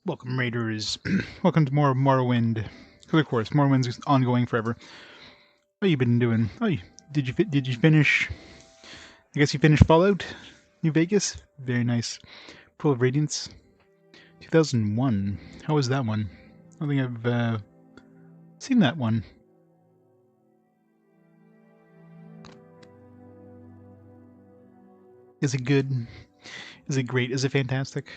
Welcome, Raiders. Welcome to more Morrowind. Because of course, Morrowind's ongoing forever. What you been doing? Did you finish? I guess you finished Fallout New Vegas. Very nice. Full of Radiance. 2001. How was that one? I don't think I've seen that one. Is it good? Is it great? Is it fantastic?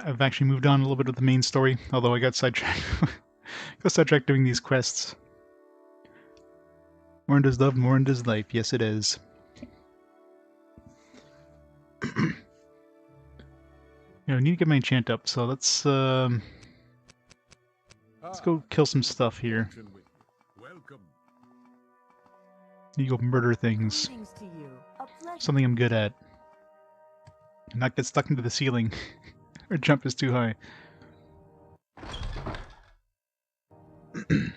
I've actually moved on a little bit with the main story, although I got sidetracked. Got sidetracked doing these quests. Morrowind is love, Morrowind is life. Yes, it is. I need to get my enchant up, so let's go kill some stuff here. Need to go murder things. Something I'm good at. And not get stuck into the ceiling. Or jump is too high. You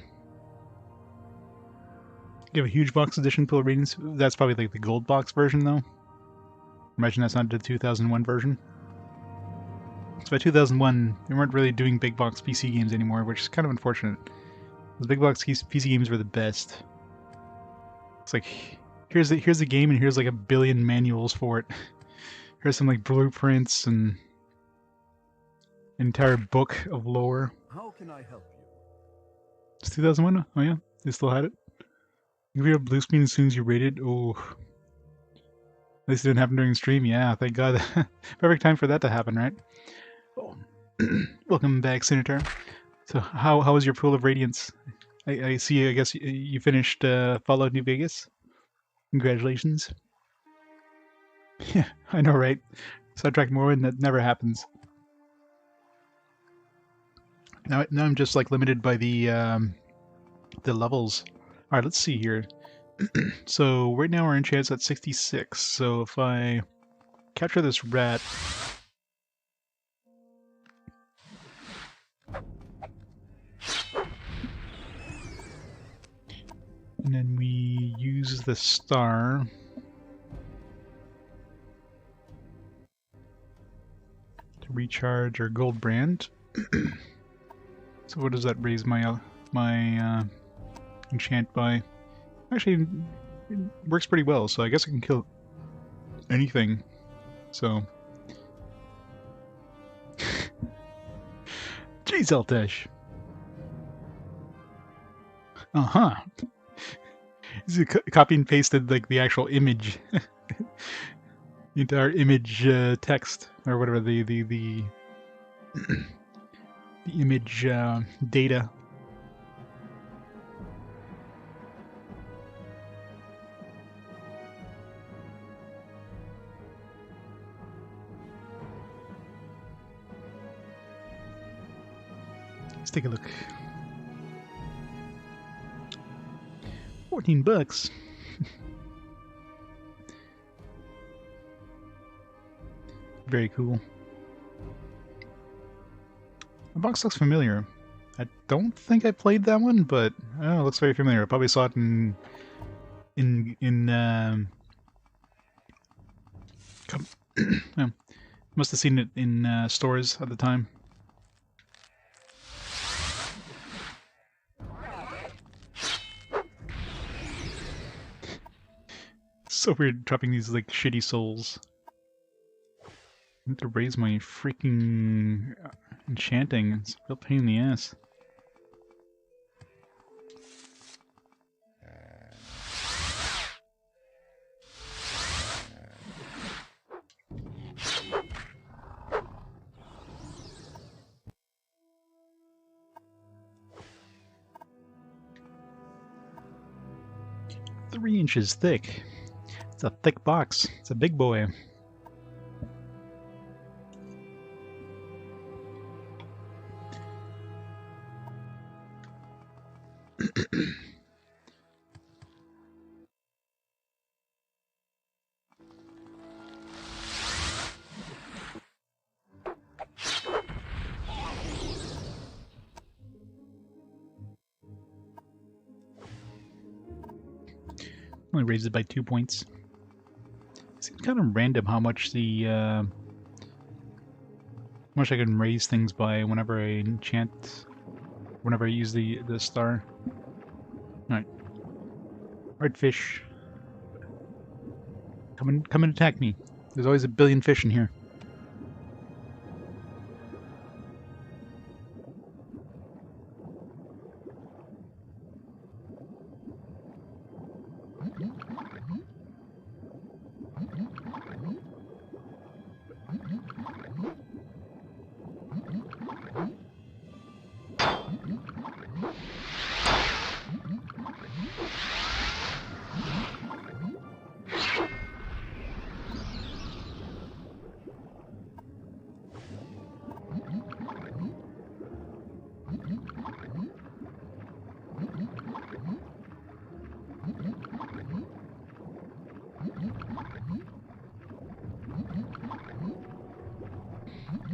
have a huge box edition Pool of Radiance. That's probably like the gold box version, though. Imagine that's not the 2001 version. So by 2001, they weren't really doing big box PC games anymore, which is kind of unfortunate. Those big box PC games were the best. It's like, here's the game, and here's like a billion manuals for it. Here's some like blueprints and an entire book of lore. How can I help you? It's 2001? Oh yeah, they still had it. You have blue screen as soon as you rated. Oh, at least it didn't happen during the stream. Yeah, thank God. Perfect time for that to happen, right? Oh. Welcome back, Senator. So, how was your Pool of Radiance? I see. I guess you finished Fallout New Vegas. Congratulations. Yeah, I know, right? Sidetrack Morrowind, that never happens. Now I'm just like limited by the levels. All right, let's see here. So right now our enchant's at 66. So if I capture this rat. And then we use the star to recharge our gold brand. So what does that raise my enchant by? Actually, it works pretty well, so I guess I can kill anything. So, Jeez, Eltesh. Uh-huh. He copy and pasted like the actual image, the entire image text or whatever the image data. Let's take a look. $14. Very cool. The box looks familiar. I don't think I played that one, but I don't know, it looks very familiar. I probably saw it in must have seen it in stores at the time. So weird dropping these like shitty souls. I need to raise my freaking enchanting. It's a real pain in the ass. Three inches thick. It's a thick box. It's a big boy. Only raised it by 2 points. Seems kind of random how much the Wish I could raise things by whenever I enchant, whenever I use the star. Alright. Red fish. Come and attack me. There's always a billion fish in here.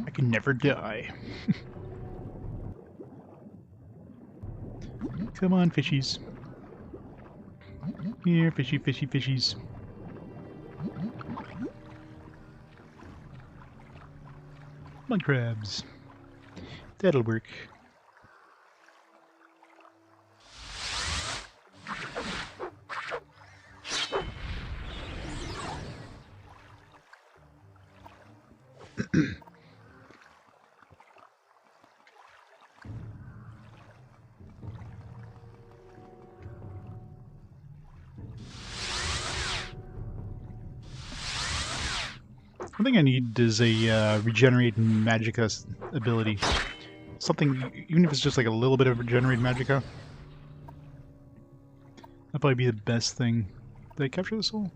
I can never die. Come on, fishies. Here, fishy, fishy, fishies. Mud crabs. That'll work. One thing I need is a regenerate magicka ability. Something, even if it's just like a little bit of regenerate magicka. That'd probably be the best thing. Did I capture the soul?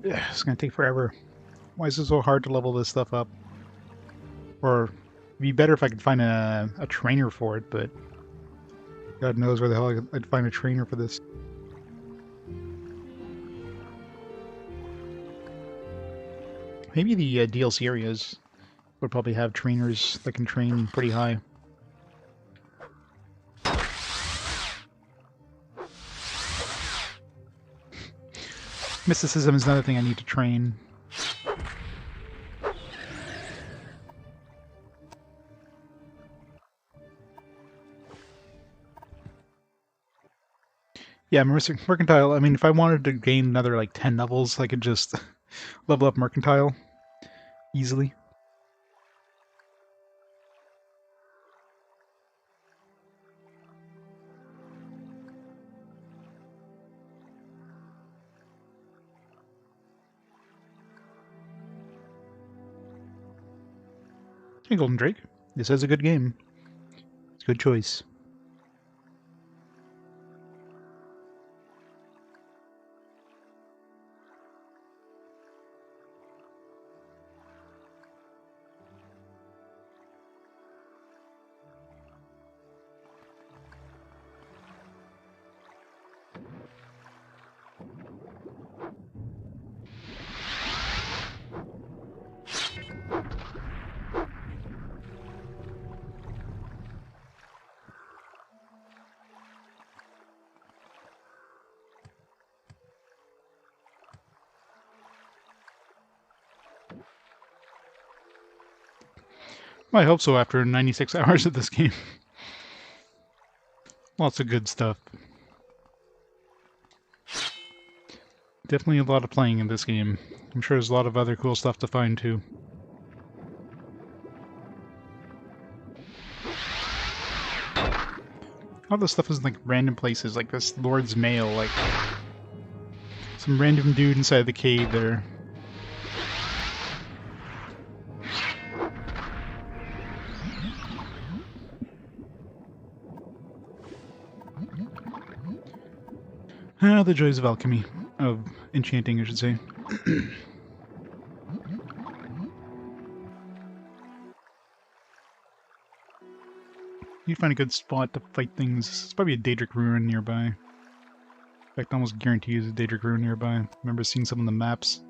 Yeah. It's gonna take forever. Why is it so hard to level this stuff up? Or it'd be better if I could find a trainer for it, but God knows where the hell I'd find a trainer for this. Maybe the DLC areas would probably have trainers that can train pretty high. Mysticism is another thing I need to train. Yeah, Mercantile, I mean, if I wanted to gain another, like, 10 levels, I could just level up Mercantile easily. Hey, Golden Drake. This is a good game. It's a good choice. Well, I hope so after 96 hours of this game. Lots of good stuff. Definitely a lot of playing in this game. I'm sure there's a lot of other cool stuff to find too. All this stuff is like random places, like this Lord's Mail, like some random dude inside the cave there. The joys of alchemy. Of enchanting, I should say. me find a good spot to fight things. It's probably a Daedric ruin nearby. In fact, almost guarantee there's a Daedric ruin nearby. I remember seeing some on the maps.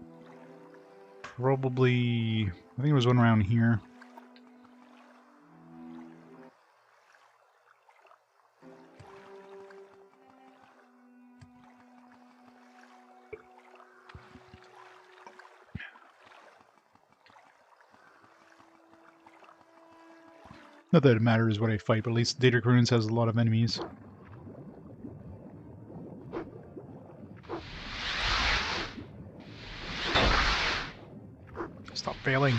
Probably... I think there was one around here. Not that it matters what I fight, but at least Daedric Ruins has a lot of enemies. Stop failing.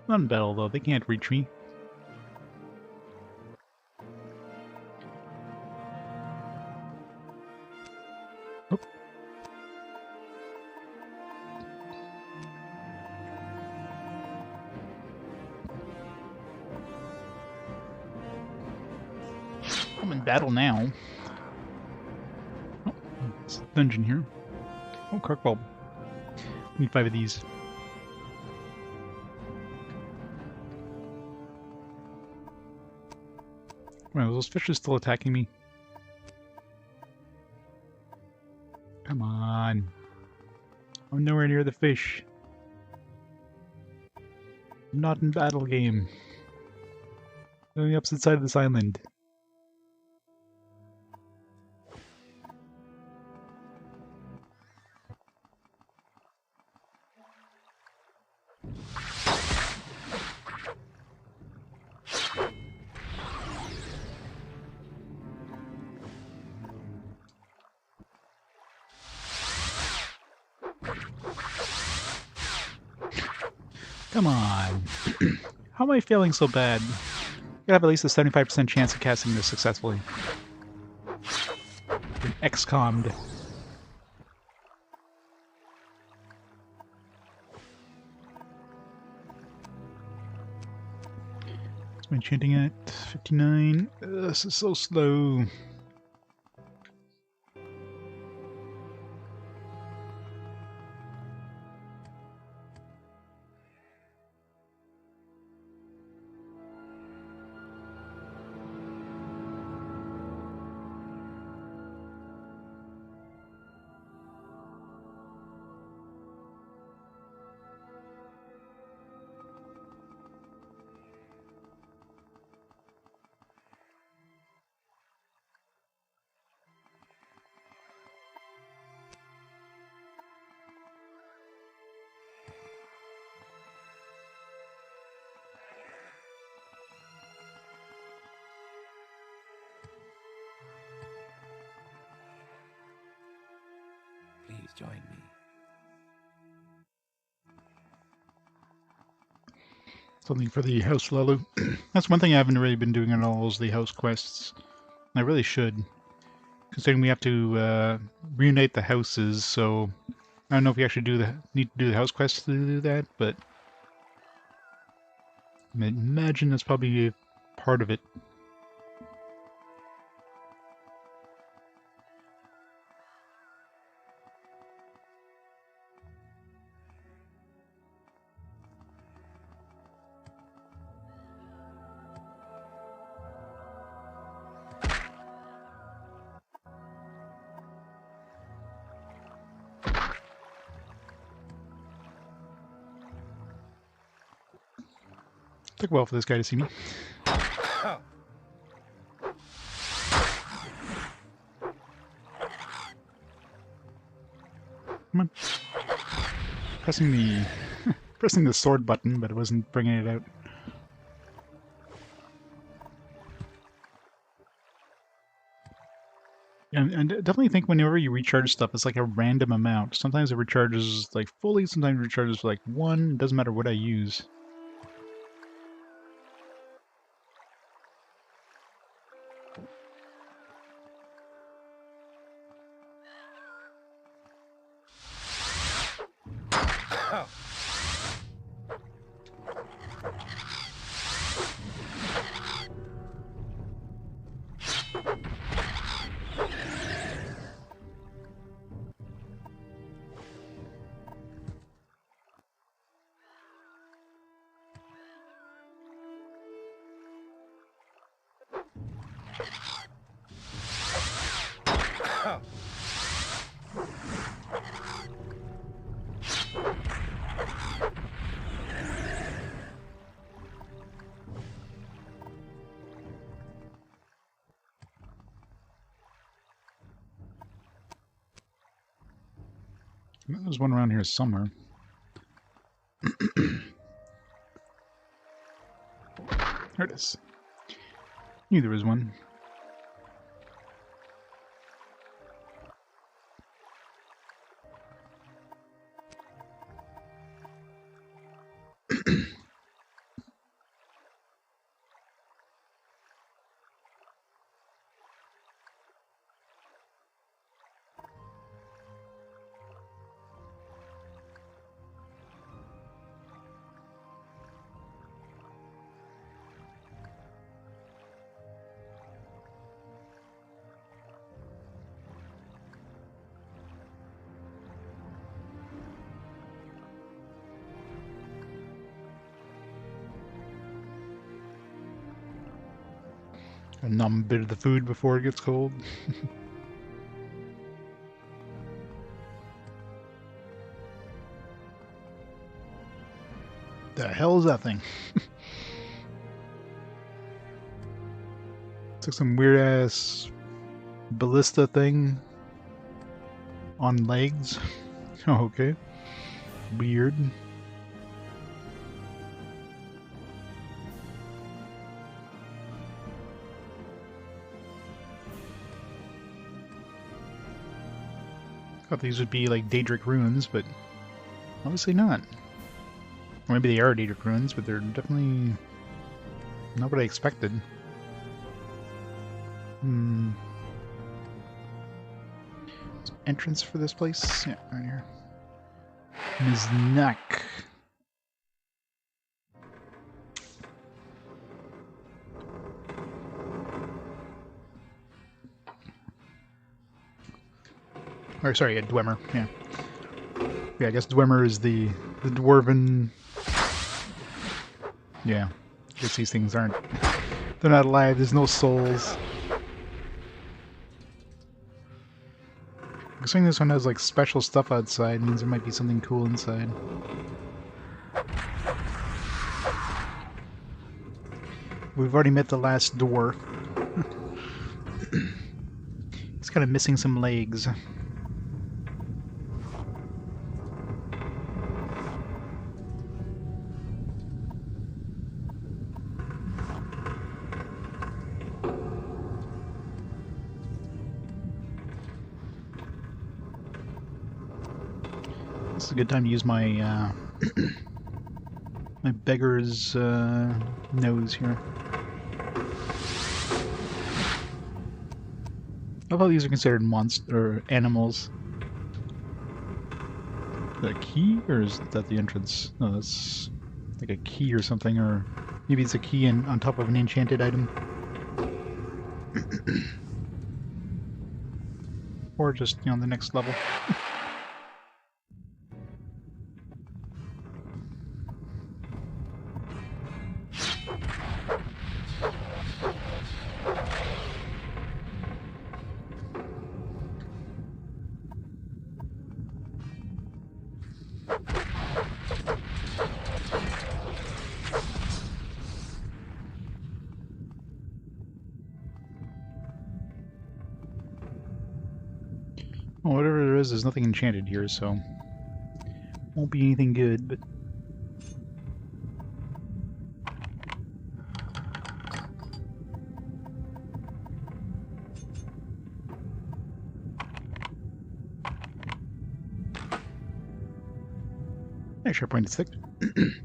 Not in battle, though. They can't reach me. Oop. I'm in battle now. Oh, it's a dungeon here. Oh, cork bulb. Need 5 of these. Wow, those fish are still attacking me. Come on. I'm nowhere near the fish. I'm not in battle game. I'm on the opposite side of this island. Come on. How am I failing so bad? I have at least a 75% chance of casting this successfully. Been XCOM'd. What's my enchanting at? 59. This is so slow. Please join me. Something for the house Lulu. That's one thing I haven't really been doing at all, is the house quests. I really should. Considering we have to reunite the houses, so I don't know if we actually need to do the house quests to do that, but I imagine that's probably part of it. Took a while for this guy to see me. Come on. Pressing the sword button, but it wasn't bringing it out. And definitely think whenever you recharge stuff, it's like a random amount. Sometimes it recharges like fully, sometimes it recharges for like 1. It doesn't matter what I use. There's one around here somewhere. There it is. Knew there was one. A numb bit of the food before it gets cold. The hell is that thing? It's like some weird ass ballista thing on legs. Oh, okay. Weird. Thought these would be like Daedric runes, but obviously not. Or maybe they are Daedric runes, but they're definitely not what I expected. Entrance for this place? Yeah, right here. Miznak. Or sorry, a Dwemer, yeah. Yeah, I guess Dwemer is the dwarven... Yeah, I guess these things aren't... They're not alive, there's no souls. I'm assuming this one has like special stuff outside, means there might be something cool inside. We've already met the last dwarf. He's kind of missing some legs. This is a good time to use my my beggar's nose here. I love how these are considered monster animals. Is that a key, or is that the entrance? No, that's like a key or something, or maybe it's a key on top of an enchanted item. Or just, you know, the next level. Well, whatever there is, there's nothing enchanted here, so won't be anything good, but yeah, sure, point is thick. It's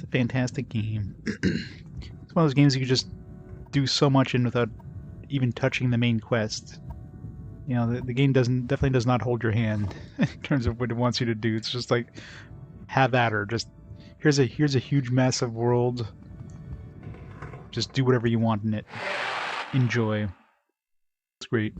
a fantastic game. It's one of those games you can just do so much in without even touching the main quest, You know, the game definitely does not hold your hand in terms of what it wants you to do. It's just like, have at her. Just here's a huge massive world. Just do whatever you want in it. Enjoy. It's great.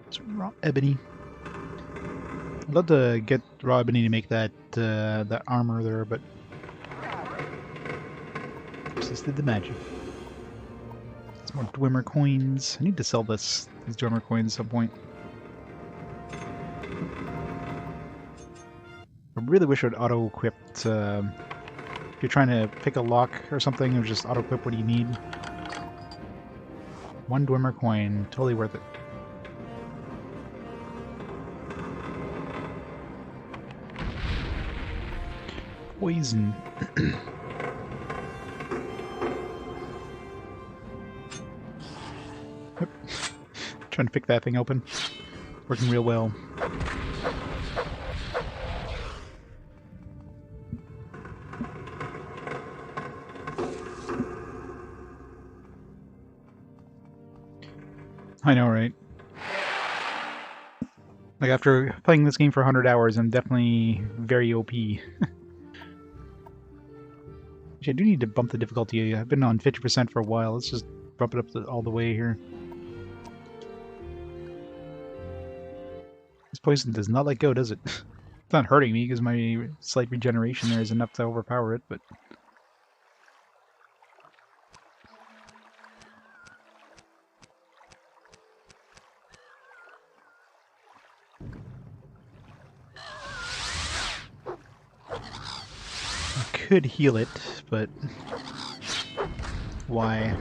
It's raw ebony. I'd love to get raw ebony to make that that armor there, but resisted the magic. Some more Dwemer coins. I need to sell these Dwemer coins at some point. I really wish it would auto-equip. If you're trying to pick a lock or something, it would just auto-equip what you need. 1 Dwemer coin, totally worth it. Poison. Yep. Trying to pick that thing open. Working real well. I know, right? Like, after playing this game for 100 hours, I'm definitely very OP. I do need to bump the difficulty. I've been on 50% for a while. Let's just bump it up all the way here. This poison does not let go, does it? It's not hurting me because my slight regeneration there is enough to overpower it, but... I could heal it, but... why?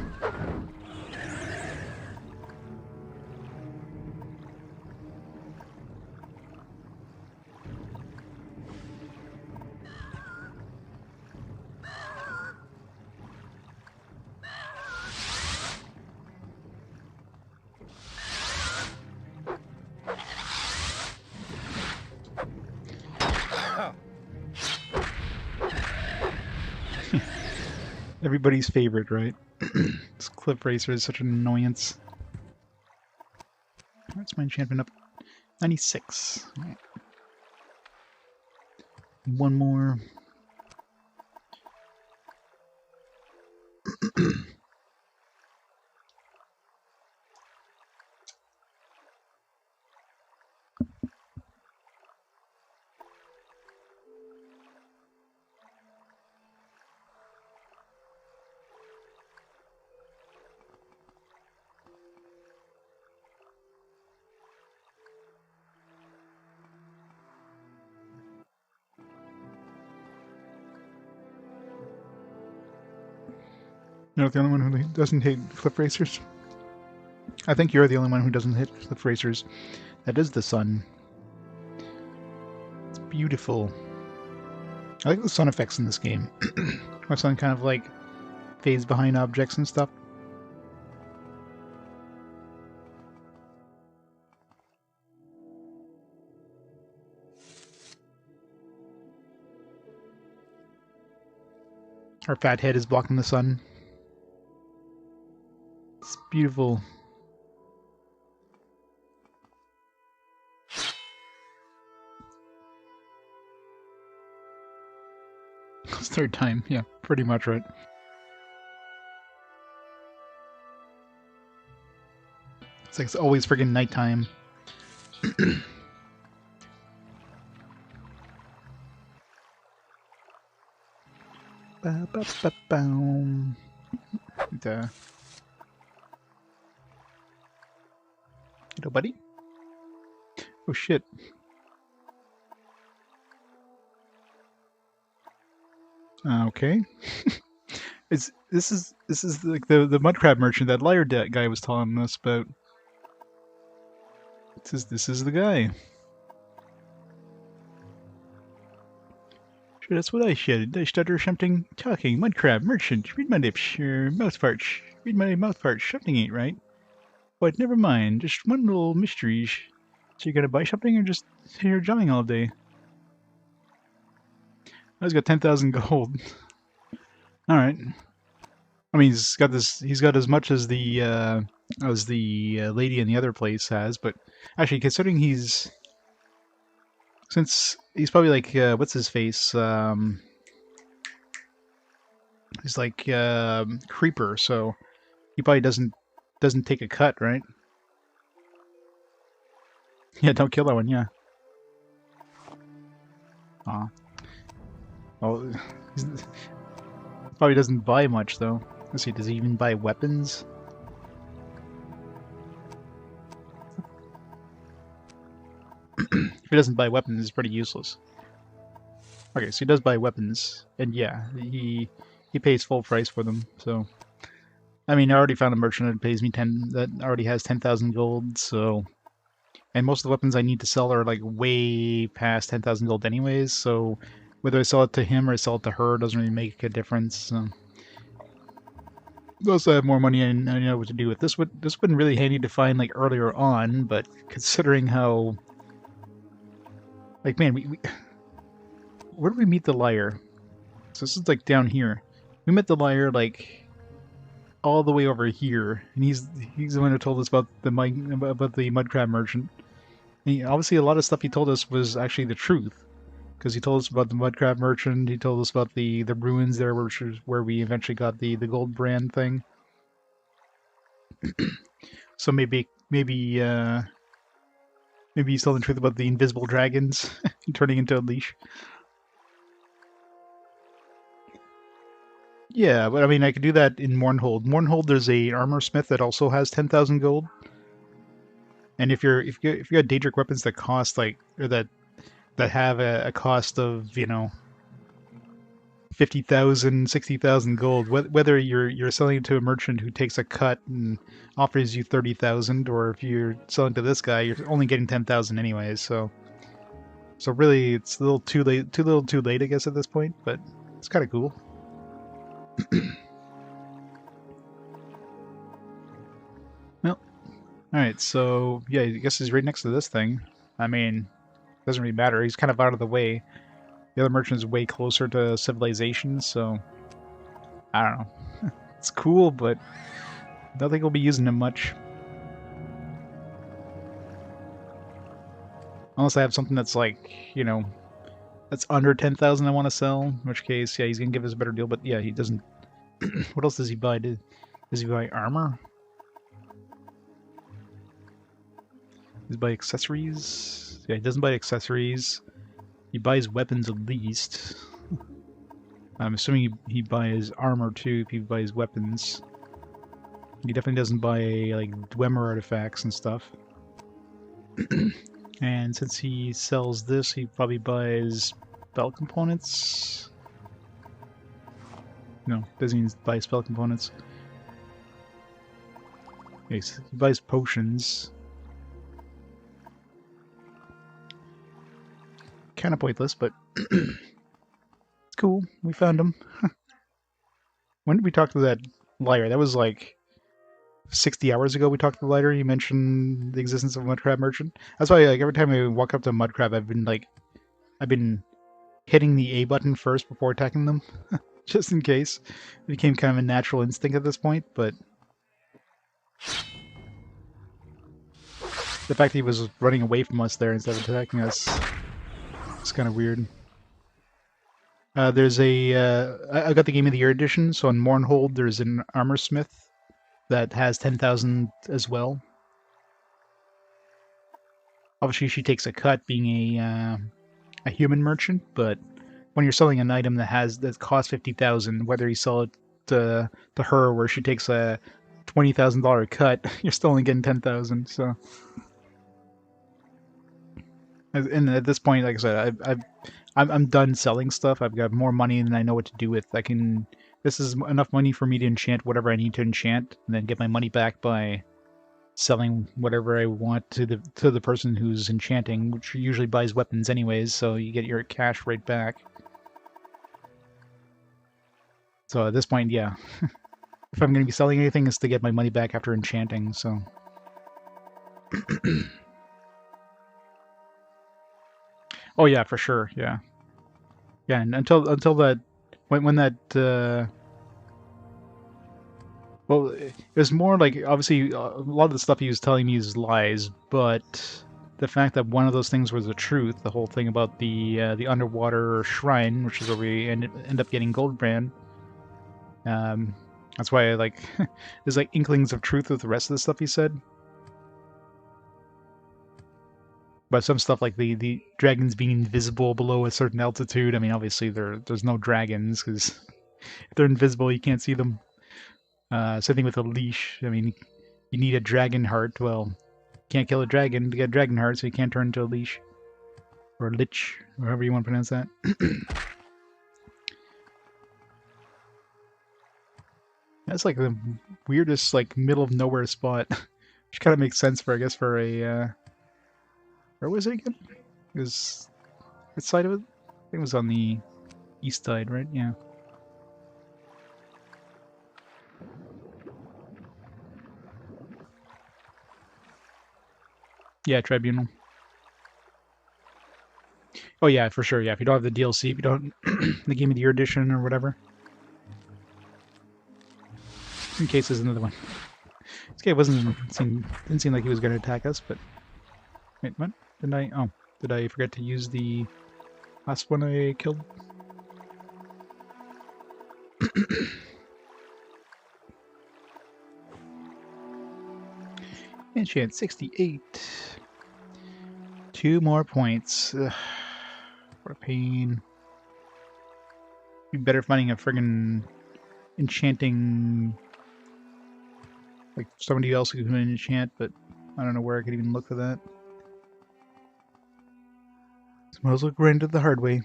Everybody's favorite, right? This cliff racer is such an annoyance. What's my enchantment up? 96. Right. One more. You're not the only one who doesn't hate cliff racers. I think you're the only one who doesn't hit cliff racers. That is the sun. It's beautiful. I like the sun effects in this game. My sun kind of like fades behind objects and stuff. Our fat head is blocking the sun. It's beautiful. It's third time, yeah, pretty much right. It's like it's always friggin' nighttime. Ba, ba, ba, boom. Duh. Hello, buddy. Oh shit. Okay. This is like the mud crab merchant that liar guy was telling us about. This is the guy. Sure, that's what I said. I stutter something. Talking, mud crab, merchant, read my lips, mouth parch. Read my mouth parch, something ain't right. But never mind, just one little mystery. So you're gonna buy something or just sit here jawing all day? I just got 10,000 gold. Alright. I mean, he's got this. He's got as much as the lady in the other place has, but actually, considering since he's probably like what's his face? He's like creeper, so he probably doesn't take a cut, right? Yeah, don't kill that one. Yeah. Aw. Well, he probably doesn't buy much though. Let's see. Does he even buy weapons? If he doesn't buy weapons, it's pretty useless. Okay, so he does buy weapons, and yeah, he pays full price for them. So, I mean, I already found a merchant that pays me that already has 10,000 gold. So, and most of the weapons I need to sell are like way past 10,000 gold, anyways. So, whether I sell it to him or I sell it to her doesn't really make a difference. So. Also, I have more money and I know what to do with this. This would been really handy to find like earlier on, but considering how, like, man, where did we meet the liar? So this is like down here. We met the liar like all the way over here, and he's the one who told us about the mud crab merchant. And obviously, a lot of stuff he told us was actually the truth, because he told us about the mud crab merchant. He told us about the ruins there, which is where we eventually got the gold brand thing. So maybe he's telling the truth about the invisible dragons turning into a leash. Yeah, but I mean, I could do that in Mournhold. Mournhold, there's a armor smith that also has 10,000 gold. And if you got Daedric weapons that cost like, or that have a cost of, you know, 50,000, 60,000 gold, whether you're selling it to a merchant who takes a cut and offers you 30,000, or if you're selling to this guy, you're only getting 10,000 anyways. So really, it's a little too late, I guess, at this point. But it's kind of cool. Well, alright, so yeah, I guess he's right next to this thing. I mean, doesn't really matter. He's kind of out of the way. The other merchant's way closer to civilization, so I don't know. It's cool, but I don't think we'll be using him much. Unless I have something that's like, you know, that's under 10,000 I want to sell, in which case, yeah, he's going to give us a better deal, but yeah, he doesn't... What else does he buy? Does he buy armor? Does he buy accessories? Yeah, he doesn't buy accessories. He buys weapons at least. I'm assuming he buys armor too if he buys weapons. He definitely doesn't buy like Dwemer artifacts and stuff. And since he sells this, he probably buys spell components. No, doesn't even buy spell components. Okay, so he buys potions. Kind of pointless, but it's cool. We found him. When did we talk to that liar? That was like 60 hours ago we talked to the liar. You mentioned the existence of a mudcrab merchant. That's why, like, every time I walk up to a mudcrab, I've been hitting the A button first before attacking them, just in case. It became kind of a natural instinct at this point, but the fact that he was running away from us there instead of attacking us, it's kind of weird. There's I got the Game of the Year edition, so on Mournhold there's an armor smith that has 10,000 as well. Obviously she takes a cut being a human merchant, but when you're selling an item that costs 50,000, whether you sell it to her where she takes a $20,000 cut, you're still only getting 10,000. So, and at this point, like I said, I'm done selling stuff. I've got more money than I know what to do with. This is enough money for me to enchant whatever I need to enchant, and then get my money back by selling whatever I want to the person who's enchanting, which usually buys weapons anyways. So you get your cash right back. So at this point, yeah. If I'm going to be selling anything, it's to get my money back after enchanting, so... Oh yeah, for sure, yeah. Yeah, and until that... When that... Well, it was more like, obviously, a lot of the stuff he was telling me is lies, but the fact that one of those things was the truth, the whole thing about the underwater shrine, which is where we end up getting Goldbrand, that's why I like there's like inklings of truth with the rest of the stuff he said. But some stuff like the dragons being invisible below a certain altitude, I mean, obviously there's no dragons because if they're invisible, you can't see them. Same thing with a leash. I mean, you need a dragon heart. Well, you can't kill a dragon to get a dragon heart, so you can't turn into a leash. Or a lich, or however you want to pronounce that. That's like the weirdest, like, middle of nowhere spot. Which kind of makes sense for, I guess, for a, where was it again? It was... Which side of it? I think it was on the east side, right? Yeah. Yeah, Tribunal. Oh yeah, for sure, yeah. If you don't have the DLC, if you don't... the Game of the Year edition or whatever. In case there's another one. This guy didn't seem like he was going to attack us, but... Wait, what? Did I forget to use the last one I killed? Enchant 68. 2 more points. Ugh, what a pain. Be better finding a friggin' enchanting... Like, somebody else who can enchant, but I don't know where I could even look for that. So might as well grind it the hard way.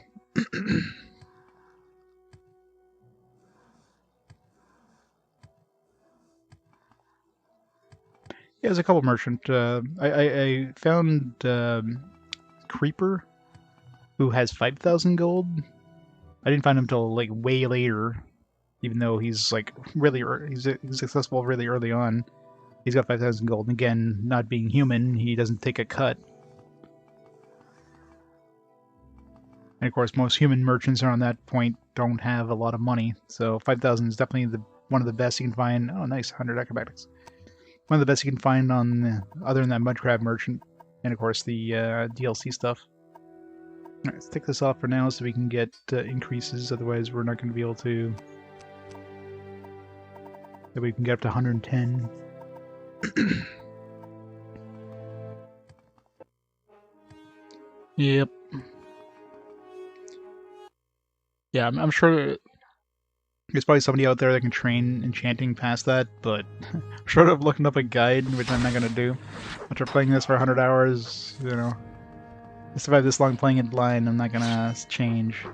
Yeah, there's a couple merchant. I found Creeper, who has 5,000 gold. I didn't find him till like way later, even though he's like really he's successful really early on. He's got 5,000 gold. And again, not being human, he doesn't take a cut. And of course, most human merchants are on that point don't have a lot of money. So 5,000 is definitely one of the best you can find. Oh, nice, 100 acrobatics. One of the best you can find on other than that Mudcrab merchant, and of course the DLC stuff. Alright, let's take this off for now so we can get increases, otherwise we're not going to be able to... That we can get up to 110. Yep. Yeah, I'm sure there's probably somebody out there that can train enchanting past that, but I'm sure I've looked up a guide, which I'm not going to do. After playing this for 100 hours, you know, I survived this long playing it blind, I'm not going to change.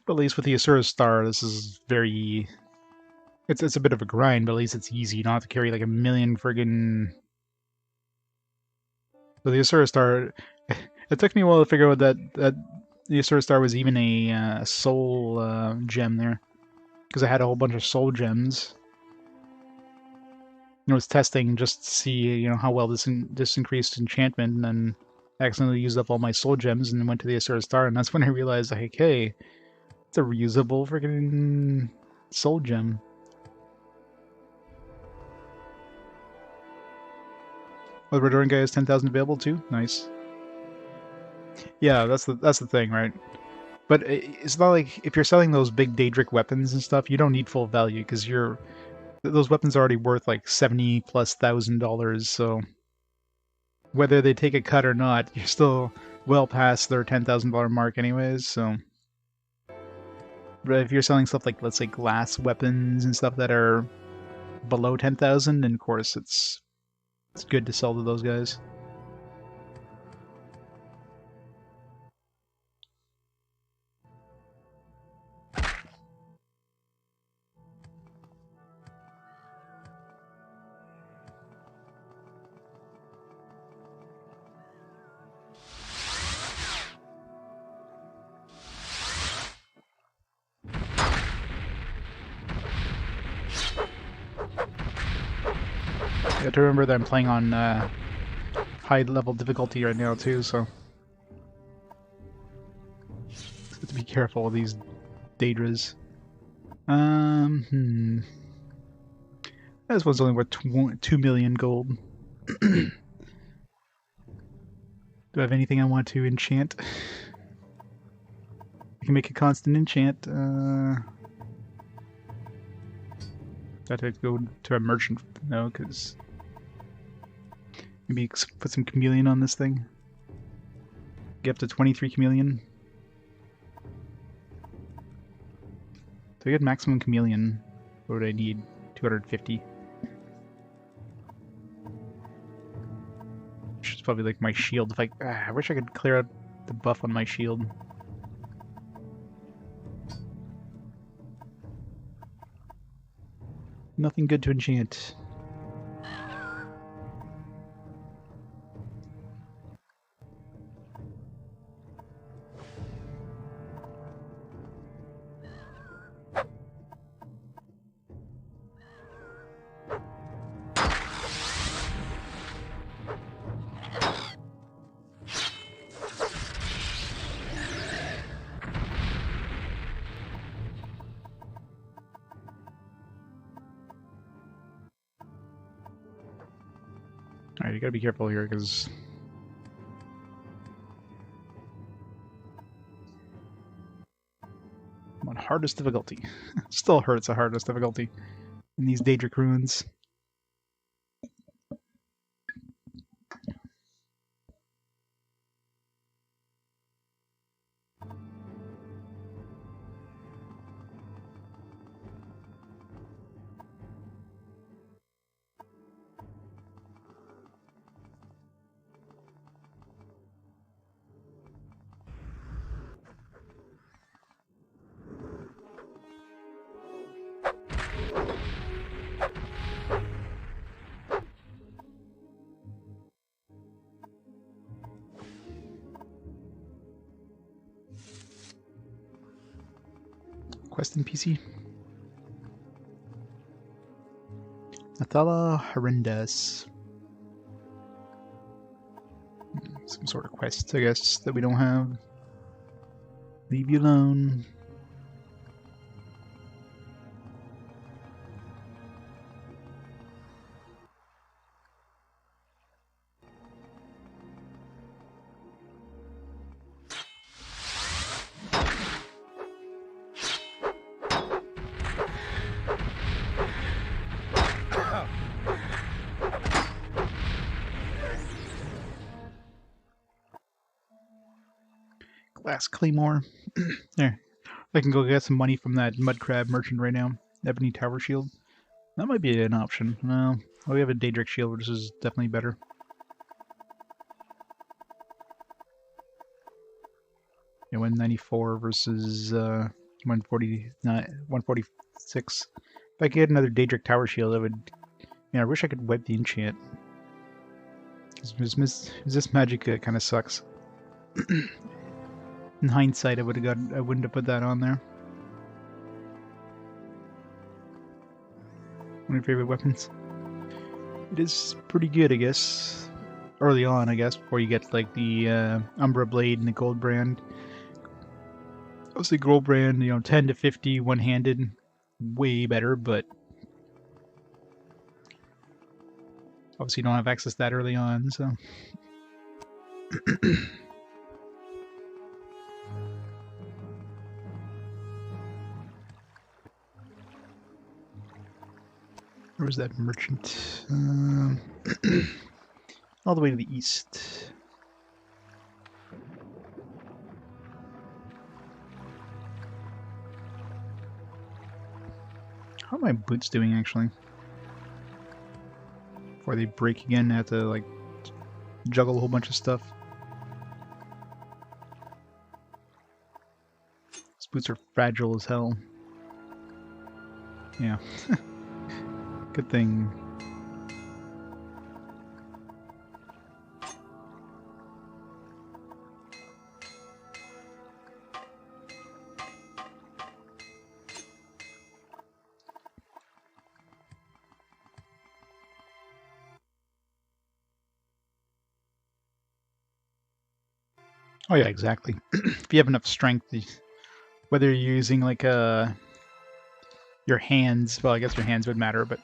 But at least with the Asura Star, this is very... It's a bit of a grind, but at least it's easy. You don't have to carry like a million friggin... So the Asura Star... It took me a while to figure out that the Asura Star was even a soul gem there. Because I had a whole bunch of soul gems. I was testing just to see, you know, how well this increased enchantment, and then accidentally used up all my soul gems and went to the Asura Star, and that's when I realized, like, hey, it's a reusable freaking soul gem. Oh, the Redoran guy has 10,000 available too? Nice. Yeah, that's the thing, right? But it's not like, if you're selling those big Daedric weapons and stuff, you don't need full value, because those weapons are already worth like $70,000+, so whether they take a cut or not, you're still well past their $10,000 mark anyways, so... But if you're selling stuff like, let's say, glass weapons and stuff that are below 10,000, then of course it's good to sell to those guys. have to remember that I'm playing on high level difficulty right now too, so have to be careful with these Daedras. This one's only worth 2 million gold. Do I have anything I want to enchant? I can make a constant enchant. Do I have to go to a merchant? No, because maybe put some chameleon on this thing. Get up to 23 chameleon. To get maximum chameleon, what would I need? 250. Which is probably like my shield. If I wish I could clear out the buff on my shield. Nothing good to enchant. Alright, you gotta be careful here, because I'm on hardest difficulty. Still hurts at hardest difficulty in these Daedric ruins. Quest in PC. Nathala Horrendous. Some sort of quest, I guess, that we don't have. Leave you alone. Glass Claymore. There. I can go get some money from that mud crab merchant right now. Ebony Tower Shield. That might be an option. No. Oh, we have a Daedric Shield, which is definitely better. Yeah, 194 versus 146. If I could get another Daedric Tower Shield, I would... Yeah, I wish I could wipe the enchant. This magic kind of sucks. In hindsight, I wouldn't have put that on there. One of your favorite weapons? It is pretty good, I guess. Early on, I guess, before you get like the Umbra Blade and the Gold Brand. Obviously, Gold Brand, 10 to 50 one-handed, way better, but obviously you don't have access that early on, so. Where was that merchant? All the way to the east. How are my boots doing, actually? Before they break again, I have to, like, juggle a whole bunch of stuff. These boots are fragile as hell. Yeah. Good thing. Oh yeah, exactly. If you have enough strength, whether you're using like your hands, well, I guess your hands would matter, but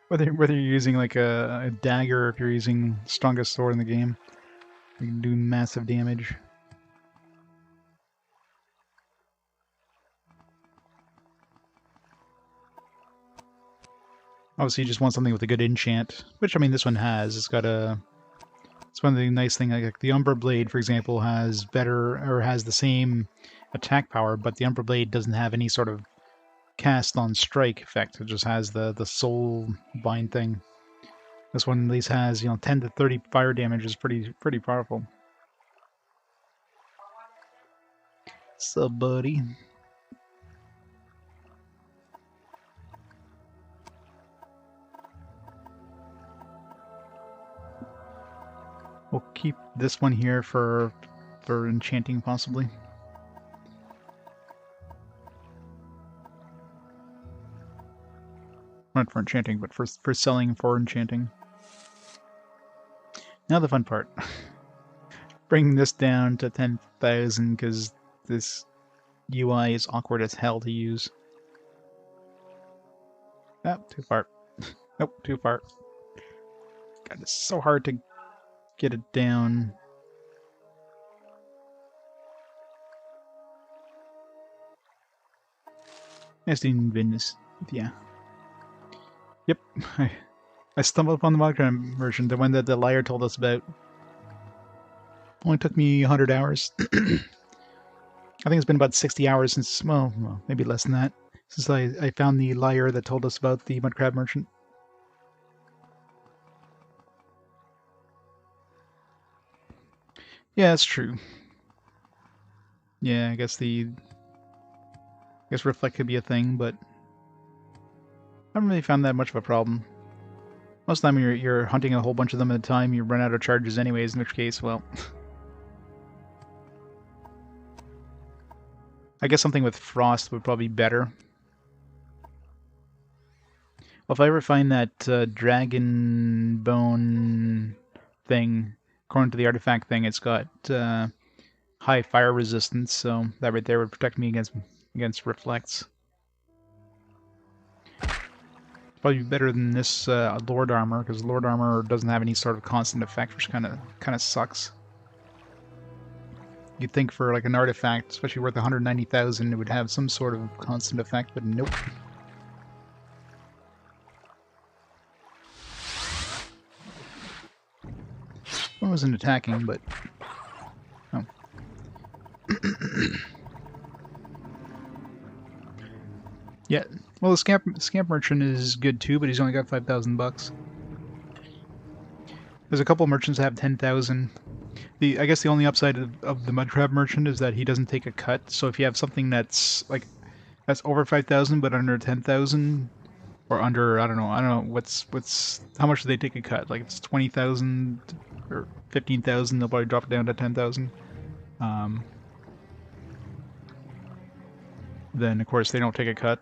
whether you're using like a dagger, or if you're using strongest sword in the game, you can do massive damage. Obviously, you just want something with a good enchant, which I mean this one has. It's got a. It's one of the nice things. Like the Umbra Blade, for example, has better or has the same attack power, but the Umbra Blade doesn't have any sort of cast on strike effect. It just has the soul bind thing. This one at least has 10 to 30 fire damage, is pretty powerful. Sup, buddy? We'll keep this one here for enchanting, possibly. Not for enchanting, but for selling for enchanting. Now the fun part. Bringing this down to 10,000 because this UI is awkward as hell to use. Oh, too far. Nope, too far. God, it's so hard to get it down. As in Venus. Yeah. Yep. I stumbled upon the Minecraft version, the one that the liar told us about. Only took me 100 hours. I think it's been about 60 hours since, well, maybe less than that, since I found the liar that told us about the Mudcrab Merchant. Yeah, that's true. Yeah, I guess reflect could be a thing, but I haven't really found that much of a problem. Most of the time you're hunting a whole bunch of them at a time, you run out of charges anyways, in which case, well... I guess something with frost would probably be better. Well, if I ever find that dragon bone thing, according to the artifact thing, it's got high fire resistance, so that right there would protect me against reflects. Probably better than this Lord armor, because Lord armor doesn't have any sort of constant effect, which kind of sucks. You'd think for like an artifact, especially worth 190,000, it would have some sort of constant effect, but nope. One wasn't attacking, but oh. Yeah. Well, the scamp merchant is good too, but he's only got 5,000 bucks. There's a couple merchants that have 10,000. I guess the only upside of the Mudcrab merchant is that he doesn't take a cut. So if you have something that's over 5,000 but under 10,000, or under I don't know what's how much do they take a cut? Like if it's 20,000 or 15,000, they'll probably drop it down to 10,000. Then of course they don't take a cut.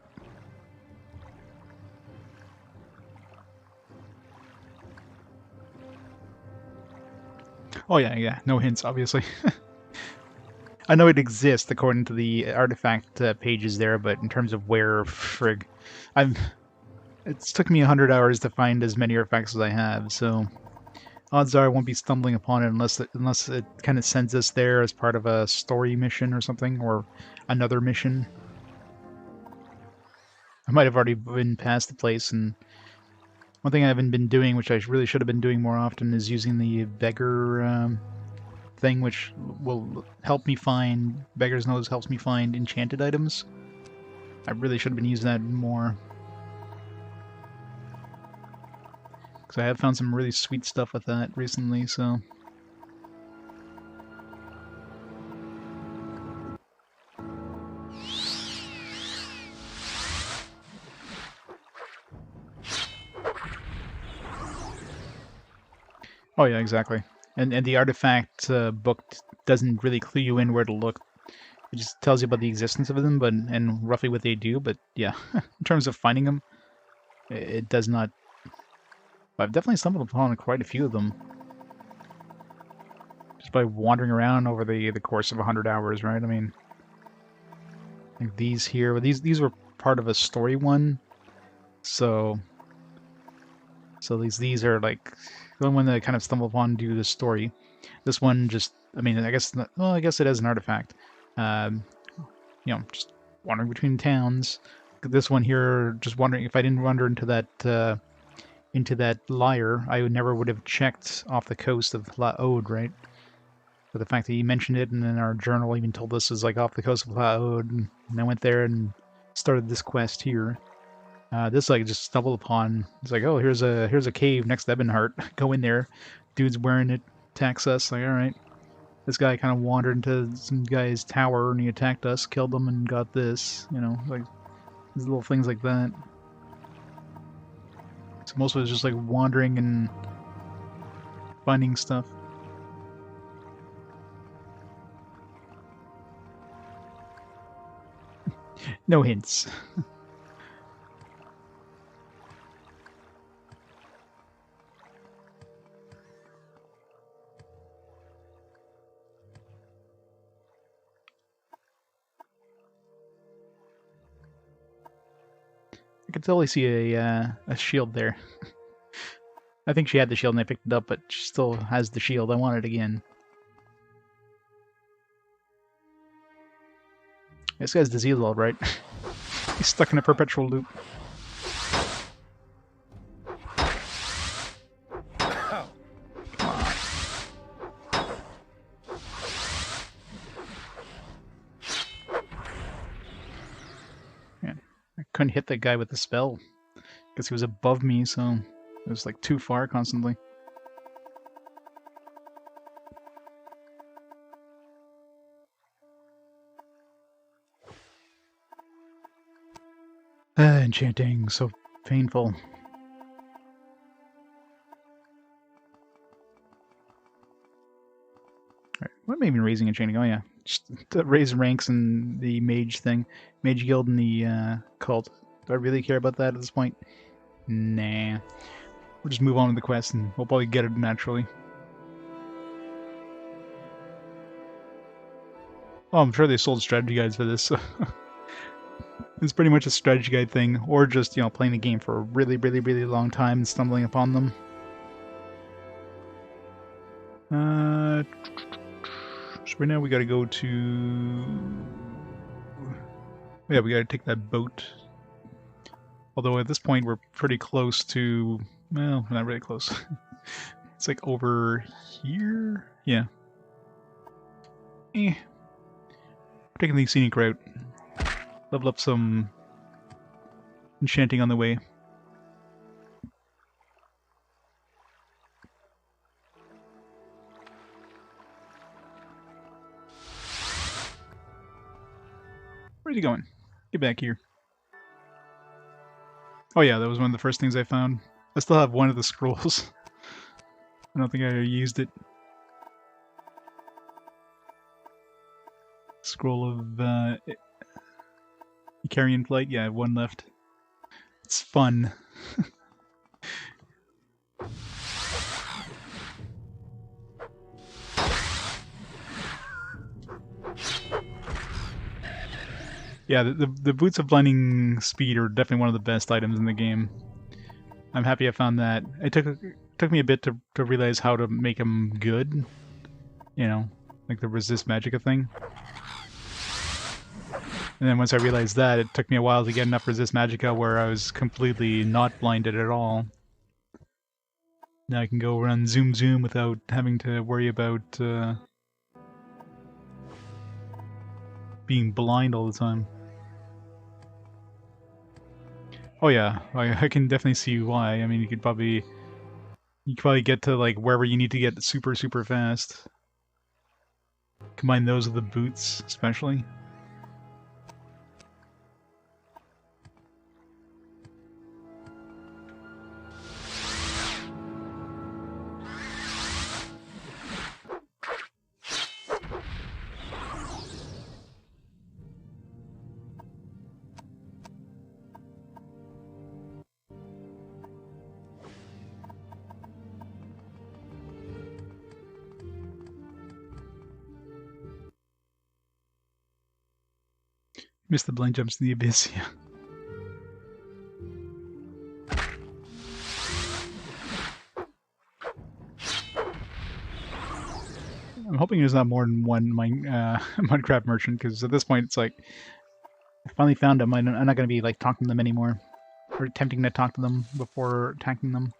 Oh yeah, no hints, obviously. I know it exists according to the artifact pages there, but in terms of where, frig, it's took me 100 hours to find as many artifacts as I have, so odds are I won't be stumbling upon it unless it kind of sends us there as part of a story mission or something, or another mission. I might have already been past the place, and one thing I haven't been doing, which I really should have been doing more often, is using the beggar thing, which will help me find... Beggar's Nose helps me find enchanted items. I really should have been using that more. Because I have found some really sweet stuff with that recently, so... Oh yeah, exactly. And the artifact book doesn't really clue you in where to look. It just tells you about the existence of them, and roughly what they do. But yeah, in terms of finding them, it does not. I've definitely stumbled upon quite a few of them. by wandering around over the course of 100 hours, right? I mean, like these here, these were part of a story one, so these are like the one that I kind of stumbled upon due to the story. This one just, I mean, I guess well, I guess it is an artifact. Um, just wandering between towns. This one here, just wondering if I didn't wander into that lyre, I never would have checked off the coast of La Ode, right? But the fact that he mentioned it, and then our journal even told us is like off the coast of La Ode, and I went there and started this quest here. This I just stumbled upon. It's like, oh, here's a cave next to Ebonheart. Go in there. Dude's wearing it. Attacks us. Like, all right. This guy kind of wandered into some guy's tower and he attacked us, killed him, and got this. Like these little things like that. So most of it is just like wandering and finding stuff. No hints. I could totally see a shield there. I think she had the shield and I picked it up, but she still has the shield. I want it again. This guy's diseased, all right. He's stuck in a perpetual loop. Oh. Man, I couldn't hit that guy with the spell because he was above me, so it was like too far constantly. Enchanting, so painful. Right. What am I even raising enchanting? Oh yeah, just to raise ranks in the mage thing, mage guild and the cult. Do I really care about that at this point? Nah. We'll just move on with the quest and we'll probably get it naturally. Oh, I'm sure they sold strategy guides for this. So it's pretty much a strategy guide thing, or just, playing the game for a really, really, really long time and stumbling upon them. So right now we gotta go to... Yeah, we gotta take that boat. Although at this point we're pretty close to... Well, we're not really close. It's like over here? Yeah. We're taking the scenic route. Level up some enchanting on the way. Where's he going? Get back here. Oh yeah, that was one of the first things I found. I still have one of the scrolls. I don't think I used it. Scroll of Icarian Flight? Yeah, I have one left. It's fun. Yeah, the Boots of Blinding Speed are definitely one of the best items in the game. I'm happy I found that. It took me a bit to realize how to make them good. Like the resist magicka thing. And then once I realized that, it took me a while to get enough resist magicka where I was completely not blinded at all. Now I can go run zoom zoom without having to worry about being blind all the time. Oh yeah, I can definitely see why. I mean, you could probably get to like wherever you need to get super super fast. Combine those with the boots, especially. Missed the blind jumps to the abyss, yeah. I'm hoping there's not more than one Minecraft merchant, because at this point it's like, I finally found them. I'm not going to be like talking to them anymore, or attempting to talk to them before attacking them.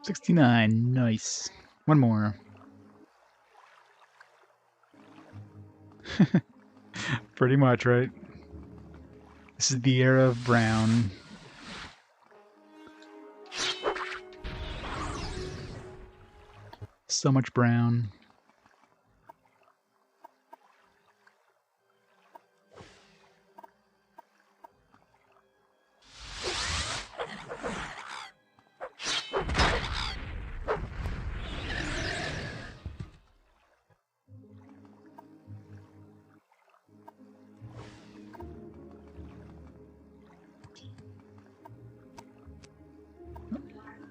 $69, nice. One more. Pretty much, right? This is the era of brown. So much brown.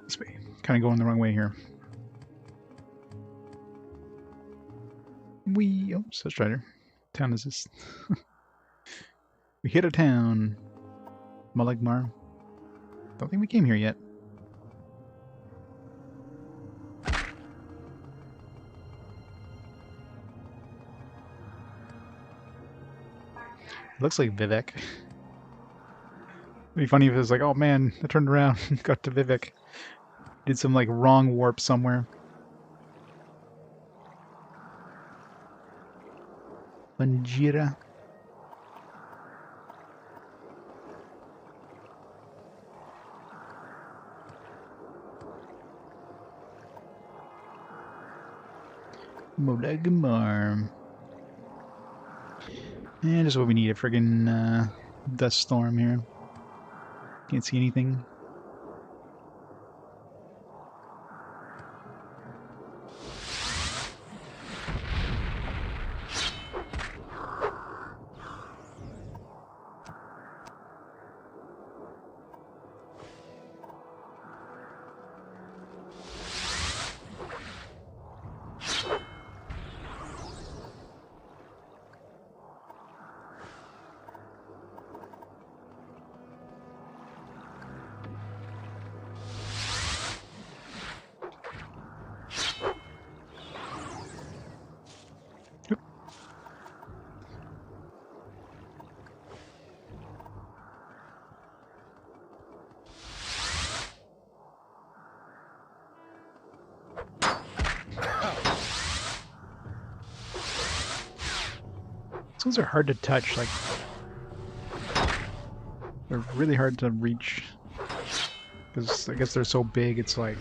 This way. Kind of going the wrong way here. Oh, so Strider. Town is this? We hit a town. Malagmar. Don't think we came here yet. It looks like Vivek. It'd be funny if it was like, oh man, I turned around and got to Vivek. Did some like wrong warp somewhere. Banjira. Modagamar. And just what we need, a friggin' dust storm here. Can't see anything. These ones are hard to touch, like they're really hard to reach. Because I guess they're so big, it's like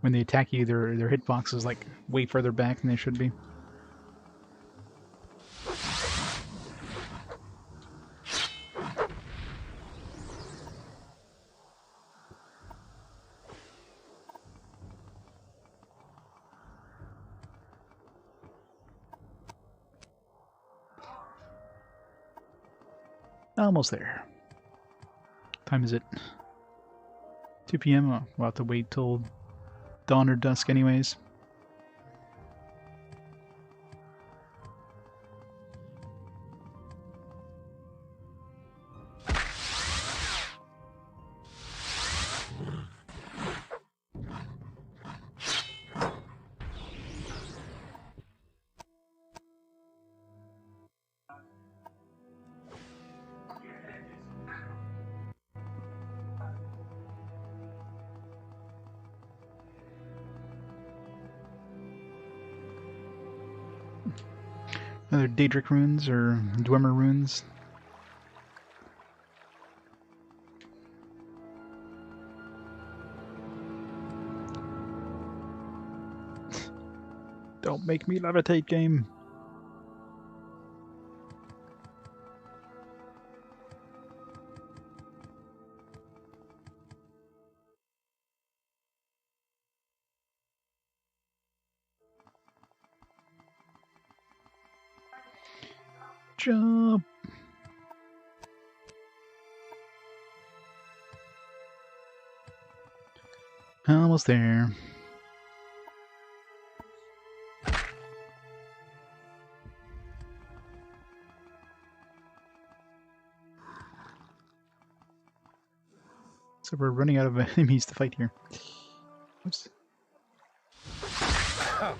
when they attack you, their hitbox is like way further back than they should be. Almost there. Time is it? 2 p.m. Oh, we'll have to wait till dawn or dusk anyways. Other Daedric runes or Dwemer runes. Don't make me levitate, game. Jump. Almost there. So we're running out of enemies to fight here. Oops. Oh.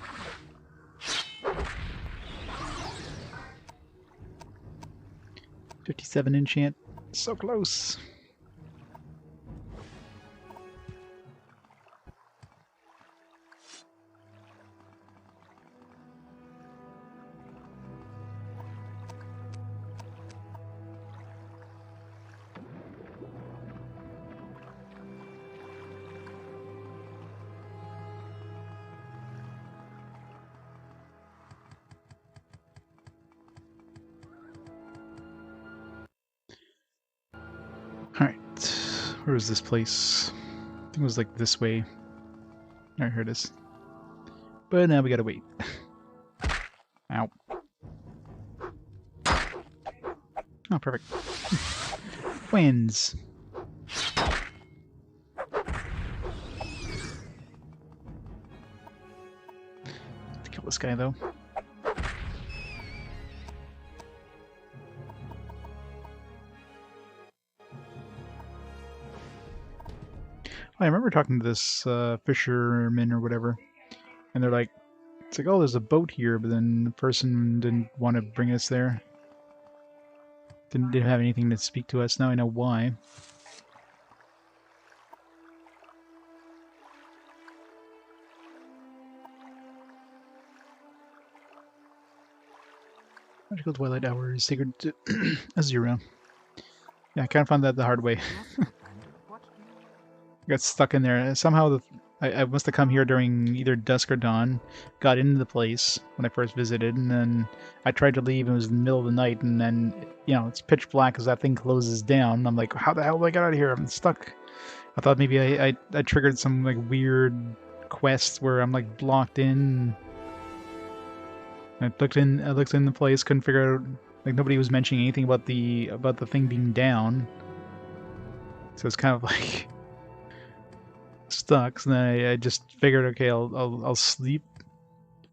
57 enchant. So close. Alright, where was this place? I think it was like this way. Alright, here it is. But now we gotta wait. Ow. Oh, perfect. Wins. To kill this guy though. I remember talking to this fisherman or whatever, and they're like, it's like, oh, there's a boat here, but then the person didn't want to bring us there. Didn't have anything to speak to us. Now I know why. Magical Twilight Hours, Sacred Azura. Yeah, I kind of found that the hard way. Got stuck in there. Somehow I must have come here during either dusk or dawn, got into the place when I first visited, and then I tried to leave and it was in the middle of the night, and then, you know, it's pitch black as that thing closes down. I'm like, how the hell did I get out of here? I'm stuck. I thought maybe I triggered some like weird quest where I'm like blocked in. I looked in the place, couldn't figure out, like nobody was mentioning anything about the thing being down. So it's kind of like stuck. So then I just figured, okay, I'll sleep.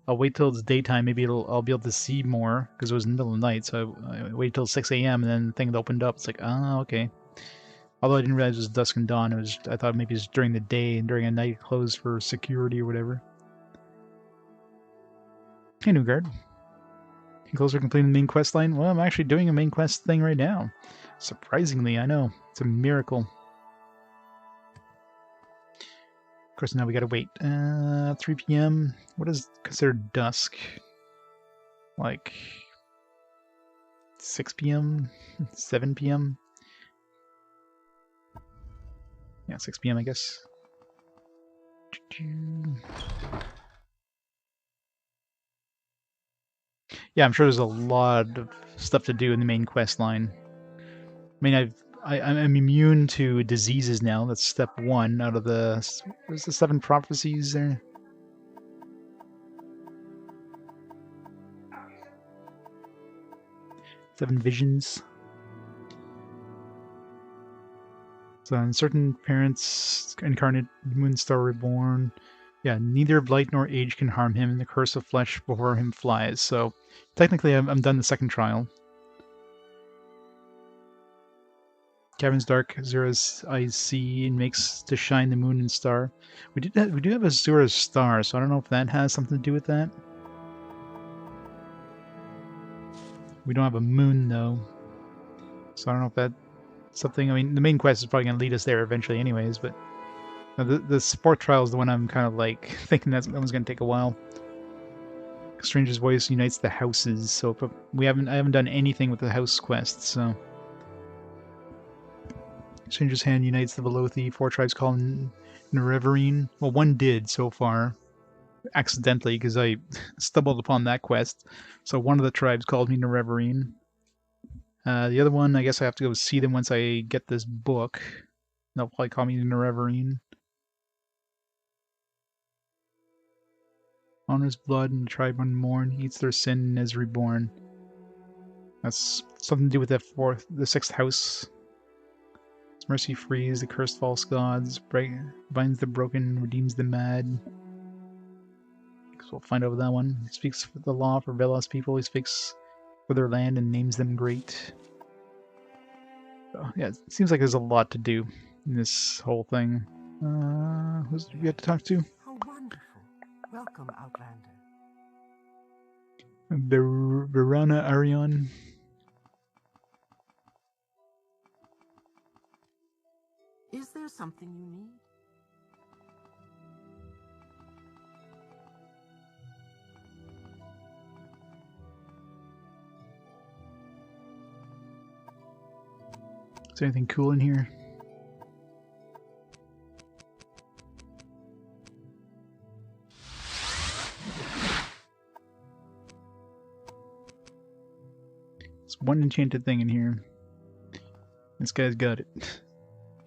I'll wait till it's daytime. Maybe I'll be able to see more because it was in the middle of the night. So I waited till 6 a.m. and then the thing opened up. It's like, oh, okay. Although I didn't realize it was dusk and dawn. I thought maybe it was during the day and during a night closed for security or whatever. Hey, Newgard. Closer to completing the main quest line? Well, I'm actually doing a main quest thing right now. Surprisingly, I know. It's a miracle. Of course, now we gotta wait. 3 p.m. What is considered dusk? Like 6 p.m.? 7 p.m.? Yeah, 6 p.m. I guess. Yeah, I'm sure there's a lot of stuff to do in the main quest line. I mean, I'm immune to diseases now. That's step 1 out of the... Where's the 7 prophecies there? Seven visions. So, uncertain parents, incarnate Moonstar reborn. Yeah, neither blight nor age can harm him, and the curse of flesh before him flies. So, technically, I'm done the second trial. Caverns dark, Azura's eyes see, and makes to shine the moon and star. We do have Azura's star, so I don't know if that has something to do with that. We don't have a moon though, so I don't know if that's something. I mean, the main quest is probably going to lead us there eventually, anyways. But the sport trial is the one I'm kind of like thinking that one's going to take a while. Stranger's Voice unites the houses, so if I haven't done anything with the house quests, so. Stranger's Hand unites the Velothi, 4 tribes called Nerevarine. Well, one did so far, accidentally, because I stumbled upon that quest. So one of the tribes called me Nerevarine. The other one, I guess I have to go see them once I get this book. They'll probably call me Nerevarine. Honors blood and the tribe unmourn, eats their sin and is reborn. That's something to do with the 6th house. Mercy frees the cursed false gods, binds the broken, redeems the mad. So we'll find out with that one. He speaks for the law for Velos people. He speaks for their land and names them great. So, yeah, it seems like there's a lot to do in this whole thing. Who's do we have to talk to? How wonderful. Welcome, Outlander. Verana Arion. Is there something you need? Is there anything cool in here? There's one enchanted thing in here. This guy's got it.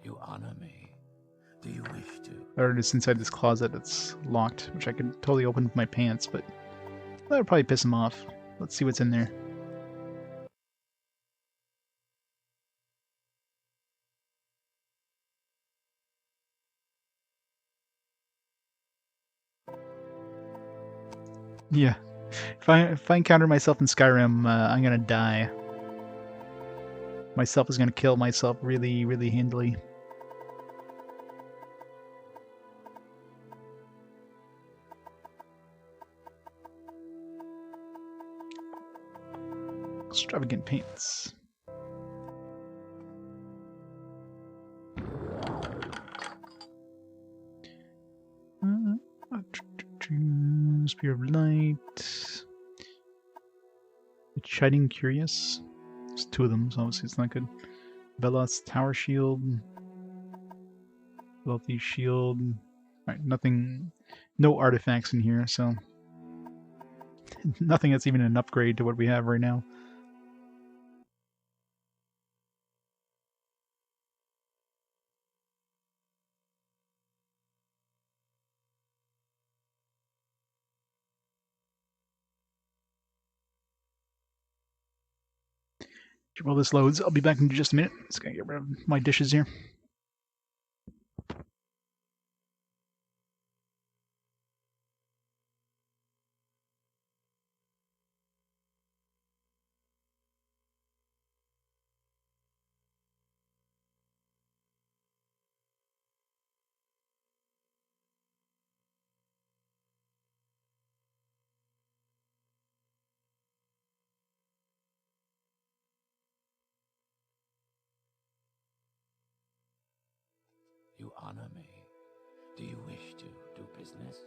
You honor me. Do you wish to? Or it's inside this closet that's locked, which I could totally open with my pants, but that would probably piss him off. Let's see what's in there. Yeah. If I encounter myself in Skyrim, I'm gonna die. Myself is gonna kill myself really, really handily. Extravagant paints. Spear of Light. It's Shining Curious. There's 2 of them, so obviously it's not good. Velos Tower Shield. Wealthy Shield. Alright, nothing. No artifacts in here, so. Nothing that's even an upgrade to what we have right now. While this loads, I'll be back in just a minute. Just gotta get rid of my dishes here. You honor me. Do you wish to do business?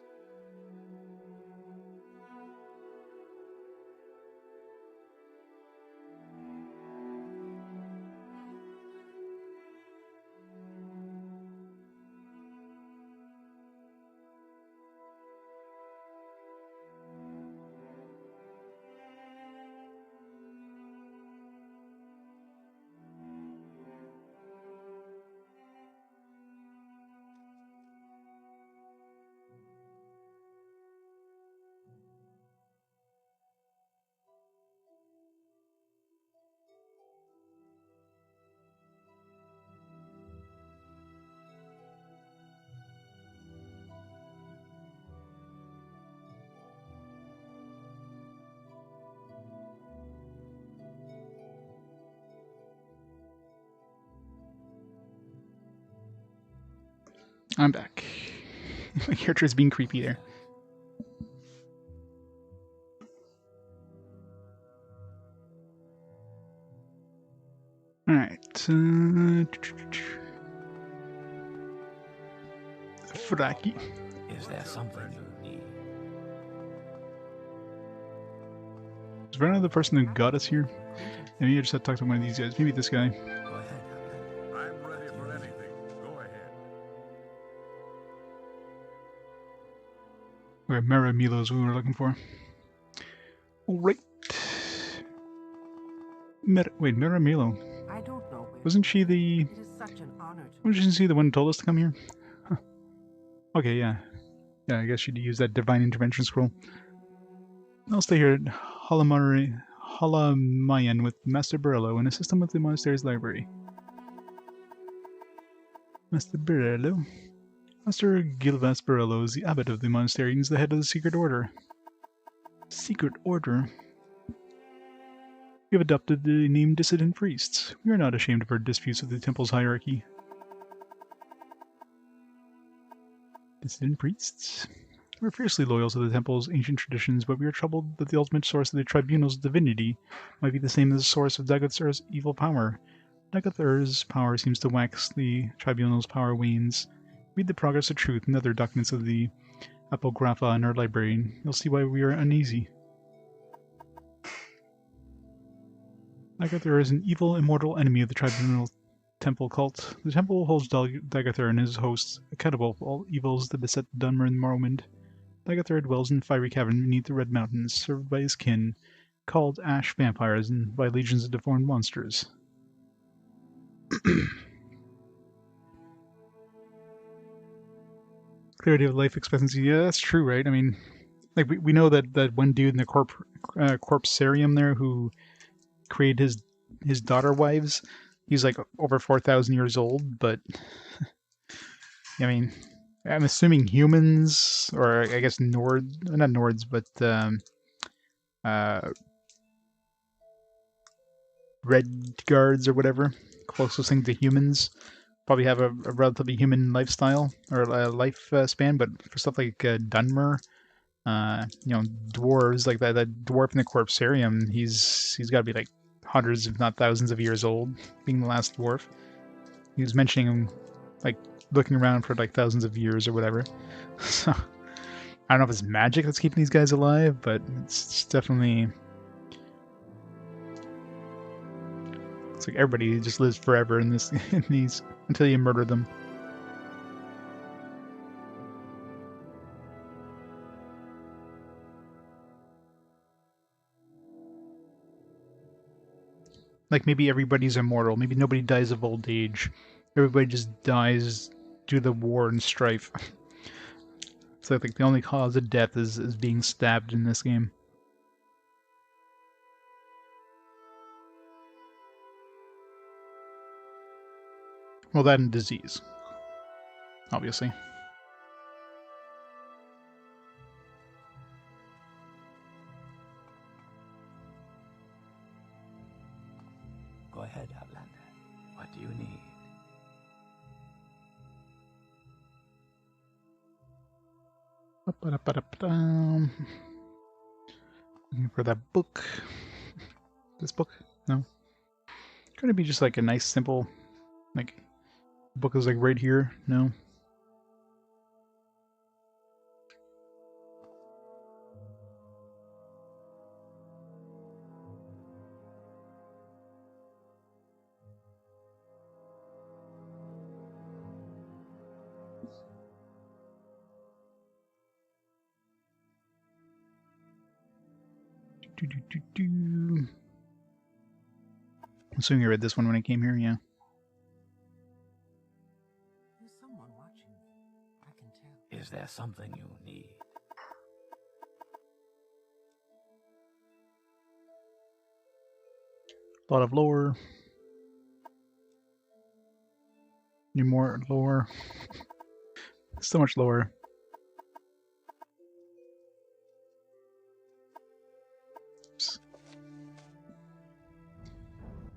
I'm back. My character's being creepy there. Alright. Fraki. Is there something you need? Is there another person who got us here? Maybe I just had to talk to one of these guys. Maybe this guy. Go ahead, Outlander. I'm ready for anything. Go ahead. Where Mara Milo is what we were looking for. Alright. Wait, Mara Milo. I don't know where. Wasn't she the... It is such an honor to Wasn't she the one who told us to come here? Huh. Okay, yeah. Yeah, I guess she'd use that divine intervention scroll. I'll stay here at Halamayan with Master Burlo and assist him with the monastery's library. Master Burlo? Master Gilvas Burlo is the abbot of the monastery and is the head of the secret order. Secret order? We have adopted the name Dissident Priests. We are not ashamed of our disputes with the temple's hierarchy. Dissident Priests? We're fiercely loyal to the temple's ancient traditions, but we are troubled that the ultimate source of the tribunal's divinity might be the same as the source of Dagathur's evil power. Dagathur's power seems to wax, the tribunal's power wanes. Read the Progress of Truth and other documents of the Apocrypha in our library, and you'll see why we are uneasy. Dagathur is an evil, immortal enemy of the tribunal temple cult. The temple holds Dagathur and his hosts accountable for all evils that beset Dunmer and Morrowind. Dagathur dwells in a fiery cavern beneath the Red Mountains, served by his kin, called Ash Vampires, and by legions of deformed monsters. Clarity of life expectancy, yeah, that's true, right? I mean, like, we know that one dude in the Corpsarium there who created his daughter wives, he's like over 4,000 years old, but I mean, I'm assuming humans, or I guess not Nords, but Red Guards or whatever, closest thing to humans, probably have a relatively human lifestyle or life span. But for stuff like Dunmer, dwarves like that dwarf in the Corpsarium, he's got to be like hundreds, if not thousands, of years old, being the last dwarf. He was mentioning like looking around for like thousands of years or whatever. So I don't know if it's magic that's keeping these guys alive, but it's definitely. It's like everybody just lives forever in these until you murder them. Like maybe everybody's immortal. Maybe nobody dies of old age. Everybody just dies due to the war and strife. So I think the only cause of death is being stabbed in this game. Well, that and disease, obviously. Go ahead, Outlander. What do you need? Looking for that book. This book? No. Trying to be just like a nice, simple, like, book is like right here. No. I'm assuming I read this one when I came here, yeah. There's someone watching. I can tell. Is there something you need? A lot of lore. Need more lore. So much lore. Oops.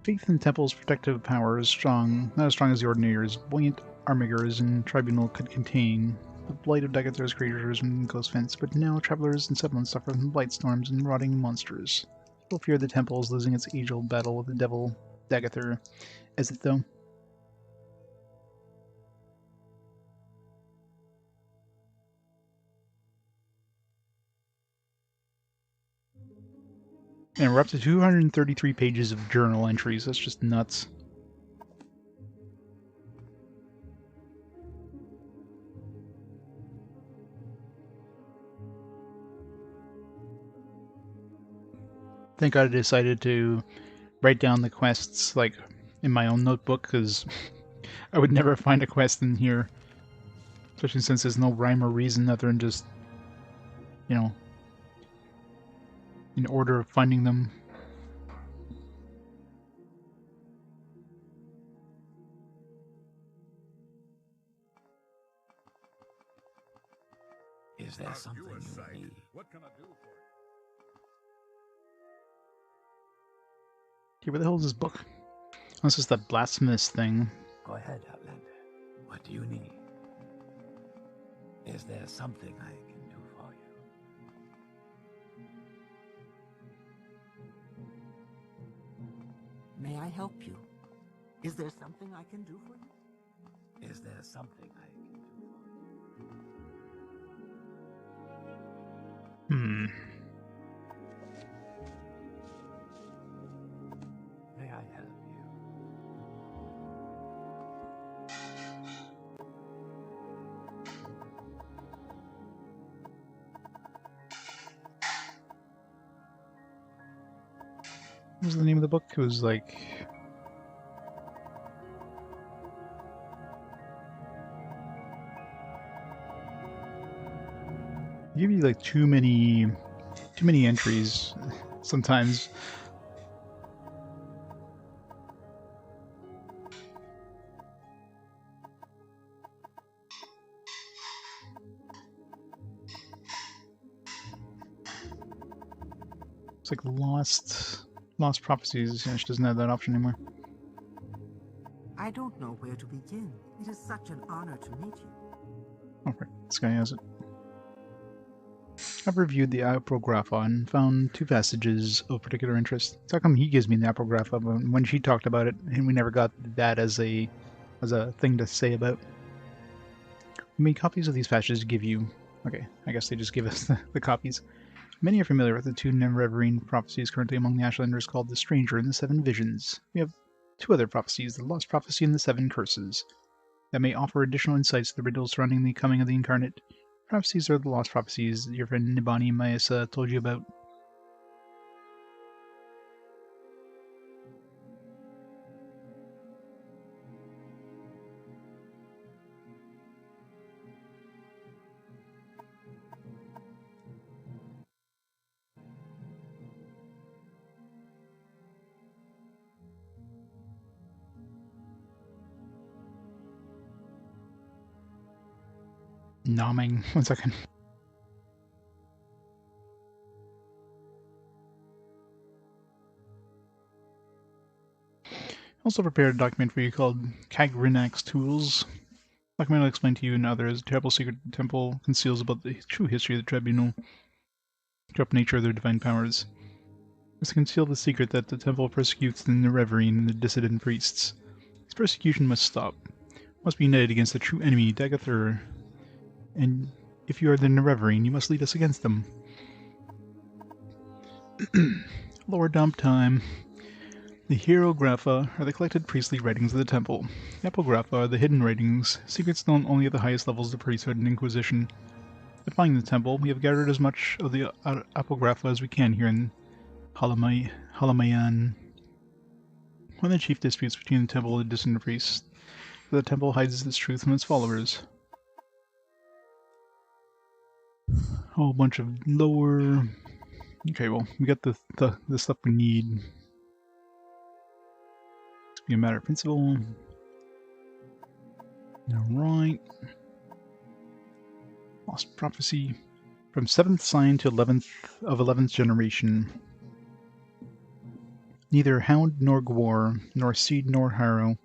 Faith in the temple's protective power is strong, not as strong as the ordinary's buoyant armigers and tribunal could contain. The blight of Dagathur's creatures and ghost fence, but now travelers and settlers suffer from blight storms and rotting monsters. People fear the temple is losing its age-old battle with the devil Dagathur. Is it though? And we're up to 233 pages of journal entries. That's just nuts. Thank God I decided to write down the quests, like, in my own notebook, because I would never find a quest in here. Especially since there's no rhyme or reason other than just, you know, in order of finding them. Is there Aren't something you a you sight? need? What can I do for you? Okay, where the hell is this book? This is that blasphemous thing. Go ahead, Outlander. What do you need? Is there something I can do for you? May I help you? Is there something I can do for you? Is there something I can do for you? Hmm. May I help you? What was the name of the book? It was like... They give you like too many entries sometimes. It's like Lost Prophecies. Yeah, she doesn't have that option anymore. I don't know where to begin. It is such an honor to meet you. Okay, this guy has it. I've reviewed the Apocrypha and found two passages of particular interest. So how come he gives me the Apocrypha when she talked about it, and we never got that as a thing to say about? Many copies of these passages give you... Okay, I guess they just give us the copies. Many are familiar with the two Neverine prophecies currently among the Ashlanders called the Stranger and the Seven Visions. We have two other prophecies, the Lost Prophecy and the Seven Curses, that may offer additional insights to the riddles surrounding the coming of the Incarnate. Perhaps these are the Lost Prophecies your friend Ebony Mayasa told you about. Nomming. 1 second. Also prepared a document for you called Kagrinak's Tools. The document will explain to you and others the terrible secret the temple conceals about the true history of the tribunal, the corrupt nature of their divine powers. It's to conceal the secret that the temple persecutes the Neverine and the dissident priests. This persecution must stop. Must be united against the true enemy, Dagathur. And if you are the Neverine, you must lead us against them. Lower dump time. The Hieroglypha are the collected priestly writings of the temple. The Apocrypha are the hidden writings, secrets known only at the highest levels of the priesthood and inquisition. Defying the temple, we have gathered as much of the Apocrypha as we can here in Halamayan. One of the chief disputes between the temple and the dissident priests. The temple hides its truth from its followers. A whole bunch of lower... Okay, well, we got the stuff we need. It's be a matter of principle. Alright. Lost Prophecy. From 7th sign to 11th generation. Neither hound nor gwar, nor seed nor harrow,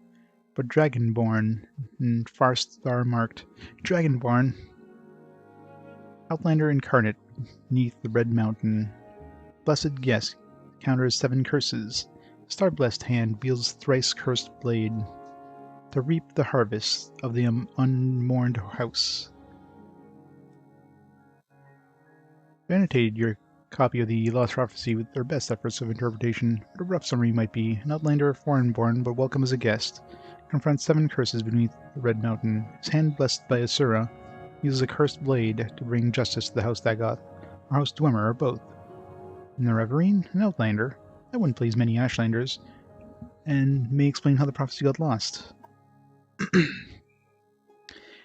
but dragonborn, and far star marked. Dragonborn! Outlander incarnate, neath the red mountain. Blessed guest, counters 7 curses. Star-blessed hand wields thrice cursed blade, to reap the harvest of the unmourned house. I've annotated your copy of the Lost Prophecy with their best efforts of interpretation. What a rough summary might be. An outlander, foreign-born, but welcome as a guest. Confronts 7 curses beneath the Red Mountain. His hand blessed by Asura. Uses a cursed blade to bring justice to the House Dagoth, or House Dwemer, or both. And the Reverine, an outlander. That wouldn't please many Ashlanders, and may explain how the prophecy got lost.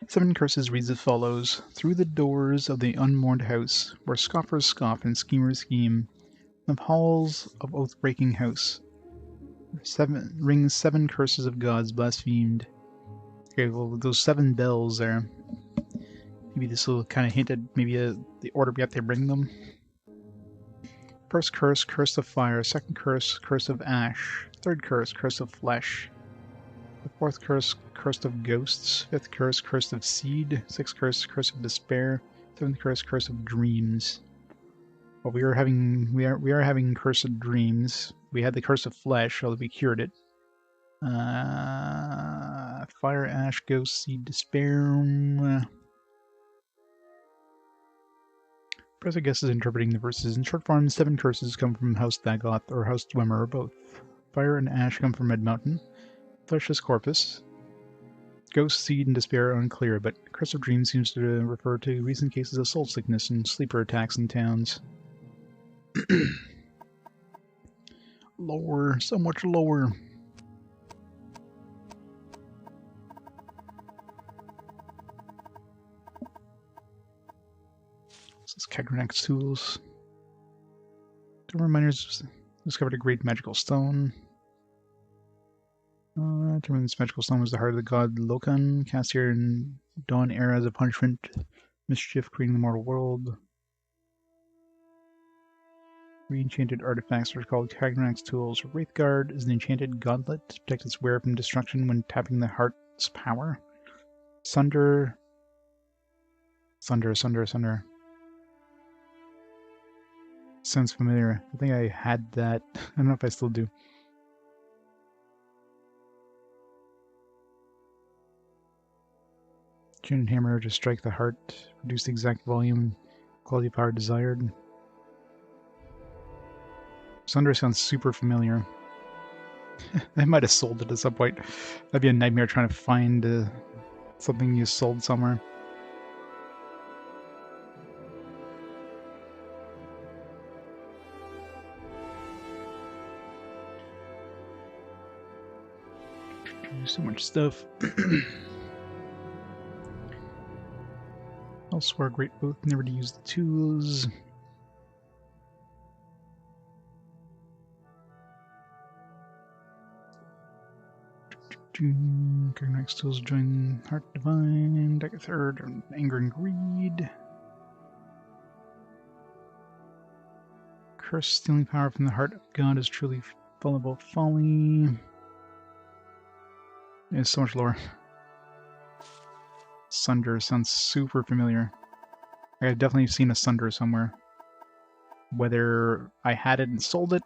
7 curses reads as follows. Through the doors of the unmourned house, where scoffers scoff and schemers scheme, the halls of oath-breaking house, rings 7 curses of gods blasphemed. Okay, well, those 7 bells there. Maybe this will kind of hint at maybe the order we have to bring them. First curse, curse of fire. Second curse, curse of ash. Third curse, curse of flesh. The fourth curse, curse of ghosts. Fifth curse, curse of seed. Sixth curse, curse of despair. Seventh curse, curse of dreams. Well, we are having curse of dreams. We had the curse of flesh, although we cured it. Fire, ash, ghost, seed, despair. Press, I guess, is interpreting the verses. In short form, 7 curses come from House Dagoth or House Dwemer or both. Fire and ash come from Red Mountain. Flesh is Corpus. Ghost, seed, and despair are unclear, but Curse of Dreams seems to refer to recent cases of soul sickness and sleeper attacks in towns. Lower, so much lower. This is Kagranak's tools. Dwemer miners discovered a great magical stone. Determined this magical stone was the heart of the god Lokan, cast here in dawn era as a punishment, mischief, creating the mortal world. Re-enchanted artifacts are called Kagranak's tools. Wraithguard is an enchanted gauntlet to protect its wearer from destruction when tapping the heart's power. Sunder. Sounds familiar. I think I had that. I don't know if I still do. Tuned hammer to strike the heart, reduce the exact volume, quality power desired. Sunder sounds super familiar. I might have sold it at some point. That'd be a nightmare trying to find something you sold somewhere. So much stuff. Elsewhere, great oath never to use the tools. Next tools join Heart Divine, deck a third, Anger and Greed. Curse, stealing power from the heart of God is truly vulnerable folly. There's so much lore. Sunder sounds super familiar. I've definitely seen a Sunder somewhere. Whether I had it and sold it,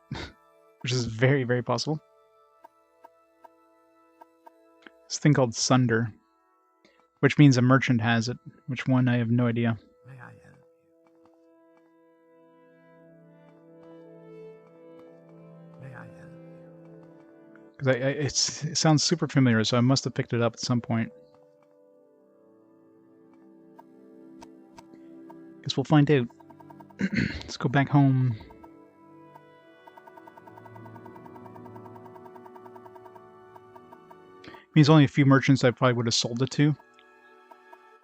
which is very, very possible. This thing called Sunder, which means a merchant has it. Which one, I have no idea. May I help you? May I help you? Because it sounds super familiar, so I must have picked it up at some point. Guess we'll find out. Let's go back home. Means only a few merchants I probably would have sold it to.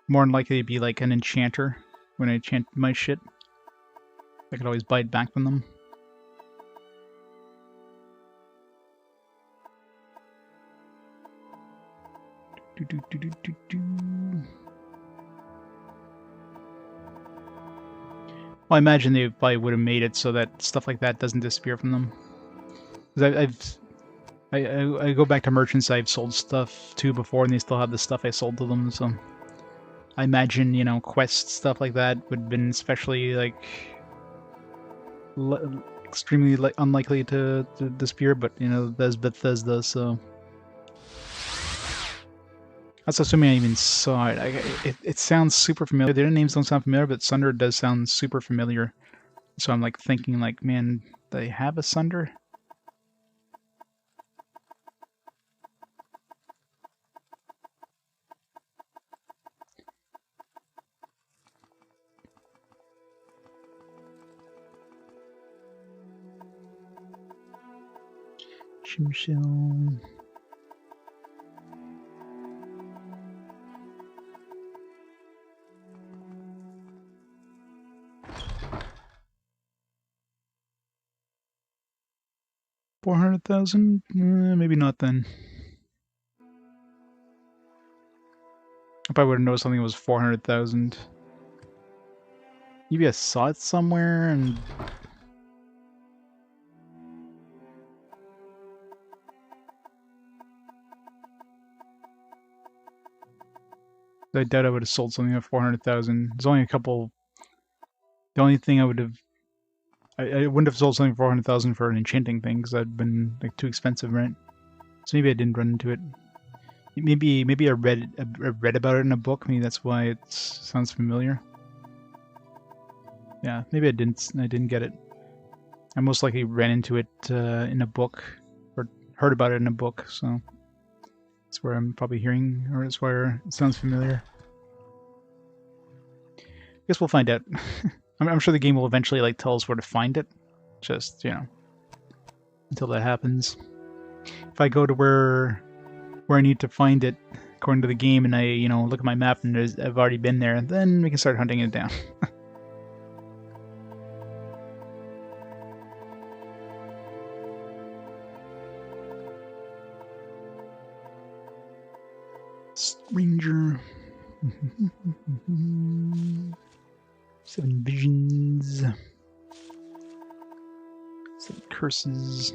More than likely it'd be like an enchanter when I enchant my shit. I could always buy it back from them. Well, I imagine they probably would have made it so that stuff like that doesn't disappear from them. Because I go back to merchants I've sold stuff to before, and they still have the stuff I sold to them. So I imagine, you know, quest stuff like that would have been especially like extremely unlikely to disappear. But you know, there's Bethesda, so that's assuming I even saw it. It sounds super familiar. Their names don't sound familiar, but Sunder does sound super familiar. So I'm like thinking like, man, they have a Sunder? Chimshell. $400,000? Maybe not then. I probably would have known something was 400,000. Maybe I saw it somewhere and I doubt I would have sold something at 400,000. There's only a couple. The only thing I would have, I wouldn't have sold something for 400,000 for an enchanting thing because that'd been like too expensive, right? So maybe I didn't run into it. Maybe I read about it in a book. Maybe that's why it sounds familiar. Yeah, maybe I didn't get it. I most likely ran into it in a book or heard about it in a book. So that's where I'm probably hearing, or it's where it sounds familiar. Guess we'll find out. I'm sure the game will eventually like tell us where to find it. Just, you know, until that happens. If I go to where I need to find it according to the game and I, you know, look at my map and I've already been there, then we can start hunting it down. Stranger. 7 visions. 7 curses.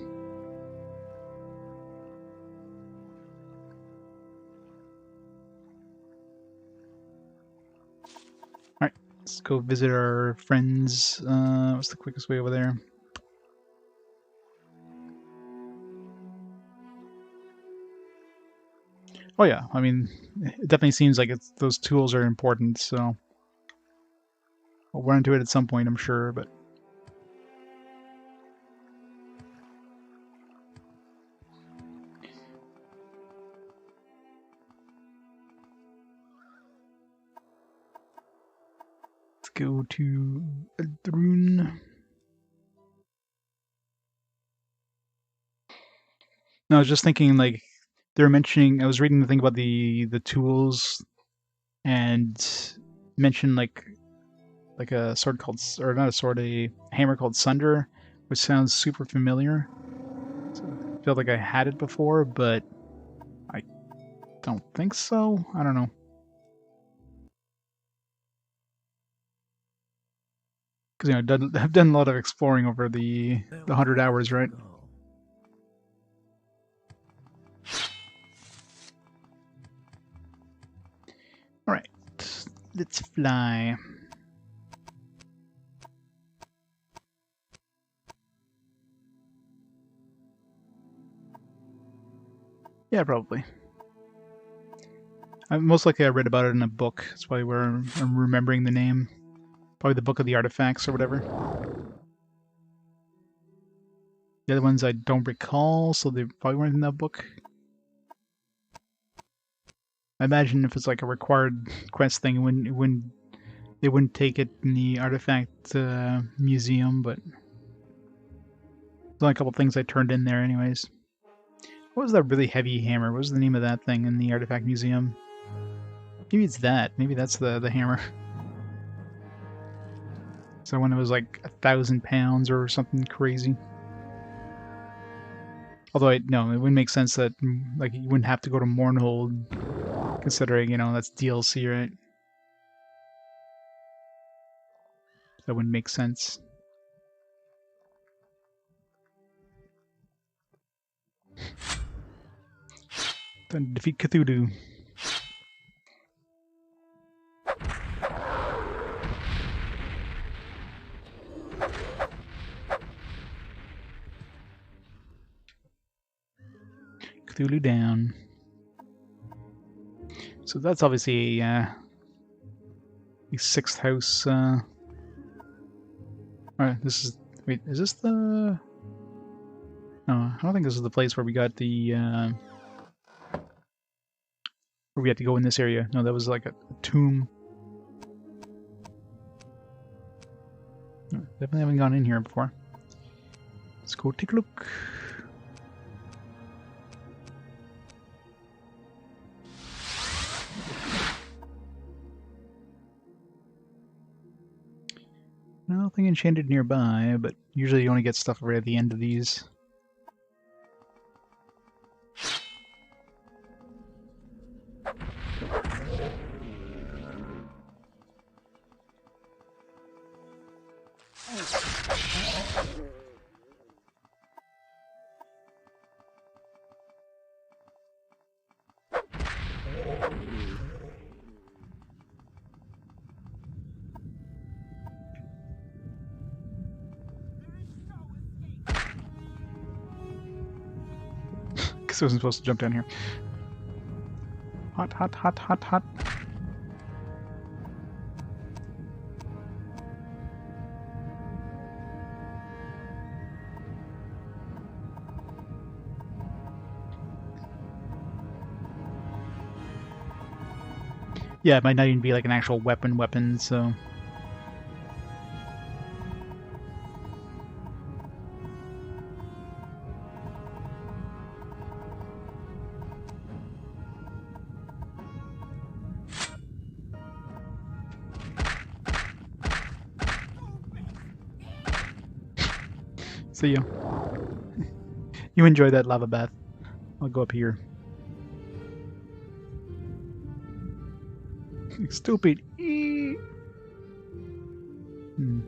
Alright, let's go visit our friends. What's the quickest way over there? Oh yeah, I mean, it definitely seems like those tools are important, so we'll run into it at some point, I'm sure, but... Let's go to Eldrune. No, I was just thinking, like, they were mentioning, I was reading the thing about the tools, and mentioned, like a sword called, or not a sword, a hammer called Sunder, which sounds super familiar. So I feel like I had it before, but I don't think so. I don't know. Because, you know, I've done a lot of exploring over the 100 hours, right? Alright, let's fly. Yeah, probably. Most likely I read about it in a book. That's probably where I'm remembering the name. Probably the Book of the Artifacts or whatever. The other ones I don't recall, so they probably weren't in that book. I imagine if it's like a required quest thing, they wouldn't take it in the artifact museum, but there's only a couple things I turned in there anyways. What was that really heavy hammer? What was the name of that thing in the artifact museum? Maybe it's that. Maybe that's the hammer. So when it was like 1,000 pounds or something crazy. Although, no, it wouldn't make sense that like you wouldn't have to go to Mournhold, considering, you know, that's DLC, right? That wouldn't make sense. Then defeat Cthulhu. Cthulhu down. So that's obviously the 6th house. Alright, this is... Wait, is this the... No, I don't think this is the place where we got the... where we had to go in this area. No, that was like a tomb. No, definitely haven't gone in here before. Let's go take a look. Nothing enchanted nearby, but usually you only get stuff right at the end of these. Guess I wasn't supposed to jump down here. Hot, hot, hot, hot, hot. Yeah, it might not even be like an actual weapon, so... See ya. You enjoy that lava bath. I'll go up here. Stupid. Hmm.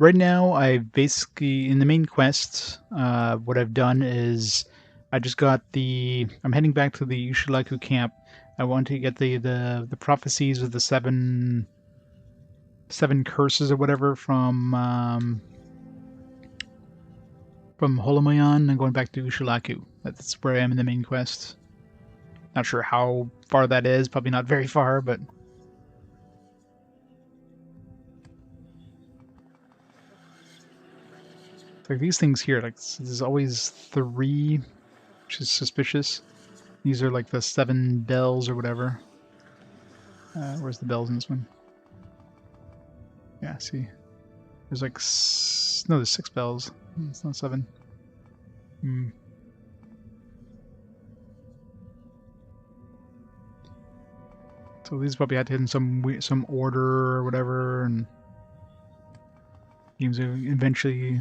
Right now, I basically, in the main quest, what I've done is I just got I'm heading back to the Ushulaku camp. I want to get the prophecies of the seven curses or whatever from Holomayan and going back to Ushulaku. That's where I am in the main quest. Not sure how far that is. Probably not very far, but... Like these things here, like there's always 3, which is suspicious. These are like the 7 bells or whatever. Where's the bells in this one? Yeah, see. There's like... No, there's 6 bells. It's not 7. Hmm. So these probably had to hit in some order or whatever, and... Games eventually...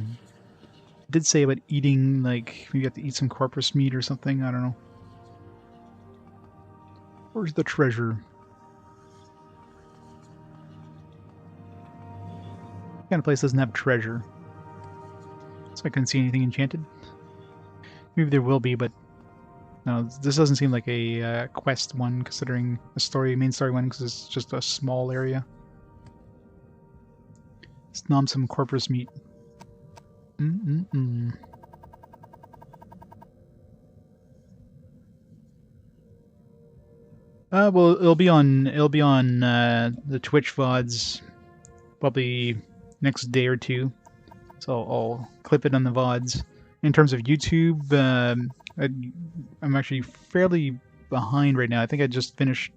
did say about eating, like, maybe you have to eat some corpus meat or something, I don't know. Where's the treasure? What kind of place doesn't have treasure? So I couldn't see anything enchanted. Maybe there will be, but no, this doesn't seem like a quest one, considering a main story one, because it's just a small area. Let's nom some corpus meat. Well, it'll be on the Twitch VODs probably next day or two, so I'll clip it on the VODs. In terms of YouTube, I'm actually fairly behind right now. I think I just finished.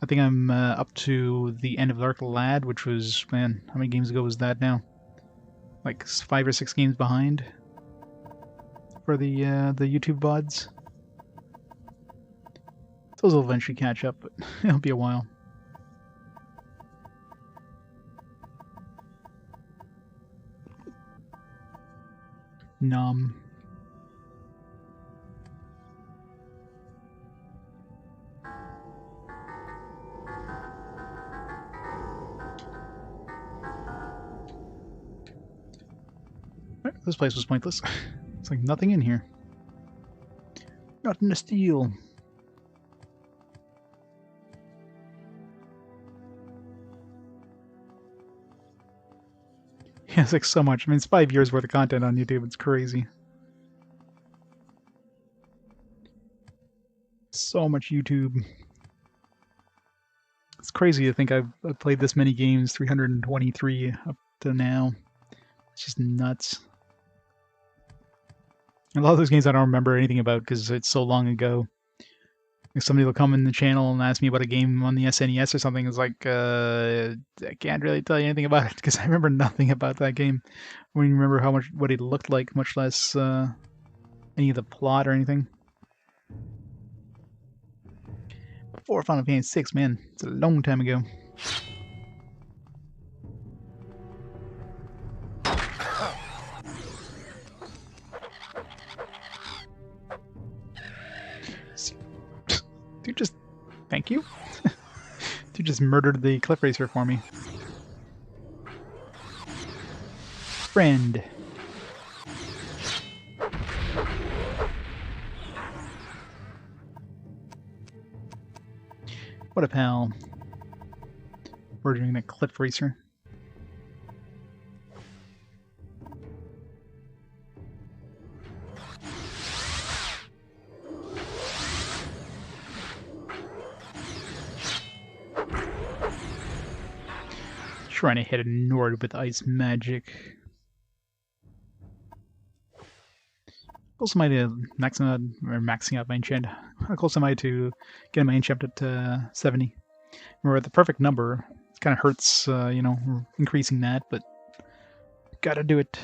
I think I'm up to the end of Dark Lad, which was, man, how many games ago was that now? Like 5 or 6 games behind for the YouTube VODs. Those will eventually catch up, but it'll be a while. Nom. This place was pointless. It's like nothing in here. Nothing to steal. Yeah, it's like so much. I mean, it's 5 years worth of content on YouTube. It's crazy. So much YouTube. It's crazy to think I've played this many games, 323 up to now. It's just nuts. And a lot of those games I don't remember anything about because it's so long ago. If somebody will come in the channel and ask me about a game on the SNES or something, it's like, I can't really tell you anything about it because I remember nothing about that game. I don't even remember what it looked like, much less any of the plot or anything. Before Final Fantasy VI, man, it's a long time ago. Dude, just thank you. Dude just murdered the cliff racer for me. Friend. What a pal. Murdering that cliff racer. Trying to hit a Nord with ice magic. How close am I to maxing out my enchant? How close am I to getting my enchant at 70? We're at the perfect number. It kind of hurts, you know, increasing that, but gotta do it.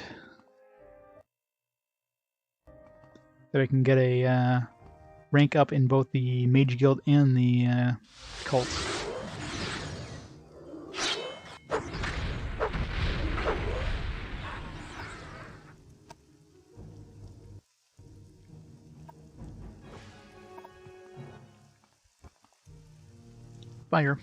So I can get a rank up in both the Mage Guild and the cult. Fire.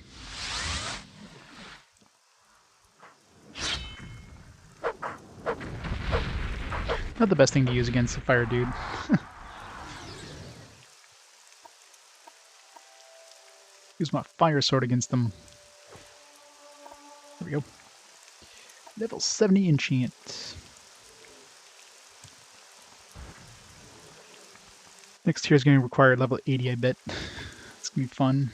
Not the best thing to use against a fire dude. Use my fire sword against them. There we go. Level 70 enchant. Next tier is going to require level 80, I bet. It's going to be fun.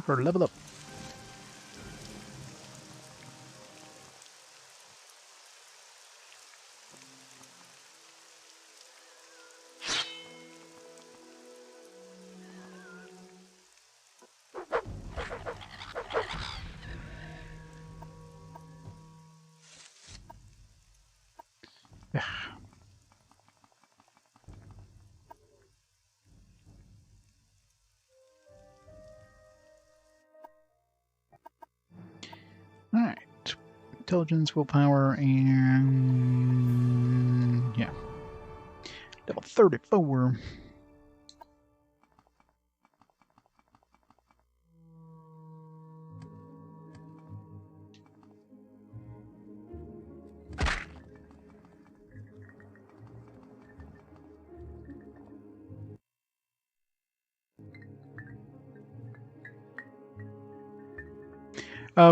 For level up. Alright. Intelligence, willpower, and yeah. Level 34.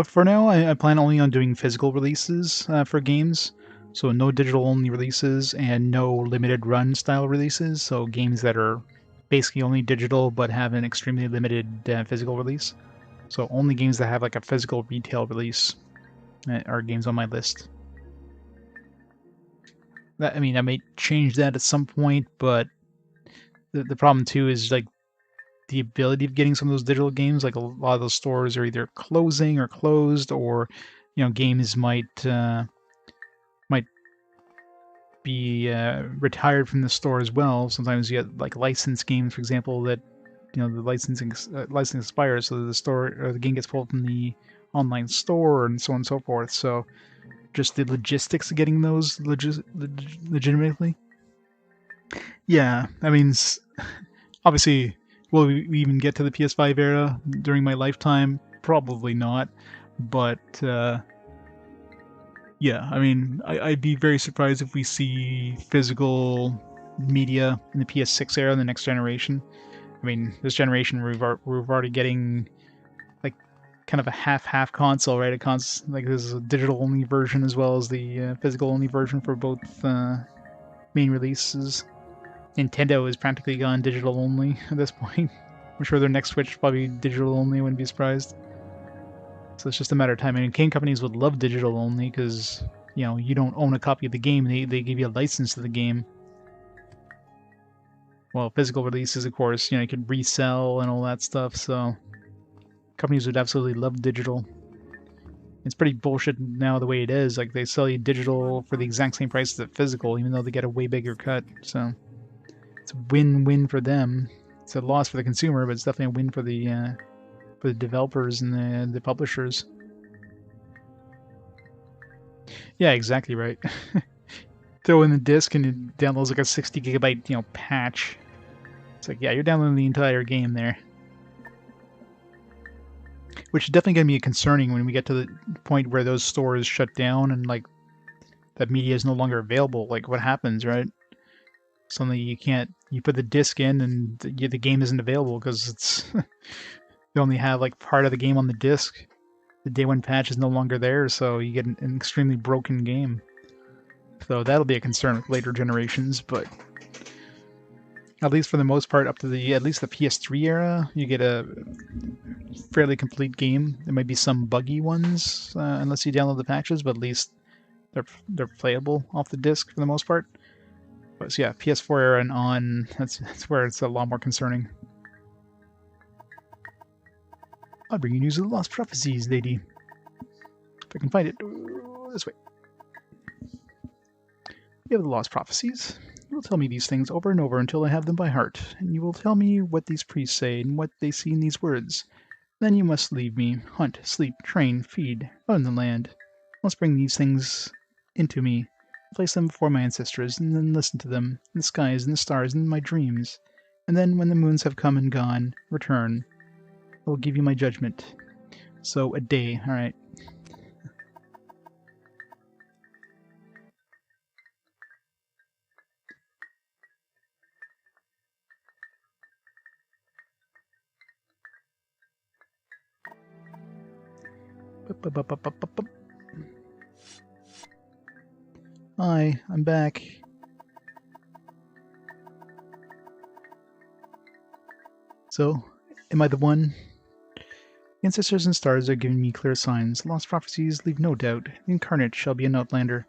For now, I plan only on doing physical releases for games. So no digital only releases and no limited run style releases. So games that are basically only digital but have an extremely limited physical release. So only games that have like a physical retail release are games on my list. I mean, I may change that at some point, but the problem too is like the ability of getting some of those digital games. Like a lot of those stores are either closing or closed, or you know, games might be retired from the store as well. Sometimes you get like licensed games, for example, that you know the license expires, so the store or the game gets pulled from the online store, and so on and so forth. So just the logistics of getting those legitimately. Yeah, I mean, obviously Will we even get to the PS5 era during my lifetime? Probably not. But yeah, I mean, I'd be very surprised if we see physical media in the PS6 era in the next generation. I mean, this generation we're already getting like kind of a half console, right? Like there's a digital only version as well as the physical only version for both main releases. Nintendo has practically gone digital only at this point. I'm sure their next Switch will probably be digital only. Wouldn't be surprised. So it's just a matter of time. I mean, game companies would love digital only because you don't own a copy of the game. They give you a license to the game. Well, physical releases, of course, you could resell and all that stuff. So companies would absolutely love digital. It's pretty bullshit now the way it is. Like they sell you digital for the exact same price as the physical, even though they get a way bigger cut. So it's a win-win for them. It's a loss for the consumer, but it's definitely a win for the developers and the publishers. Yeah, exactly right. Throw in the disc and it downloads like a 60 gigabyte patch. It's like, yeah, you're downloading the entire game there. Which is definitely going to be concerning when we get to the point where those stores shut down and like that media is no longer available. Like what happens, right? Suddenly you put the disc in and the game isn't available because it's you only have like part of the game on the disc. The day one patch is no longer there, so you get an extremely broken game. So that'll be a concern with later generations, but at least for the most part, up to at least the PS3 era, you get a fairly complete game. There might be some buggy ones, unless you download the patches, but at least they're playable off the disc for the most part. But so yeah, PS4 era and on, that's where it's a lot more concerning. I'll bring you news of the Lost Prophecies, lady. If I can find it. This way. You have the Lost Prophecies. You will tell me these things over and over until I have them by heart, and you will tell me what these priests say and what they see in these words. Then you must leave me, hunt, sleep, train, feed, out in the land. You must bring these things into me, place them before my ancestors, and then listen to them, in the skies and the stars and in my dreams. And then, when the moons have come and gone, return. I will give you my judgment. So, a day, alright. Hi, I'm back. So, am I the one? The ancestors and stars are giving me clear signs. Lost prophecies leave no doubt. The incarnate shall be an outlander.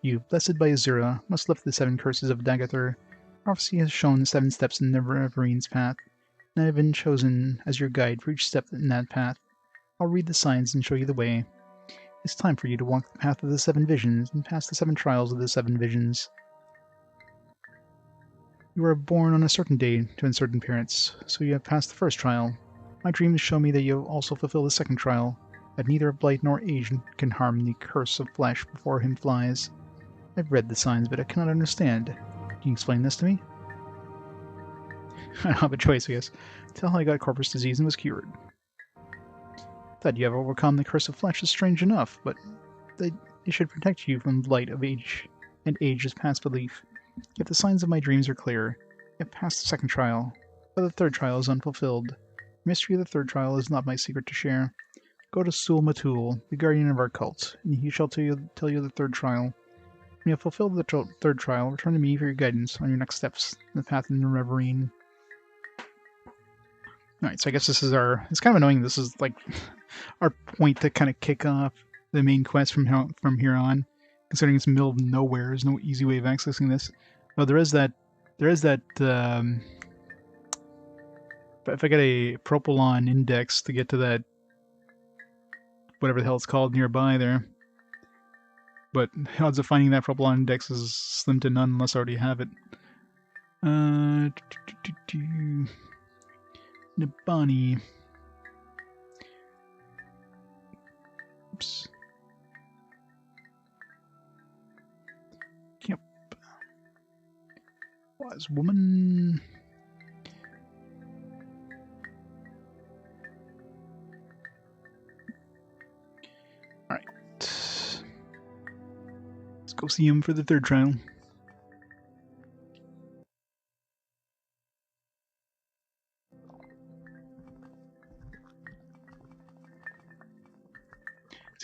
You, blessed by Azura, must lift the 7 curses of Dagathur. Prophecy has shown the 7 steps in Neverine's path, and I have been chosen as your guide for each step in that path. I'll read the signs and show you the way. It's time for you to walk the path of the 7 visions and pass the 7 trials of the 7 visions. You are born on a certain day to uncertain parents, so you have passed the first trial. My dreams show me that you have also fulfilled the second trial, that neither blight nor age can harm the curse of flesh before him flies. I've read the signs, but I cannot understand. Can you explain this to me? I don't have a choice, I guess. Tell how I got corpus disease and was cured. That you have overcome the curse of flesh is strange enough, but it should protect you from the blight of age, and age is past belief. Yet the signs of my dreams are clear. I have passed the second trial, but the third trial is unfulfilled. The mystery of the third trial is not my secret to share. Go to Sul Matul, the guardian of our cult, and he shall tell you the third trial. When you have fulfilled the third trial, return to me for your guidance on your next steps in the path in Reverine. Alright, so I guess this is it's kind of annoying. This is like our point to kind of kick off the main quest from here on. Considering it's in the middle of nowhere, there's no easy way of accessing this. Well, there is that, if I get a Propylon index to get to that, whatever the hell it's called nearby there. But odds of finding that Propylon index is slim to none unless I already have it. Nibani. Oops. Yep. Wise woman. go see him for the third trial.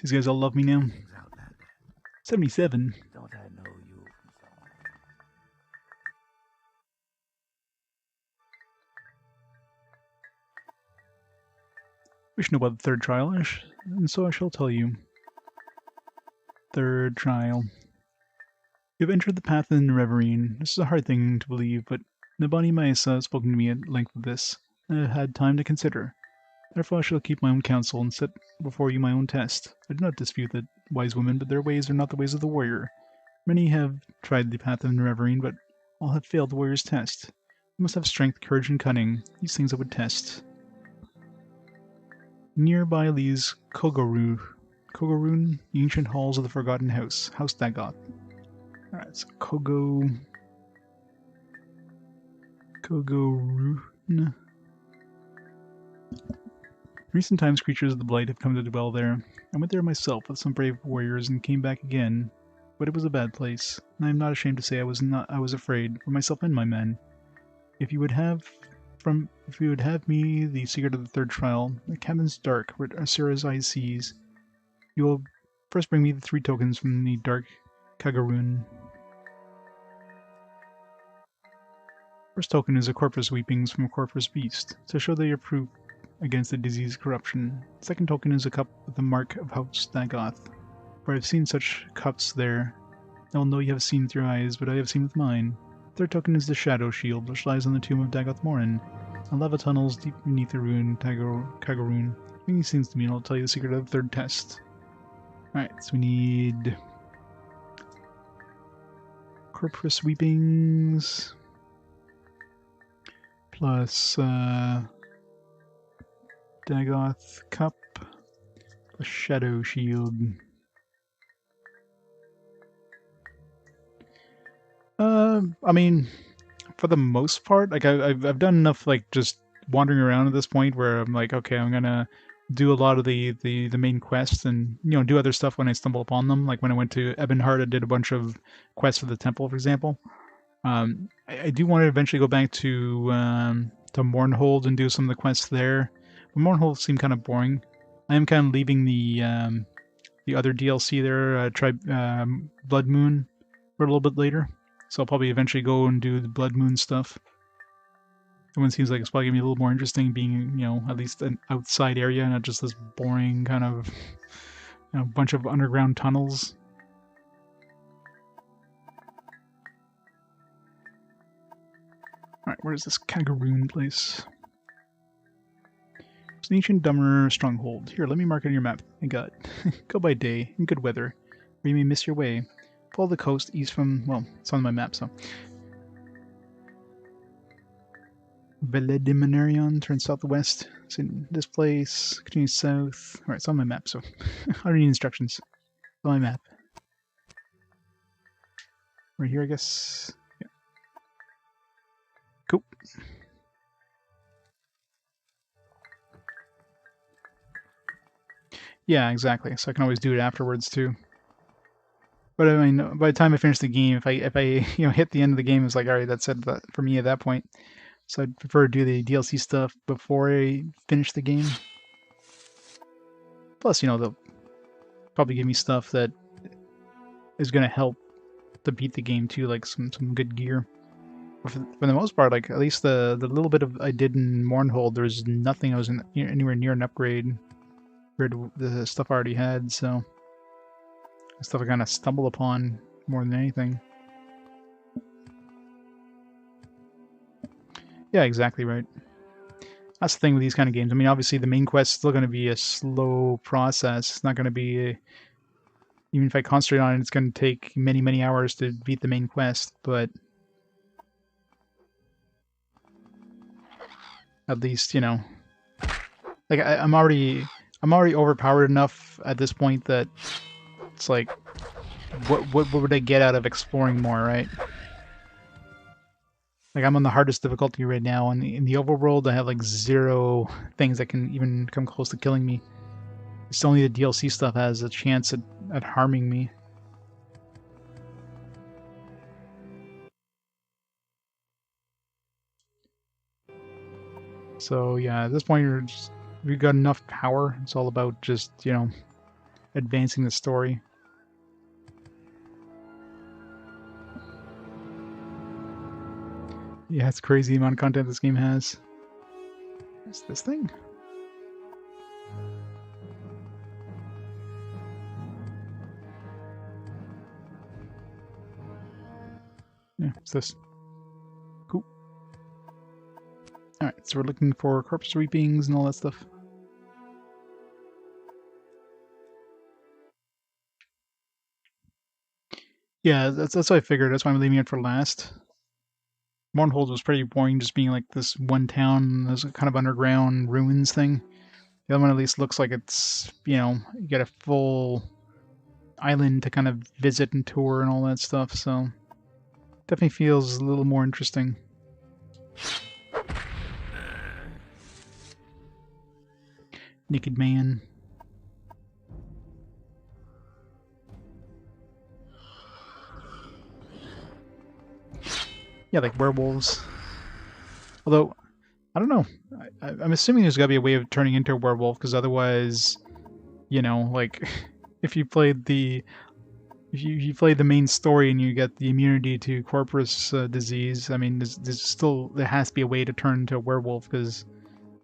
These guys all love me now. 77. Don't I know you from somewhere? Wish to know about the third trial, and so I shall tell you. Third trial. You have entered the path in Reverine. This is a hard thing to believe, but Nabani Maesa has spoken to me at length of this, and I have had time to consider. Therefore I shall keep my own counsel and set before you my own test. I do not dispute that wise women, but their ways are not the ways of the warrior. Many have tried the path of Reverine, but all have failed the warrior's test. You must have strength, courage, and cunning. These things I would test. Nearby lies Kogorun, the ancient halls of the Forgotten House, House Dagoth. Alright, so Kogorun. In recent times, creatures of the Blight have come to dwell there. I went there myself with some brave warriors and came back again, but it was a bad place, and I am not ashamed to say I was afraid for myself and my men. If you would have me the secret of the third trial, the cabin's dark, where Asura's eye sees. You will first bring me the 3 tokens from the dark Kagorun. First token is a corpus weepings from a corpus beast, to show that you're proof against the disease corruption. Second token is a cup with the mark of House Dagoth, for I have seen such cups there. I will know you have seen with your eyes, but I have seen with mine. Third token is the shadow shield, which lies on the tomb of Dagoth Morin, and lava tunnels deep beneath the ruin Kagorun. Bring these things to me and I'll tell you the secret of the third test. Alright, so we need corpus weepings plus Dagoth cup plus shadow shield. I mean, for the most part, like I've done enough, like just wandering around at this point where I'm like, okay, I'm gonna do a lot of the main quests and do other stuff when I stumble upon them. Like when I went to Ebonheart, I did a bunch of quests for the temple, for example. I do want to eventually go back to Mournhold and do some of the quests there. But Mournhold seemed kind of boring. I am kind of leaving the other DLC there, try Blood Moon, for a little bit later. So I'll probably eventually go and do the Blood Moon stuff. That one seems like it's probably going to be a little more interesting being, at least an outside area, not just this boring kind of, bunch of underground tunnels. Alright, where's this Kagorun place? It's an ancient Dummer stronghold. Here, let me mark it on your map. I got it. Go by day, in good weather, or you may miss your way. Follow the coast east from, well, it's on my map, so. Vvardenfell turns southwest. It's in this place. Continue south. Alright, it's on my map, so I don't need instructions. It's on my map. Right here, I guess. Yeah. Cool. Yeah, exactly. So I can always do it afterwards too. But I mean, by the time I finish the game, if I hit the end of the game, it's like, alright, that's it for me at that point. So I'd prefer to do the DLC stuff before I finish the game. Plus, they'll probably give me stuff that is going to help to beat the game too, like some good gear. For the most part, like at least the little bit of I did in Mournhold, there's nothing I was anywhere near an upgrade compared to the stuff I already had. So stuff I kind of stumble upon more than anything. Yeah, exactly right. That's the thing with these kind of games. I mean, obviously the main quest is still going to be a slow process. It's not going to be even if I concentrate on it, it's going to take many, many hours to beat the main quest. But at least, like I'm already overpowered enough at this point that it's like, what would I get out of exploring more, right? Like I'm on the hardest difficulty right now, and in the overworld I have like 0 things that can even come close to killing me. It's only the DLC stuff has a chance at harming me. So yeah, at this point we've got enough power. It's all about just, you know, advancing the story. Yeah, it's crazy the amount of content this game has. What's this thing? Yeah, what's this? Cool. Alright, so we're looking for corpse sweepings and all that stuff. Yeah, that's what I figured. That's why I'm leaving it for last. Mournhold was pretty boring, just being like this one town, this kind of underground ruins thing. The other one at least looks like it's, you know, you get a full island to kind of visit and tour and all that stuff, so definitely feels a little more interesting. Naked man. Yeah, like werewolves. Although, I don't know. I'm assuming there's got to be a way of turning into a werewolf, because otherwise, you know, like, if you played the main story and you get the immunity to corpus disease, I mean, there has to be a way to turn into a werewolf, because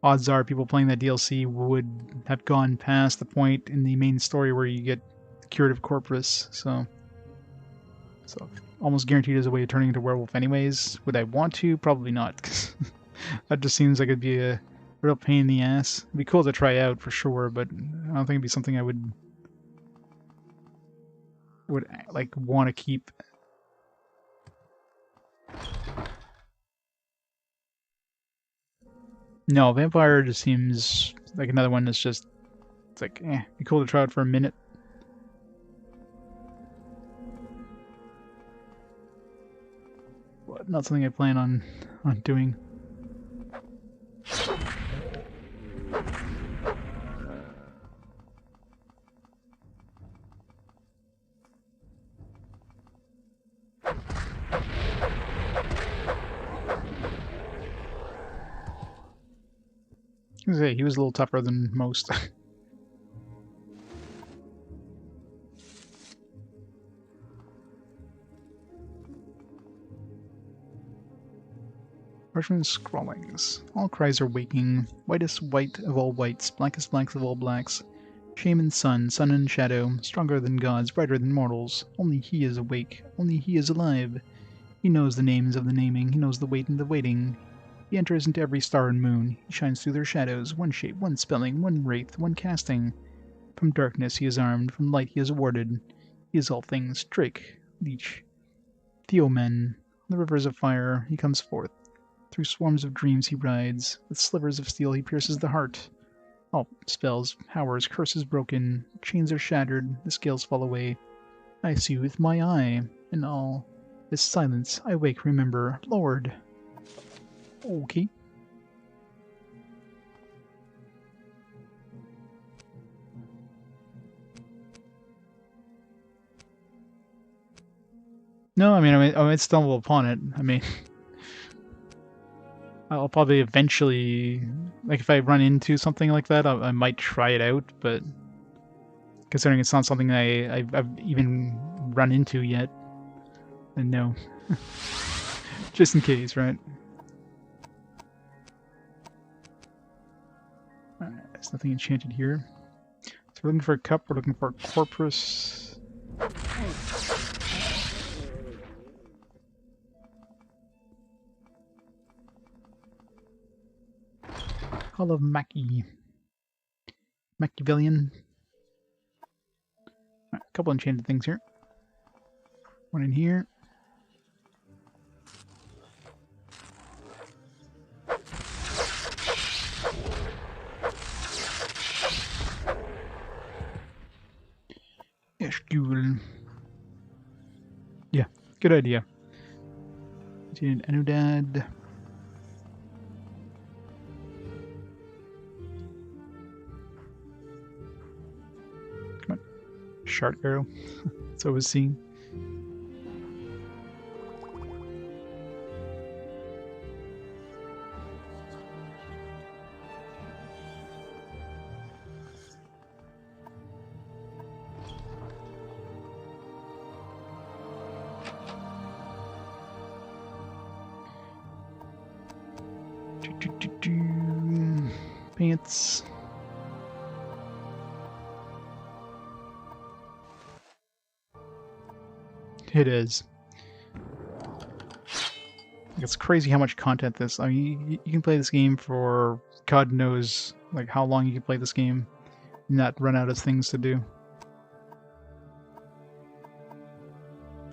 odds are people playing that DLC would have gone past the point in the main story where you get cured of corpus, so almost guaranteed there's a way of turning into a werewolf anyways. Would I want to? Probably not, 'cause that just seems like it'd be a real pain in the ass. It'd be cool to try out for sure, but I don't think it'd be something I would like want to keep. No, vampire just seems like another one that's just, it's like, be cool to try out for a minute. But not something I plan on doing. I was gonna say, he was a little tougher than most. Parchment scrawlings. All cries are waking. Whitest white of all whites, blackest blacks of all blacks. Shame and sun, sun and shadow, stronger than gods, brighter than mortals. Only he is awake, only he is alive. He knows the names of the naming, he knows the wait and the waiting. He enters into every star and moon, he shines through their shadows, one shape, one spelling, one wraith, one casting. From darkness he is armed, from light he is warded. He is all things, Drake, Leech, Theomen. On the rivers of fire he comes forth. Through swarms of dreams he rides, with slivers of steel he pierces the heart. All spells, powers, curses broken, chains are shattered, the scales fall away. I see with my eye, in all this silence I wake, remember, Lord. Okay. No, I might stumble upon it. I mean, I'll probably eventually, like, if I run into something like that, I might try it out, but considering it's not something I've even run into yet, then no. Just in case, right? There's nothing enchanted here. So we're looking for a cup, we're looking for a corpus. Call of Machiavellian. Right, a couple enchanted things here. One in here. Eschgul. Yeah, good idea. An Anudad. Come on. Shark arrow. That's what I was seeing. Pants. It is. It's crazy how much content this. I mean, you can play this game for God knows like how long you can play this game, and not run out of things to do.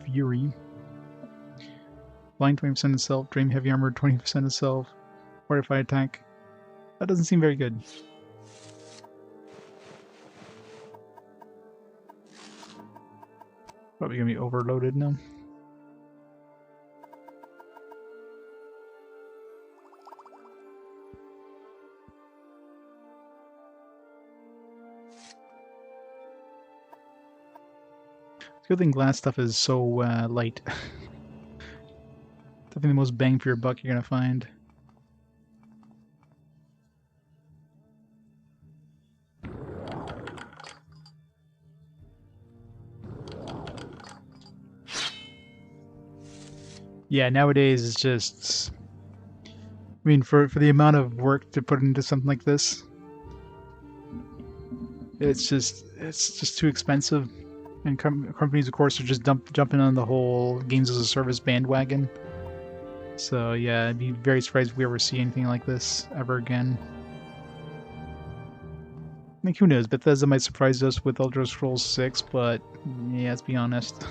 Fury. Blind 20% of self, Dream Heavy Armor 20% of self, Fortify Attack. That doesn't seem very good. Probably gonna be overloaded now. It's a good thing glass stuff is so light. Definitely the most bang for your buck you're gonna find. Yeah, nowadays it's just... I mean, for the amount of work to put into something like this, it's just too expensive. And companies, of course, are just jumping on the whole games as a service bandwagon. So yeah, I'd be very surprised if we ever see anything like this ever again. I mean, who knows? Bethesda might surprise us with Elder Scrolls 6, but yeah, let's be honest.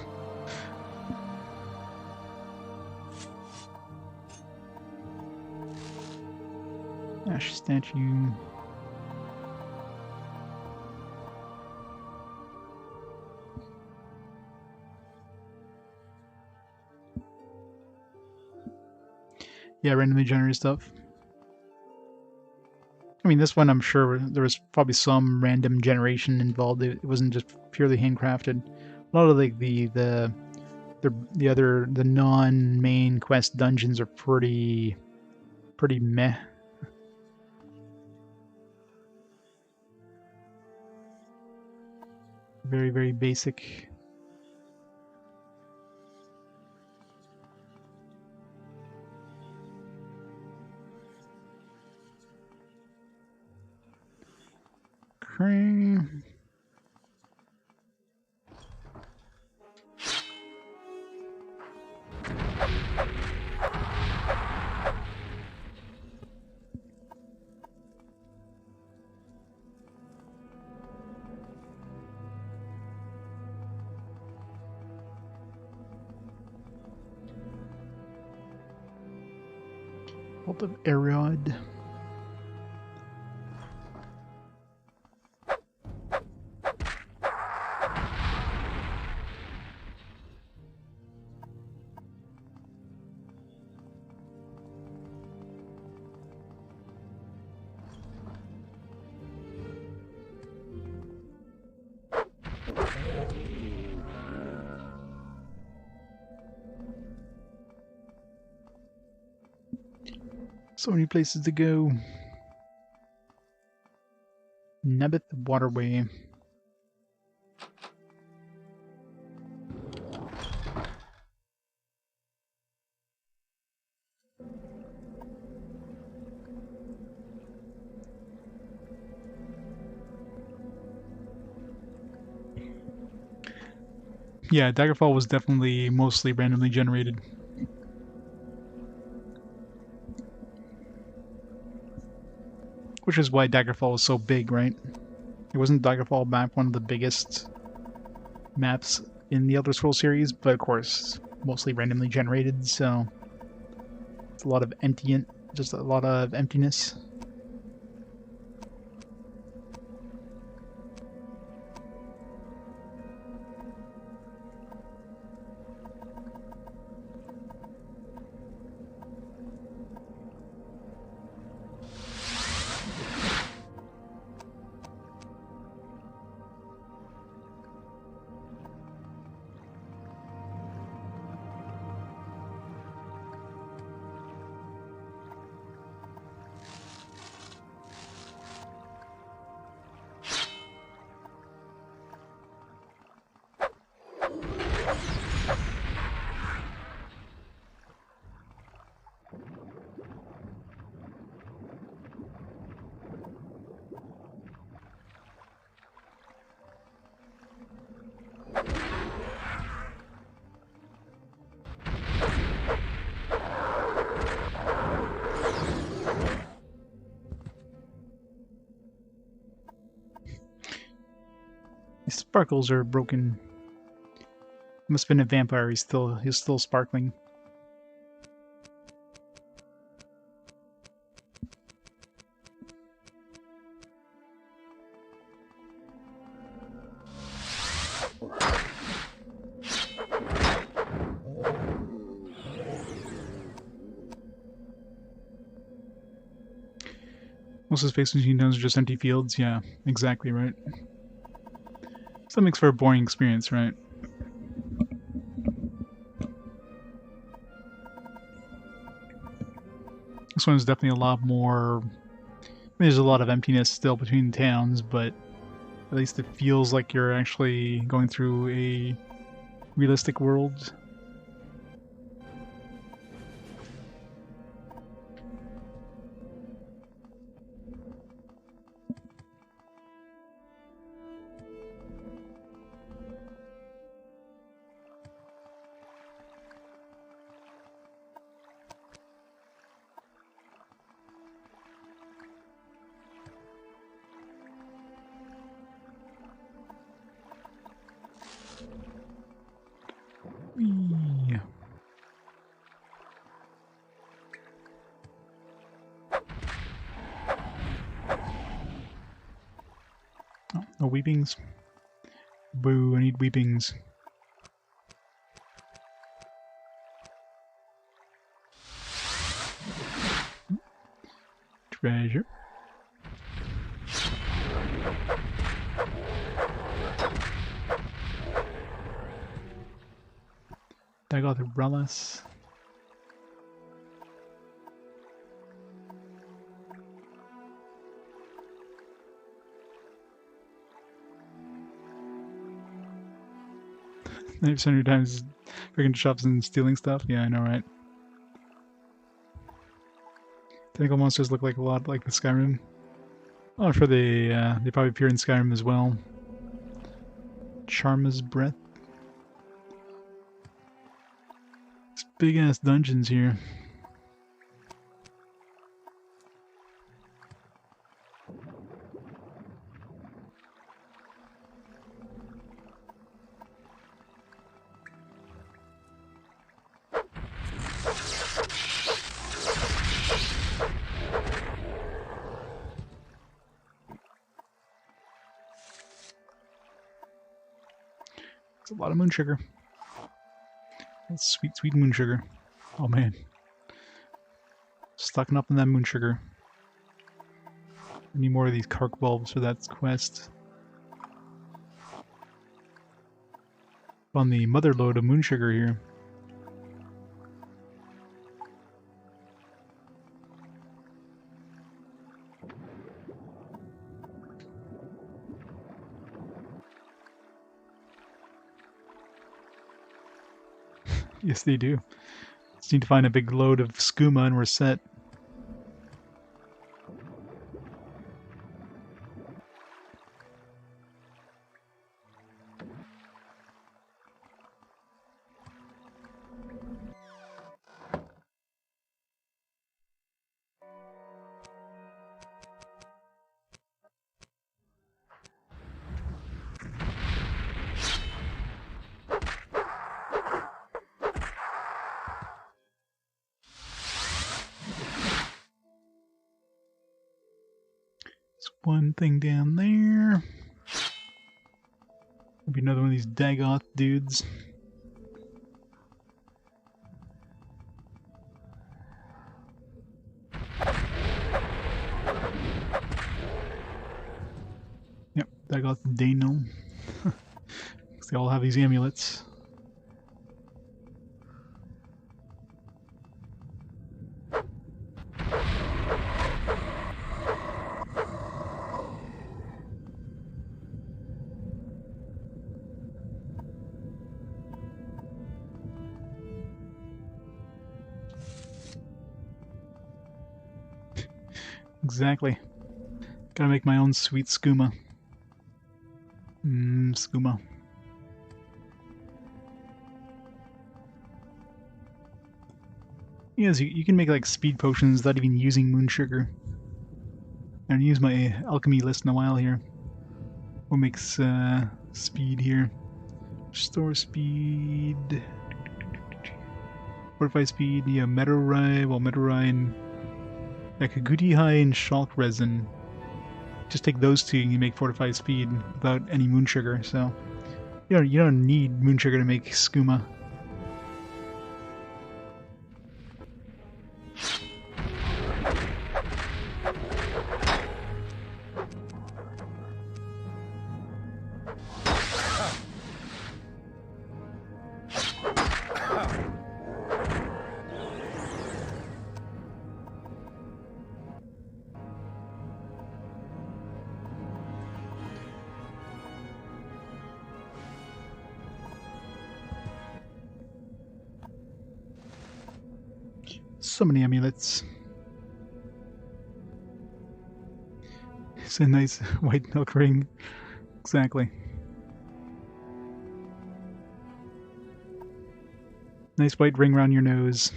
Ash statue. Yeah, randomly generated stuff. I mean, this one I'm sure there was probably some random generation involved. It wasn't just purely handcrafted. A lot of the non-main quest dungeons are pretty meh. Very, very basic. Okay. Vault of Ariad. So many places to go. Nebith Waterway. Yeah, Daggerfall was definitely mostly randomly generated. Which is why Daggerfall was so big, right? It wasn't Daggerfall map one of the biggest maps in the Elder Scrolls series, but of course, mostly randomly generated, so it's a lot of just a lot of emptiness. sparkles are broken. Must have been a vampire. He's still sparkling. Most of the space between towns are just empty fields. Yeah, exactly right. So that makes for a boring experience, right? This one is definitely a lot more... I mean, there's a lot of emptiness still between towns, but at least it feels like you're actually going through a realistic world. Whee. Oh, no weepings. Boo, I need weepings. Treasure. I got the relics. Maybe 100 times freaking shops and stealing stuff. Yeah, I know, right? Tentacle monsters look like a lot like the Skyrim. Oh, I'm sure they probably appear in Skyrim as well. Charma's breath. It's big ass dungeons here. It's a lot of moon sugar. That's sweet, sweet moon sugar. Oh man. Stocking up on that moon sugar. I need more of these Kark bulbs for that quest. On the mother load of moon sugar here. Yes, they do. Just need to find a big load of skooma and we're set. One thing down there. Maybe another one of these Dagoth dudes. Yep, Dagoth Dano. They all have these amulets. Exactly. Gotta make my own sweet skooma. Skooma. Yes, you can make like speed potions without even using moon sugar. I haven't used my alchemy list in a while here. What makes speed here. Restore speed. Fortify speed, yeah, Meteorite, well, Meteorite, Kaguti High, and Shulk Resin. Just take those two and you make fortified speed without any moon sugar, so you don't need moon sugar to make skooma. So many amulets. It's a nice white milk ring. Exactly. Nice white ring around your nose.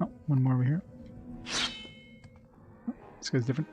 Oh, one more over here. Oh, this guy's different.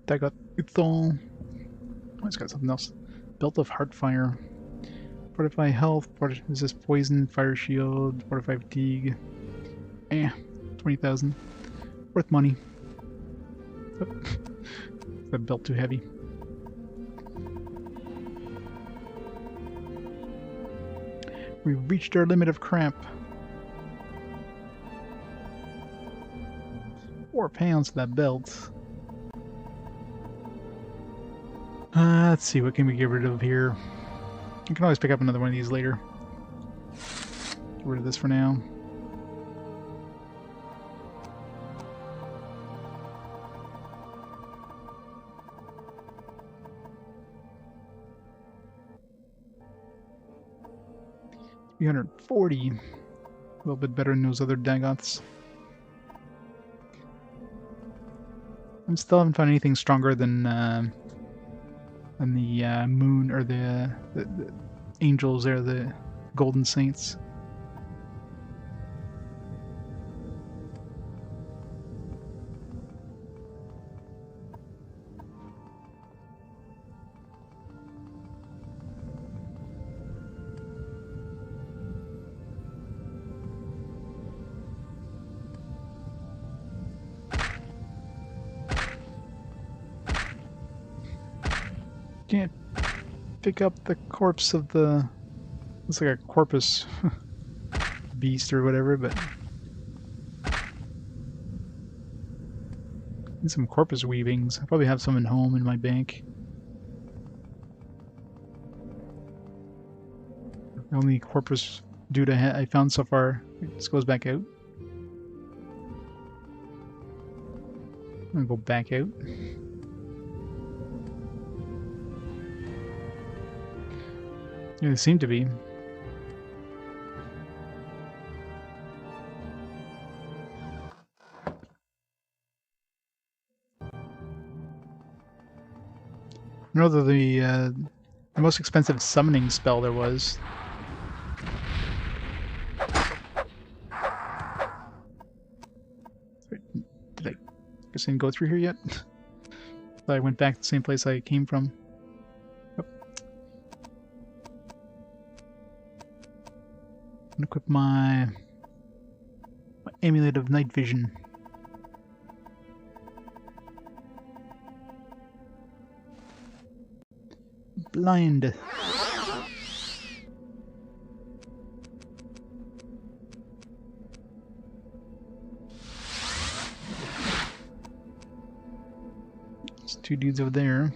I got Uthal. Oh, it's got something else. Belt of Heartfire. Fortify health, resist poison, fire shield, fortify fatigue. 20,000. Worth money. Oh. That belt too heavy. We reached our limit of cramp. 4 pounds for that belt. Let's see, what can we get rid of here? I can always pick up another one of these later. Get rid of this for now. $340. A little bit better than those other Dagoths. I still haven't found anything stronger than the moon, or the angels there, the golden saints. Can't pick up the corpse of the... Looks like a corpus beast or whatever, but... Need some corpus weavings. I probably have some at home in my bank. The only corpus dude I found so far. It just goes back out. I'm gonna go back out. Yeah, they seem to be. I know that the most expensive summoning spell there was. Did I guess I didn't go through here yet? But I went back to the same place I came from. Equip my amulet of night vision. Blind. There's 2 dudes over there.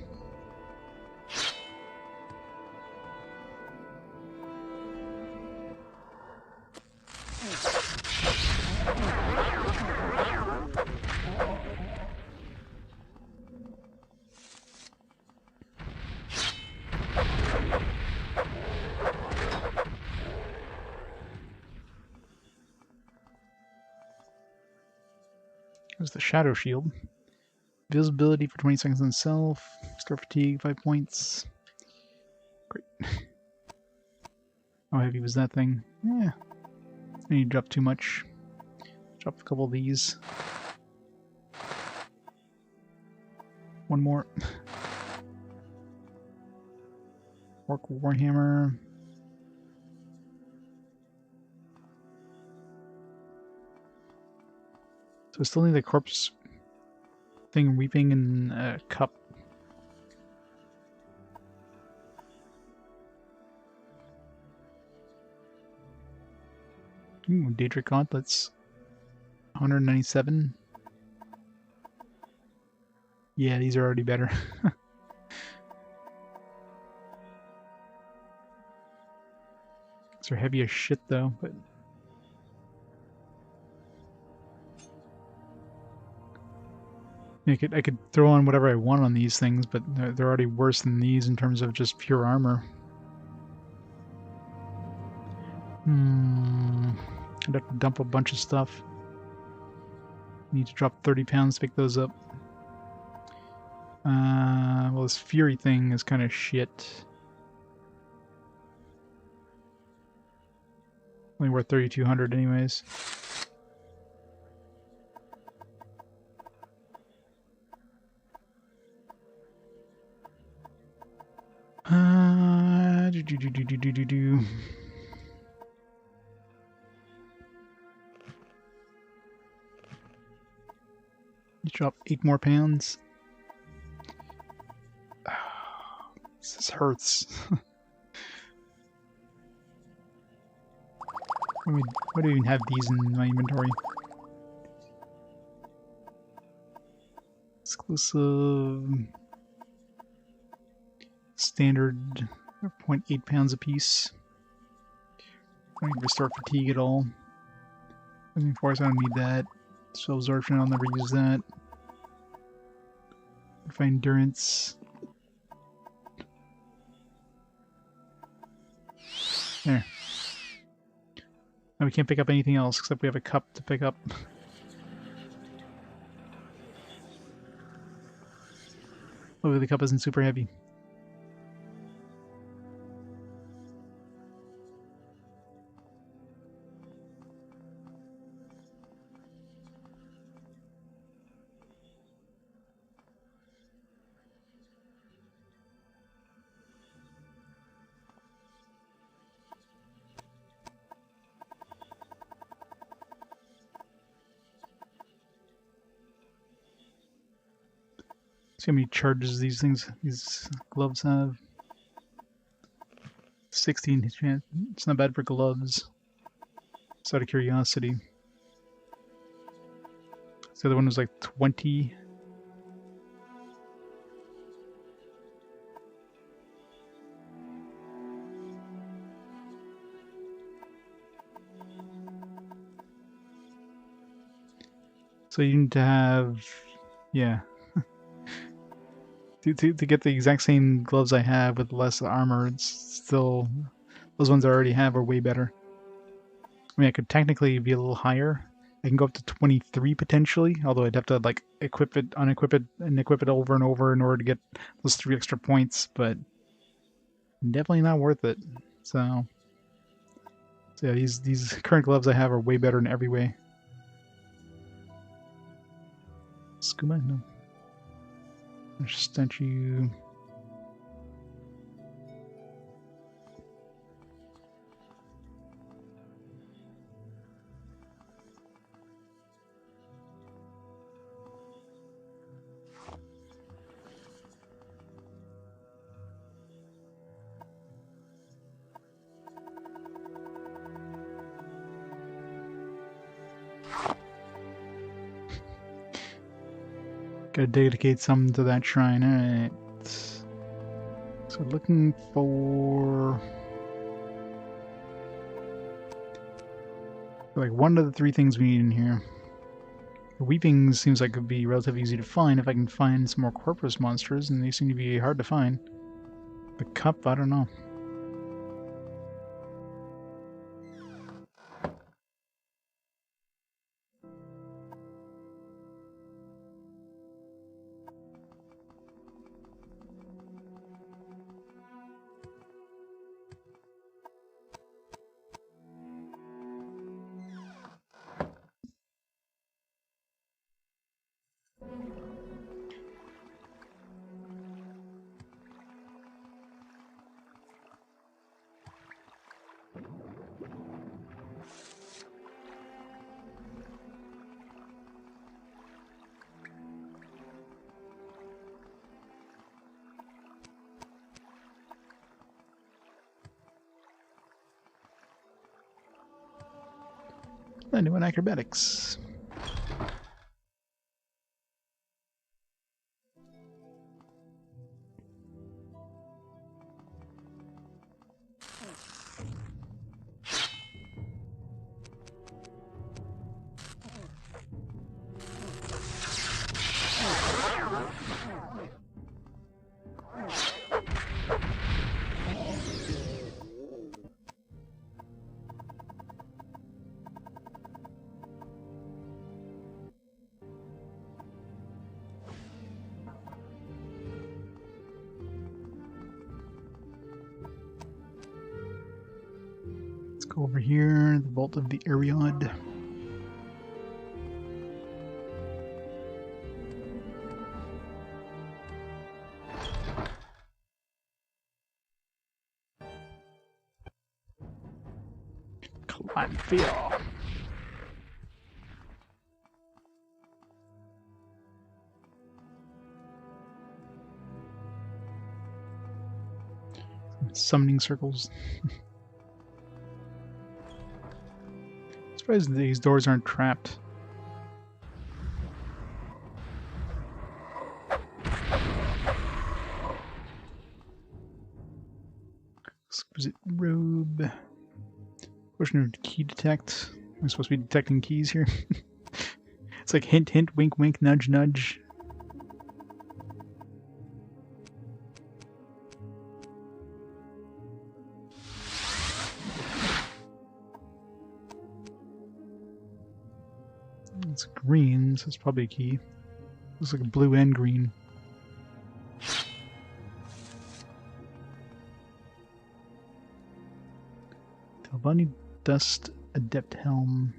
Where's the shadow shield? Visibility for 20 seconds on self. Star fatigue, 5 points. Great. How heavy was that thing? Yeah. I need to drop too much. Drop a couple of these. One more. Orc Warhammer. So I still need the corpse thing weeping in a cup. Ooh, Daedric Gauntlets. 197. Yeah, these are already better. These are heavy as shit though, but I could throw on whatever I want on these things, but they're already worse than these in terms of just pure armor. I'd have to dump a bunch of stuff. Need to drop 30 pounds to pick those up. Well, this Fury thing is kind of shit. Only worth 3,200 anyways. Do. Drop 8 more pounds. This hurts. Why do I even have these in my inventory? Exclusive. Standard. 0.8 pounds a piece. I don't need restore fatigue at all. Living force, I don't need that. Spell absorption, I'll never use that. Refined endurance. There. Now we can't pick up anything else except we have a cup to pick up. Oh, the cup isn't super heavy. See how many charges these gloves have. 16 chance. It's not bad for gloves. Just out of curiosity. So the other one was like 20. So you need to have, yeah. To get the exact same gloves I have with less armor, it's still, those ones I already have are way better. I mean, I could technically be a little higher. I can go up to 23 potentially, although I'd have to like equip it, unequip it, and equip it over and over in order to get those 3 extra points, but definitely not worth it. So yeah, these current gloves I have are way better in every way. Skooma? No. Statue. Gotta dedicate some to that shrine. Alright. So looking for like one of the 3 things we need in here. The weeping seems like it would be relatively easy to find if I can find some more corpus monsters, and they seem to be hard to find. The cup, I don't know. 91 acrobatics. Go over here, the vault of the Ariad. Vvardenfell. Summoning circles. Surprised these doors aren't trapped. Exquisite robe. Question of key detect. I'm supposed to be detecting keys here. It's like hint, hint, wink, wink, nudge, nudge. It's green, so it's probably a key. Looks like blue and green. Talbani Dust Adept Helm.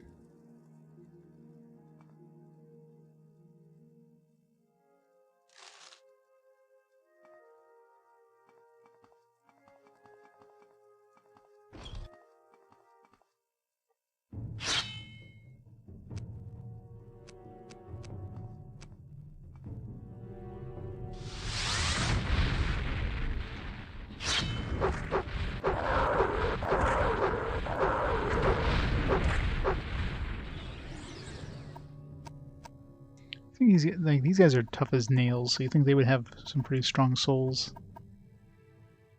These guys are tough as nails, so you think they would have some pretty strong souls.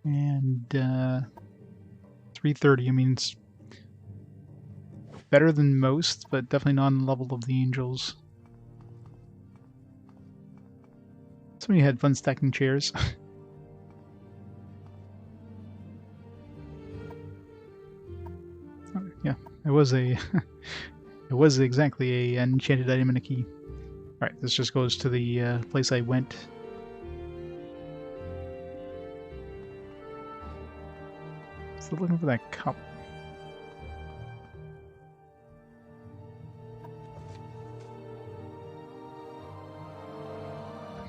And 330, I mean, it's better than most, but definitely not on the level of the angels. Somebody had fun stacking chairs. Oh, yeah, it was a it was exactly an enchanted item and a key. Alright, this just goes to the place I went. Still looking for that cup.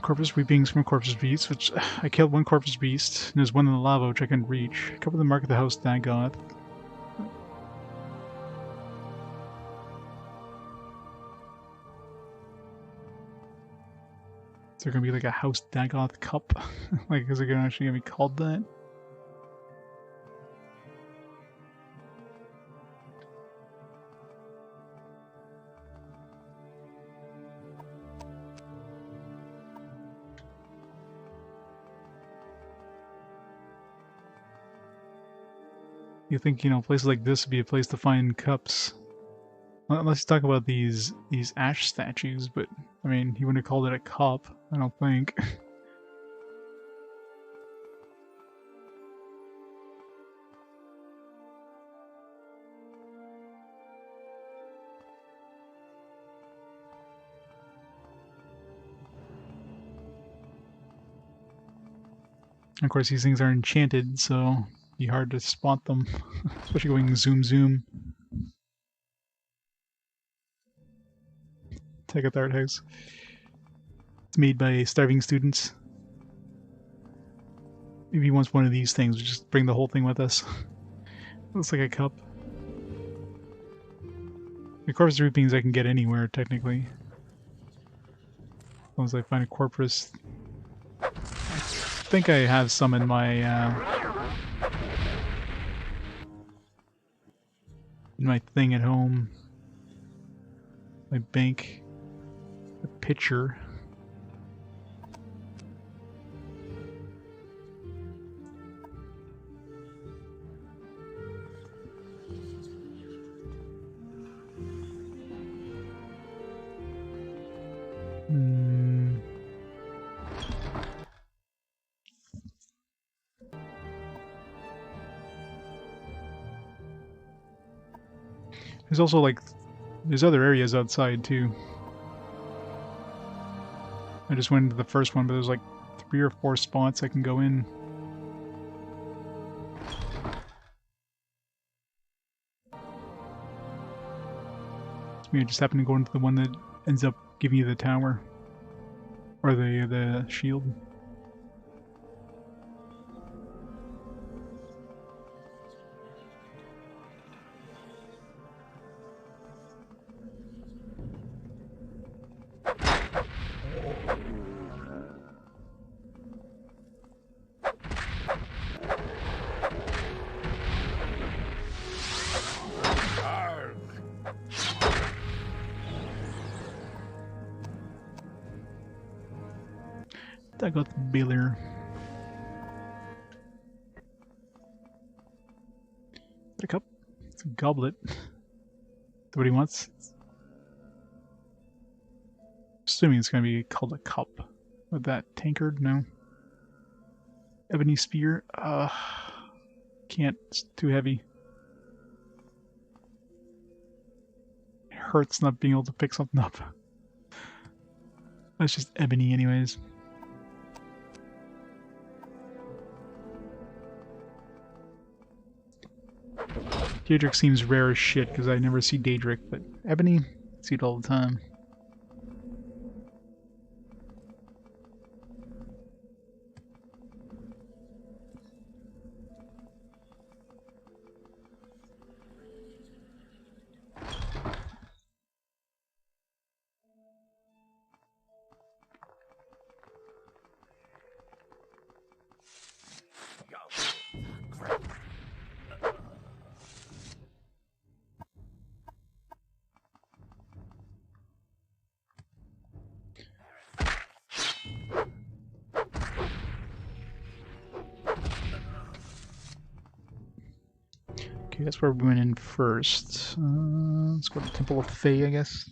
Corpus Weepings from Corpus Beast, which I killed one Corpus Beast, and there's one in the lava which I couldn't reach. Cover the mark of the house Dagoth. Is there gonna be like a House Dagoth cup? Like, is it actually gonna be called that? You think, you know, places like this would be a place to find cups. Well, unless you talk about these ash statues, but I mean, he wouldn't have called it a cup, I don't think. Of course, these things are enchanted, so it'd be hard to spot them, especially going zoom zoom. Take out the art house. It's made by starving students. Maybe he wants one of these things. We just bring the whole thing with us. Looks like a cup. The corpus reapings I can get anywhere, technically. As long as I find a corpus. I think I have some in my thing at home. My bank. A pitcher. There's also like, there's other areas outside too. I just went into the first one, but there's like 3 or 4 spots I can go in. So maybe I just happen to go into the one that ends up giving you the tower. Or the shield. I got the Baylor. Is that a cup? It's a goblet. Is that what he wants? Assuming it's going to be called a cup. With that tankard? No. Ebony spear? Can't. It's too heavy. It hurts not being able to pick something up. That's just ebony anyways. Daedric seems rare as shit because I never see Daedric, but Ebony, I see it all the time. Okay, that's where we went in first. Let's go to Temple of Fae, I guess.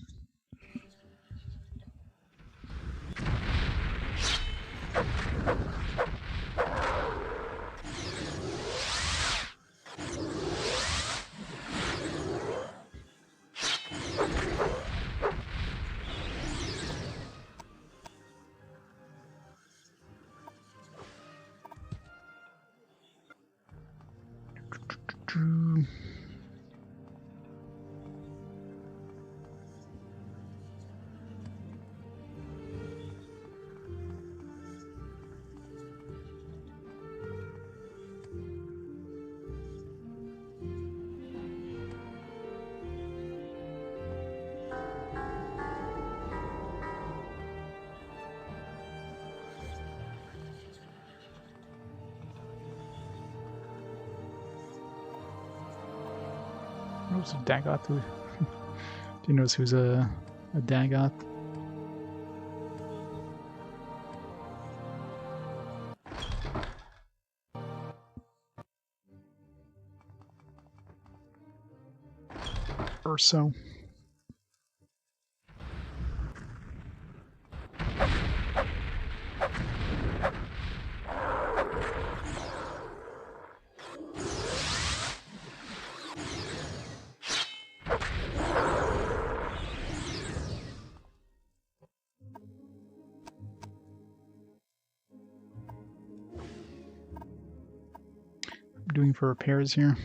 Who's a Dagoth? Do you notice who's a Dagoth? Or so. Doing for repairs here.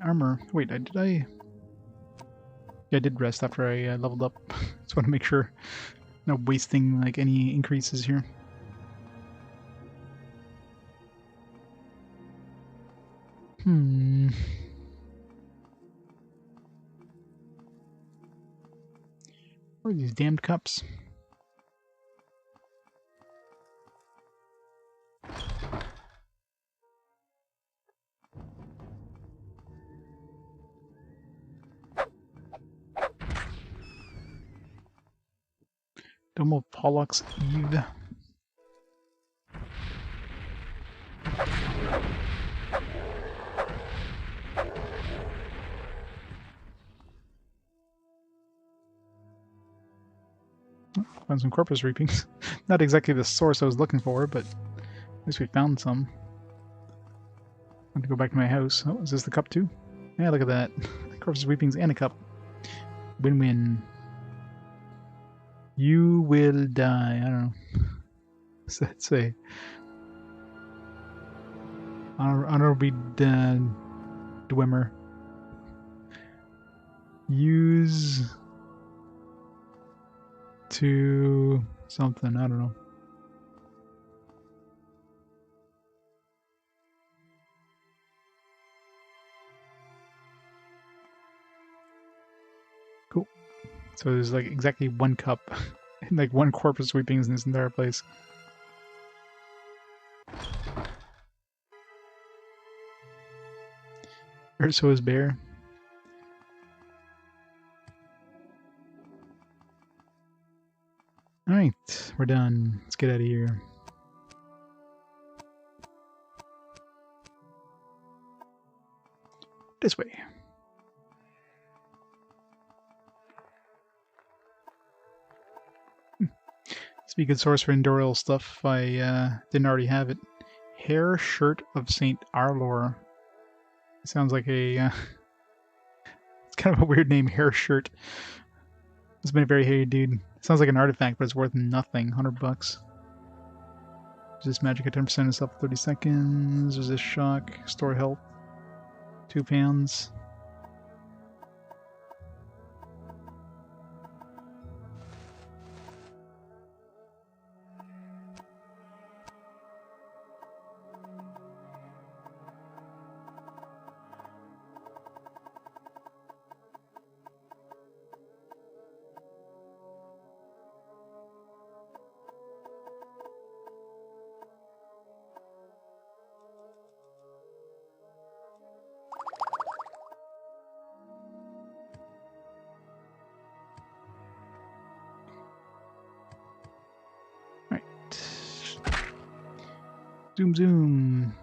Armor. Wait, did I? Yeah, I did rest after I leveled up. Just want to make sure not wasting like any increases here. What are these damned cups? Dome of Pollux Eve. Found some corpus reapings. Not exactly the source I was looking for, but at least we found some. I'm gonna go back to my house. Oh, is this the cup too? Yeah, look at that. Corpus reapings and a cup. Win-win. You will die. I don't know. What's that say? Honorable Dwemer. Use to something. I don't know. Cool. So there's like exactly one cup and like one corpus sweepings in this entire place. So is bear. Alright, we're done. Let's get out of here. This way. This would be a good source for Endorial stuff if I didn't already have it. Hair Shirt of St. Arlor. It sounds like a... it's kind of a weird name, Hair Shirt. It's been a very hairy dude. It sounds like an artifact, but it's worth nothing. 100 bucks. Resist magic at 10% and stuff for 30 seconds. Resist shock. Store health. 2 pounds. Zoom, zoom.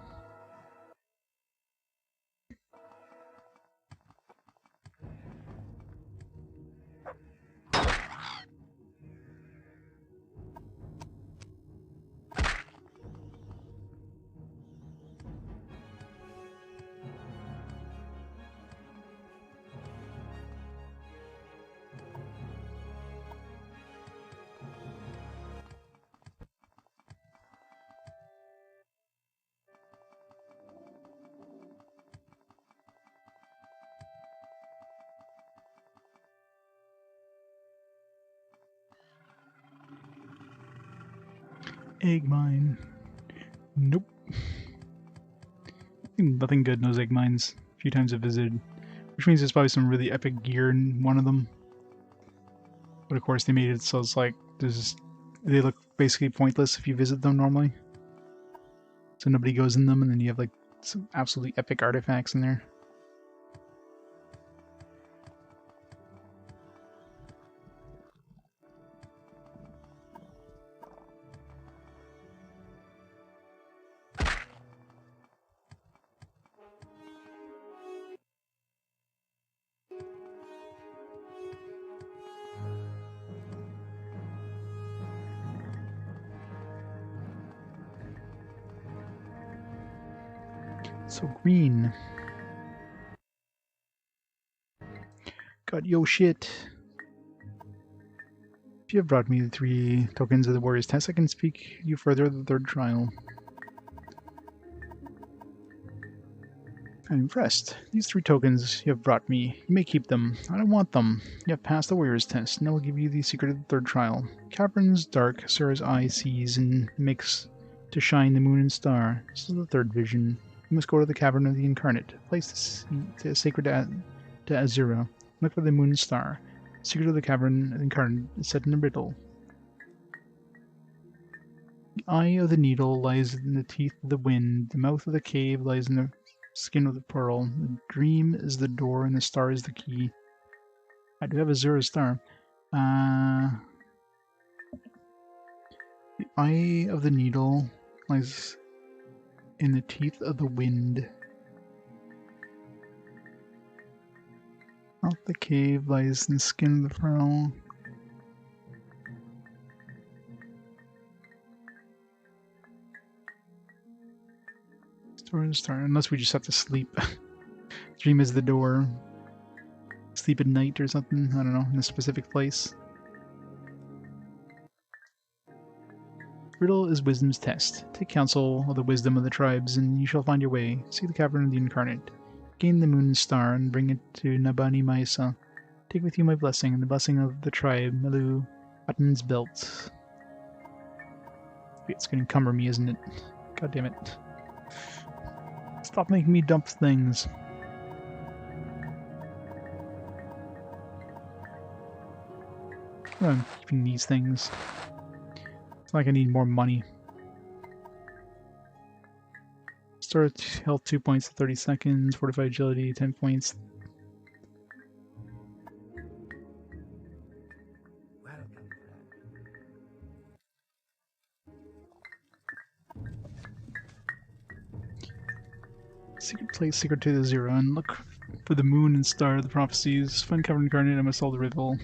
Egg mine. Nope. Nothing good in those egg mines. A few times I visited. Which means there's probably some really epic gear in one of them. But of course they made it so it's like they look basically pointless if you visit them normally. So nobody goes in them and then you have like some absolutely epic artifacts in there. So green. Got yo shit. If you have brought me the 3 tokens of the warrior's test, I can speak you further at the 3rd trial. I'm impressed. These 3 tokens you have brought me, you may keep them. I don't want them. You have passed the warrior's test, and I will give you the secret of the 3rd trial. Caverns dark, Sura's eye sees and makes to shine the moon and star. This is the 3rd vision. You must go to the cavern of the incarnate. Place the sacred to Azura. Look for the moon and star. The secret of the cavern of the incarnate is set in a riddle. The eye of the needle lies in the teeth of the wind. The mouth of the cave lies in the skin of the pearl. The dream is the door and the star is the key. I do have Azura's star. The eye of the needle lies in the teeth of the wind. Mouth of the cave lies in the skin of the furrow. Story to start, unless we just have to sleep. Dream is the door. Sleep at night or something, I don't know, in a specific place. Riddle is wisdom's test. Take counsel of the wisdom of the tribes, and you shall find your way. See the cavern of the incarnate. Gain the moon and star, and bring it to Nabani Maisa. Take with you my blessing, and the blessing of the tribe, Melu Atten's belt. It's gonna encumber me, isn't it? God damn it. Stop making me dump things. I'm keeping these things. It's like I need more money. Start health 2 points, 30 seconds. Fortified agility 10 points. Welcome, Secret place, secret to the zero, and look for the moon and star of the prophecies. Find cavern incarnate, I must solve the riddle.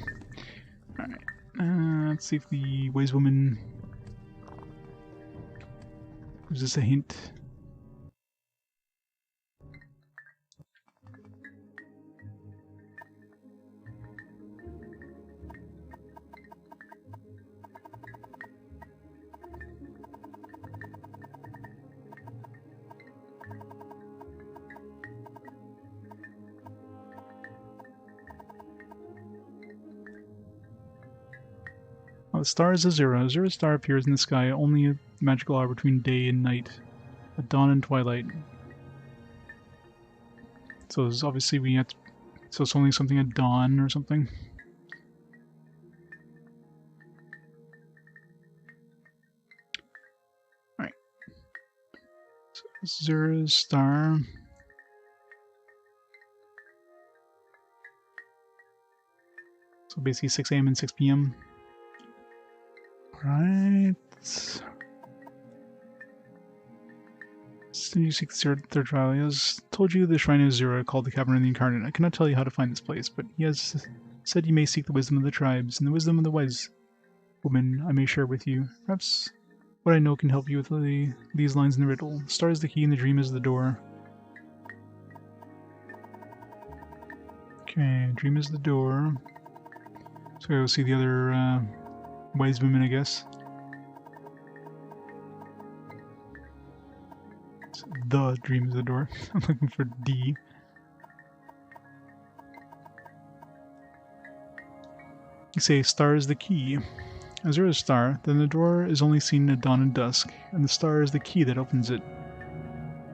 Alright. Let's see if the wise woman gives us a hint. The star is a zero. A zero star appears in the sky only a magical hour between day and night, at dawn and twilight. So it's obviously we have to, so it's only something at dawn or something. Alright. So zero star. So basically 6 a.m. and 6 p.m. Right. Did you seek the third trial? He has told you the shrine is zero, called the Cavern of the Incarnate. I cannot tell you how to find this place, but he has said you may seek the wisdom of the tribes, and the wisdom of the wise woman I may share with you. Perhaps what I know can help you with these lines in the riddle. The star is the key and the dream is the door. Okay, dream is the door. So we'll see the other wise women, I guess. It's the dream is the door. I'm looking for D. You say star is the key. As there is a star, then the door is only seen at dawn and dusk, and the star is the key that opens it.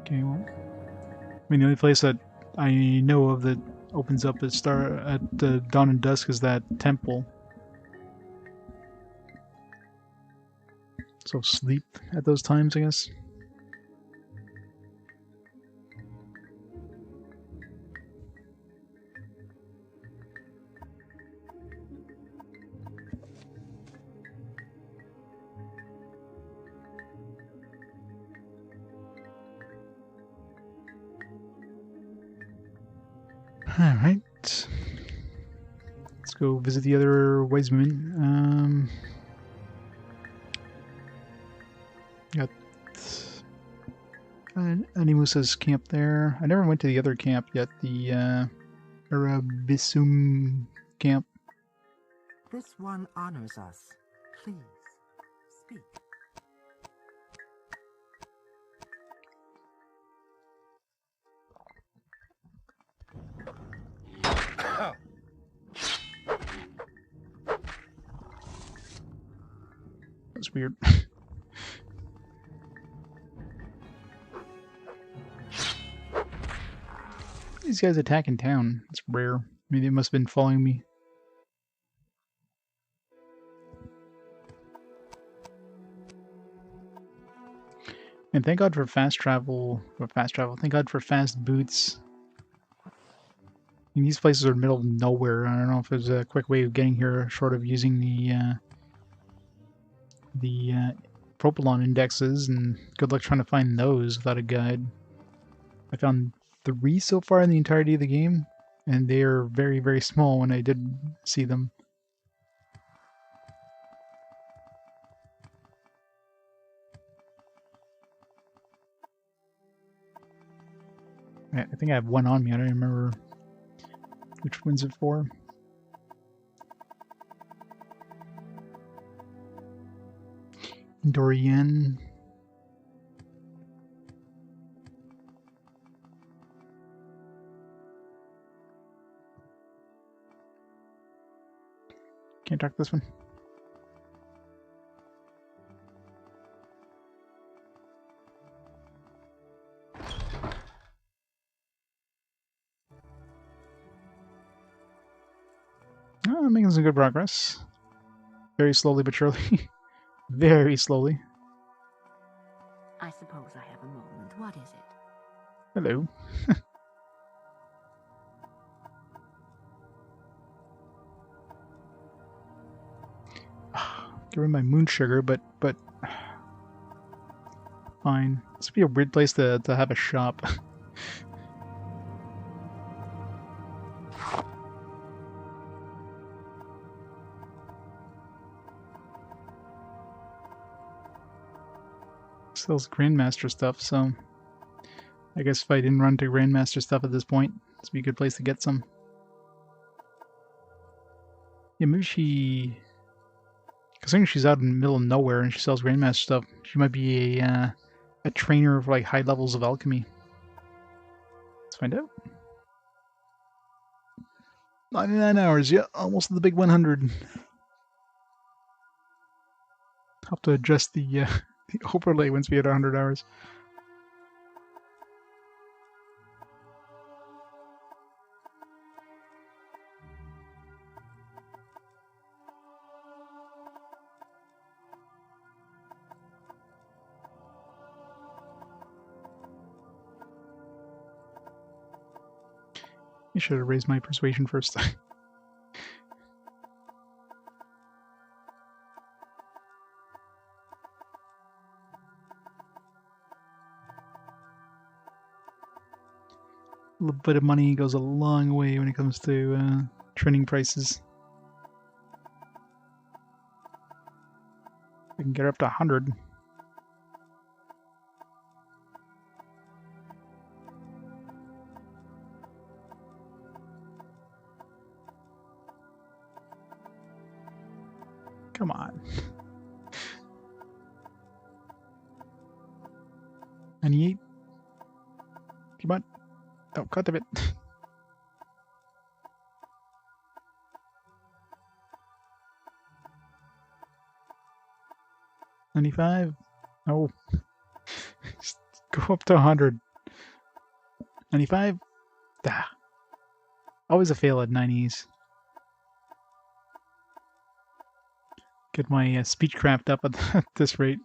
Okay, well, I mean the only place that I know of that opens up at dawn and dusk is that temple. So sleep at those times, I guess. Alright. Let's go visit the other wise women. Got Animusa's camp there. I never went to the other camp yet, the Arabissum camp. This one honors us. Please, speak. That's weird. These guys attacking town. It's rare. Maybe they must have been following me. And thank God for fast travel. Thank God for fast boots. I mean, these places are in the middle of nowhere. I don't know if there's a quick way of getting here short of using the the propylon indexes, and good luck trying to find those without a guide. I found 3 so far in the entirety of the game, and they are very, very small when I did see them. I think I have one on me. I don't remember which one's it for. Dorian. Can't talk this one. Oh, I'm making some good progress. Very slowly but surely. Very slowly. I suppose I have a moment. What is it? Hello. Get rid of my moon sugar, but fine. This would be a weird place to have a shop. Sells Grandmaster stuff, so I guess if I didn't run to Grandmaster stuff at this point, this would be a good place to get some. Yeah, maybe she... Considering she's out in the middle of nowhere and she sells Grandmaster stuff, she might be a trainer for like high levels of alchemy. Let's find out. 99 hours, yeah, almost the big 100. Have to adjust the overlay once we hit 100 hours. I should have raised my persuasion first. A little bit of money goes a long way when it comes to training prices. I can get her up to 100. Come on. 98. Come on. Oh, cut a bit. 95. Oh. Just go up to 100. 95. Ah. Always a fail at 90s. Get my speechcraft up at this rate.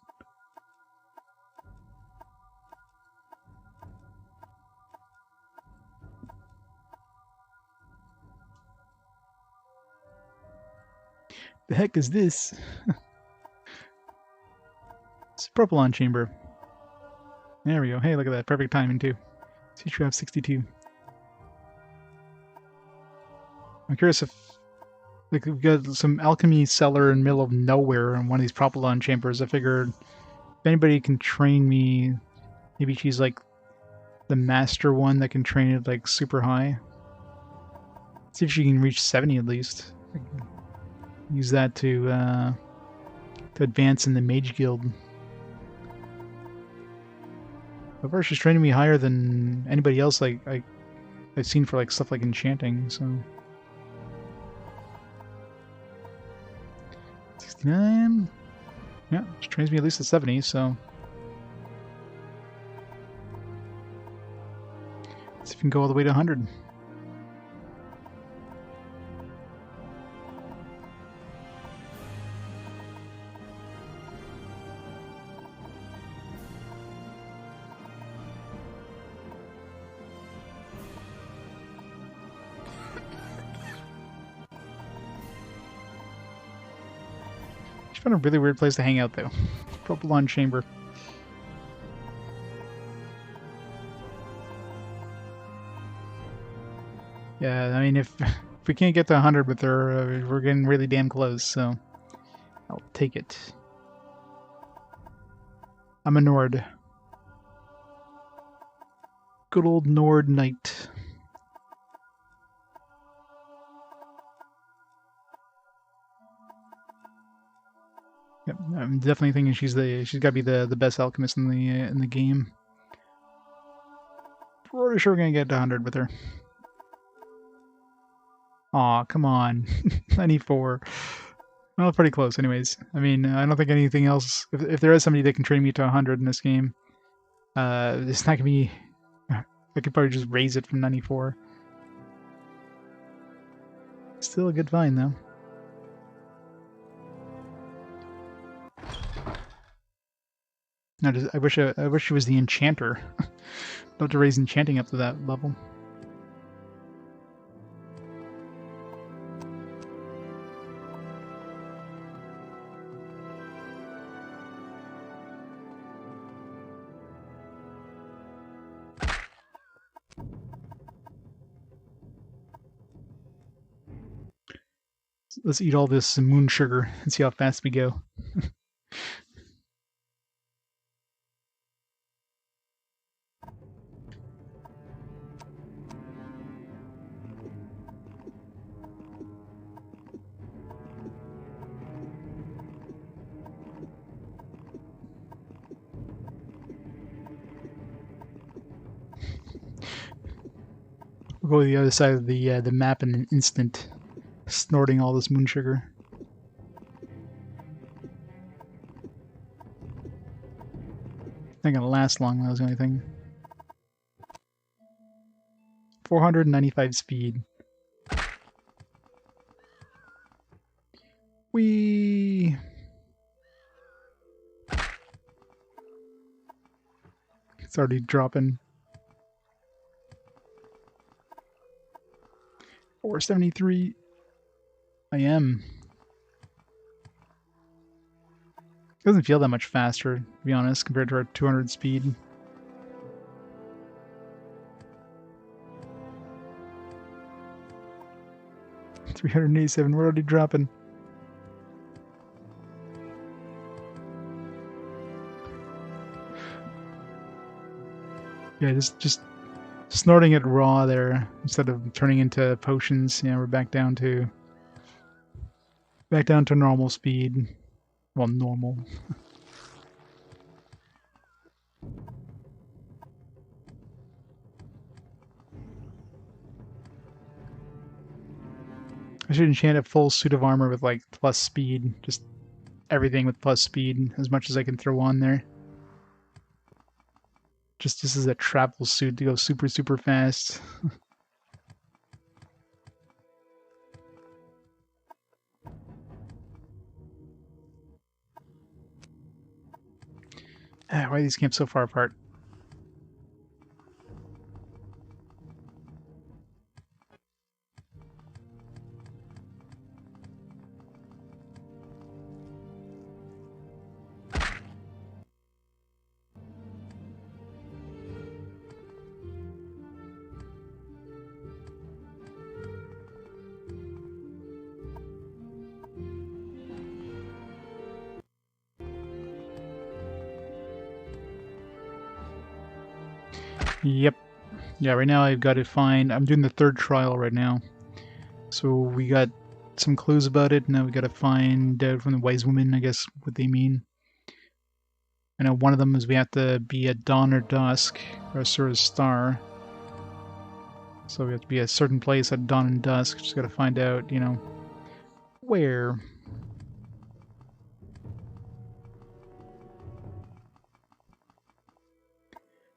The heck is this? It's a propylon chamber. There we go. Hey, look at that. Perfect timing, too. Speechcraft 62. I'm curious if... Like, we've got some alchemy cellar in the middle of nowhere in one of these propylon chambers. I figured if anybody can train me, maybe she's like the master one that can train it like super high. See if she can reach 70 at least. Use that to advance in the mage guild. However, she's training me higher than anybody else like I've seen for like stuff like enchanting, so 69. Yeah, she trains me at least at 70, so let's see if we can go all the way to 100. found a really weird place to hang out, though. Propylon chamber. Yeah, I mean, if we can't get to 100 with her, we're getting really damn close, so I'll take it. I'm a Nord. Good old Nord Knight. Yep, I'm definitely thinking she's got to be the best alchemist in the game. Pretty sure we're gonna get to 100 with her. Aw, come on, 94. Well, pretty close, anyways. I mean, I don't think anything else. If there is somebody that can train me to 100 in this game, it's not gonna be. I could probably just raise it from 94. Still a good find, though. I wish she was the enchanter. Love to raise enchanting up to that level. Let's eat all this moon sugar and see how fast we go. We'll go to the other side of the map in an instant, snorting all this moon sugar. Not gonna last long, that was the only thing. 495 speed. Whee! It's already dropping. 473. I am. It doesn't feel that much faster, to be honest, compared to our 200 speed. $387, we're already dropping. Yeah, just snorting it raw there instead of turning into potions. Yeah, we're back down to normal speed. Well, normal. I should enchant a full suit of armor with like plus speed. Just everything with plus speed, as much as I can throw on there. Just this is a travel suit to go super, super fast. Why are these camps so far apart? Yep. Yeah, right now I've got to find... I'm doing the third trial right now. So we got some clues about it. Now we got to find out from the wise woman, I guess, what they mean. I know one of them is we have to be at dawn or dusk, or a sort of star. So we have to be at a certain place at dawn and dusk. Just got to find out, you know, where.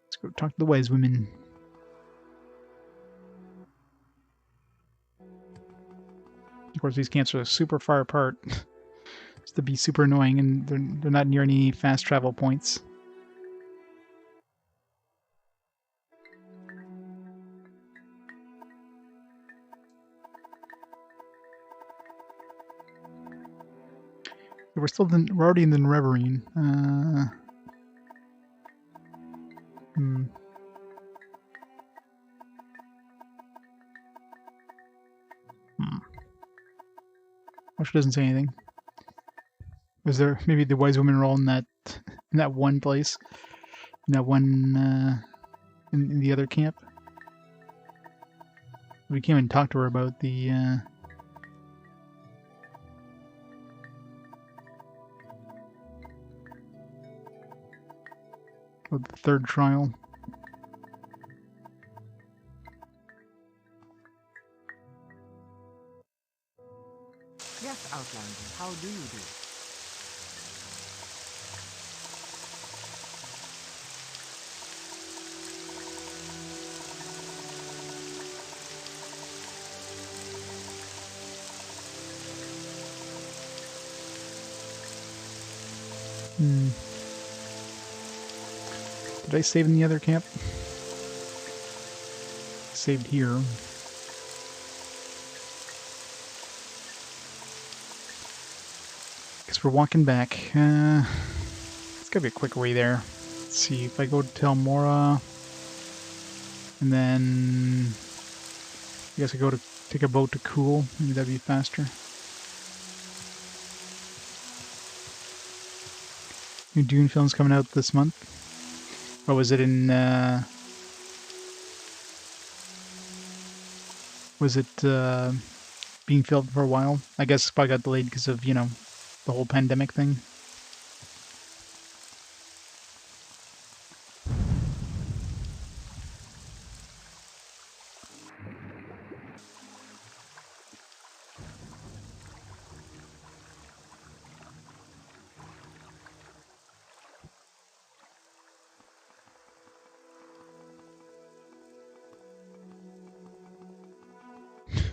Let's go talk to the wise women. Of course, these camps are super far apart. Just to be super annoying, and they're not near any fast travel points. We're already in the Reverine. Oh, she doesn't say anything. Was there maybe the wise women are all in that one place, in that one in the other camp? We came and talked to her about the third trial. Yes, Outlander, how do you do? Did I save in the other camp? Saved here. Guess we're walking back. It's gotta be a quick way there. Let's see, if I go to Balmora, and then I guess I go to take a boat to Cool. Maybe that'd be faster. New Dune film's coming out this month. Or was it in, was it, being filmed for a while? I guess it probably got delayed because of, you know, the whole pandemic thing.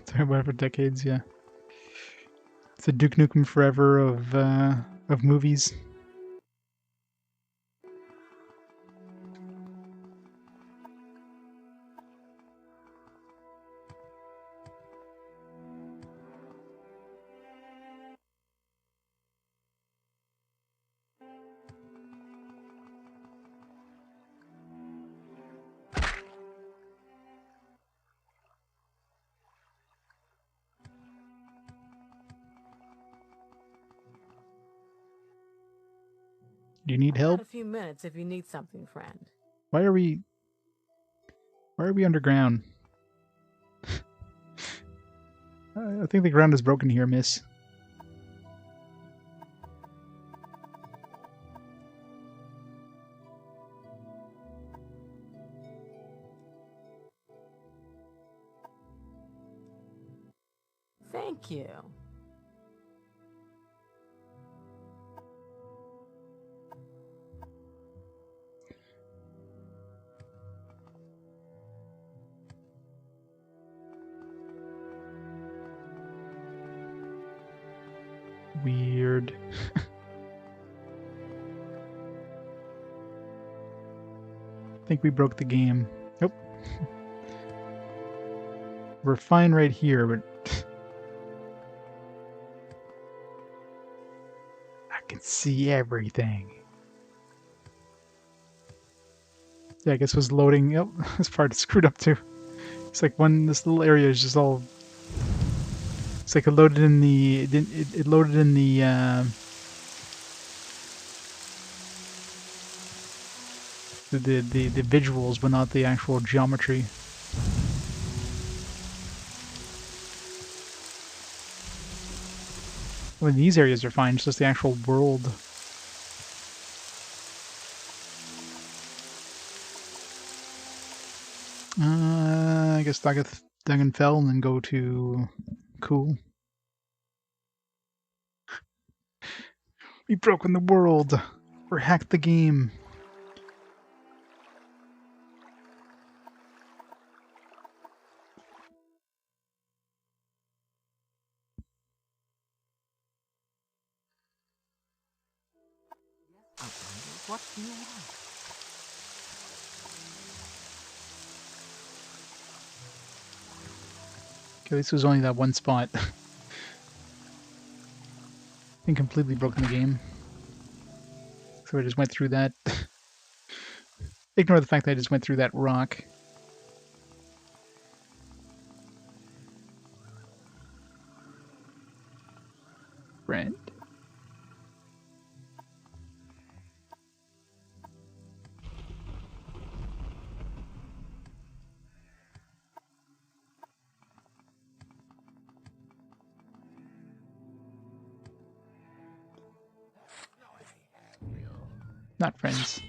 Talking about it for decades, yeah. It's the Duke Nukem Forever of movies. Do you need Got help? a few minutes if you need something, friend. Why are we underground? I think the ground is broken here, miss. Thank you. Weird. I think we broke the game. Nope. We're fine right here, but I can see everything. Yeah, I guess it was loading. Yep, this part is screwed up too. It's like this little area is just all. It's like it loaded in the. It loaded in the. The visuals, but not the actual geometry. I mean, these areas are fine. It's just the actual world. I guess Vvardenfell and then go to Cool. We've broken the world. We're hacked the game. Outlander, what do you want? Okay, this was only that one spot. I think completely broken the game. So I just went through that. Ignore the fact that I just went through that rock. Friend. Not friends.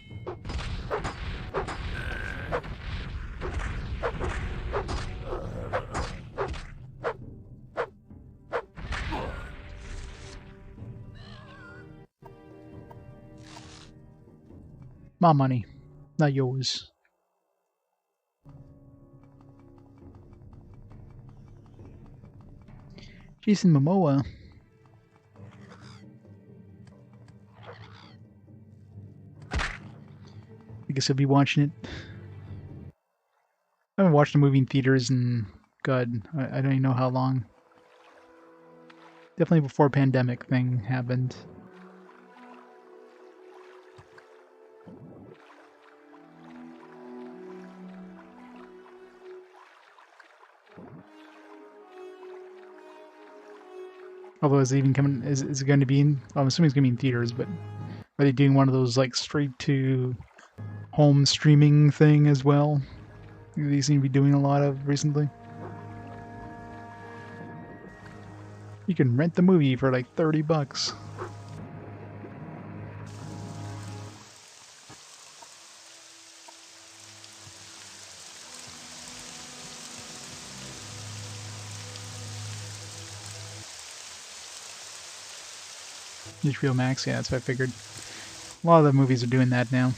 My money, not yours. Jason Momoa. I guess I'll be watching it. I haven't watched a movie in theaters in, God, I don't even know how long. Definitely before pandemic thing happened. Although is it even coming? Is it going to be in? I'm assuming it's going to be in theaters, but are they doing one of those like straight to home streaming thing as well? They seem to be doing a lot of recently. You can rent the movie for like $30. HBO Max, yeah, that's what I figured. A lot of the movies are doing that now.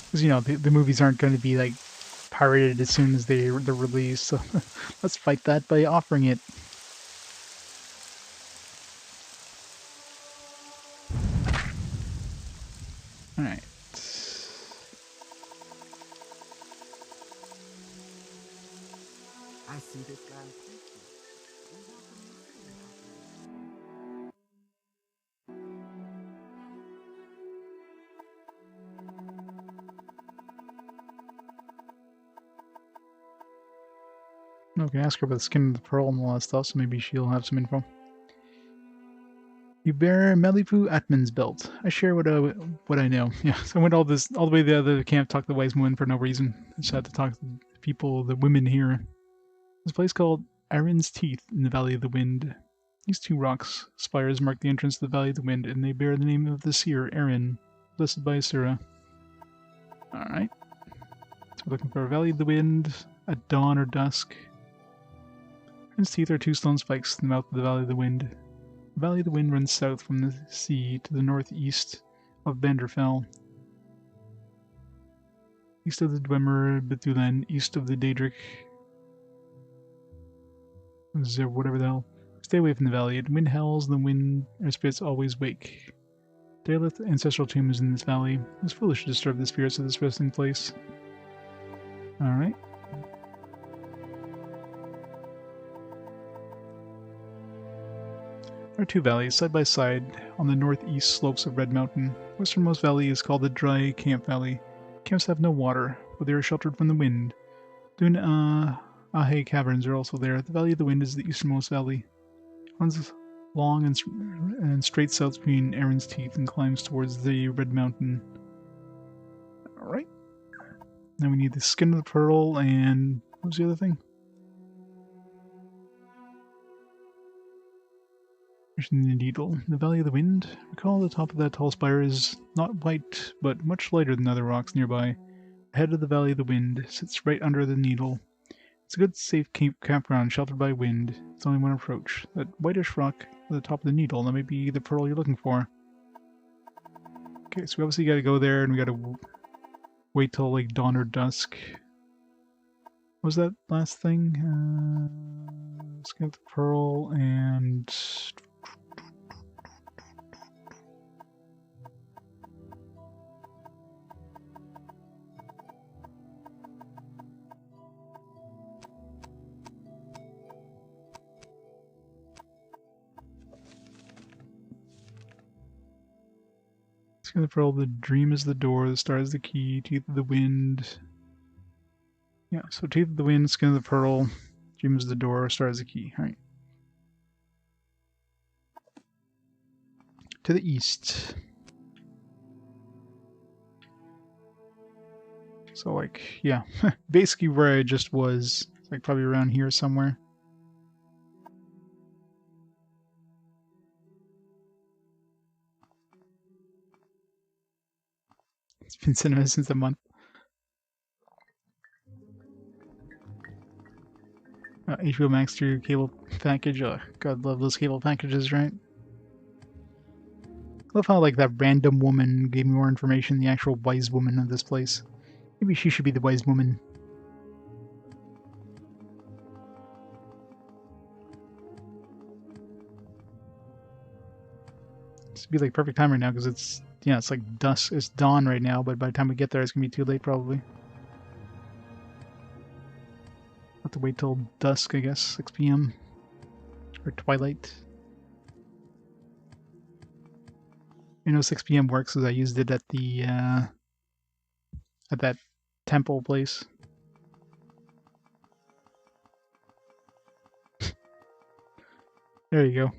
Because, you know, the movies aren't going to be, like, pirated as soon as they're released, so let's fight that by offering it. Alright. I see this guy. Okay, ask her about the skin of the pearl and all that stuff, so maybe she'll have some info. You bear Melifu Atman's belt. I share what I know. Yeah, so I went all the way to the other camp, talk to the wise woman for no reason. I just had to talk to the people, the women here. There's a place called Aaron's Teeth in the Valley of the Wind. These two rocks spires mark the entrance to the Valley of the Wind, and they bear the name of the seer, Aaron, blessed by Asura. Alright. So we're looking for a Valley of the Wind at dawn or dusk. Aaron's Teeth are two stone spikes in the mouth of the Valley of the Wind. The Valley of the Wind runs south from the sea to the northeast of Vvardenfell. East of the Dwemer Bethulan, east of the Daedric. Whatever the hell. Stay away from the valley. The wind howls, the wind or spirits always wake. Daleth ancestral tomb is in this valley. It's foolish to disturb the spirits of this resting place. Alright. There are two valleys, side by side, on the northeast slopes of Red Mountain. Westernmost valley is called the Dry Camp Valley. Camps have no water, but they are sheltered from the wind. Dun Ahe caverns are also there. The Valley of the Wind is the easternmost valley. It runs long and straight south between Aaron's Teeth and climbs towards the Red Mountain. Alright. Now we need the skin of the pearl and... what was the other thing? The needle. The Valley of the Wind. Recall the top of that tall spire is not white, but much lighter than other rocks nearby. The head of the Valley of the Wind sits right under the needle. It's a good, safe campground sheltered by wind. It's only one approach. That whitish rock at the top of the needle. That may be the pearl you're looking for. Okay, so we obviously gotta go there and we gotta wait till like dawn or dusk. What was that last thing? Let's get the pearl and... Skin of the pearl, the dream is the door, the star is the key, teeth of the wind. Yeah, so teeth of the wind, skin of the pearl, dream is the door, star is the key. Alright. To the east. So like, yeah, basically where I just was, like probably around here somewhere. It's been cinema since a month. HBO Max through cable package. Oh, God, love those cable packages, right? Love how like that random woman gave me more information than the actual wise woman of this place. Maybe she should be the wise woman. This would be like perfect time right now because it's, yeah, it's like dusk, it's dawn right now, but by the time we get there it's gonna be too late probably. Have to wait till dusk, I guess, 6 p.m. or twilight. You know 6 p.m. works because I used it at the at that temple place. There you go.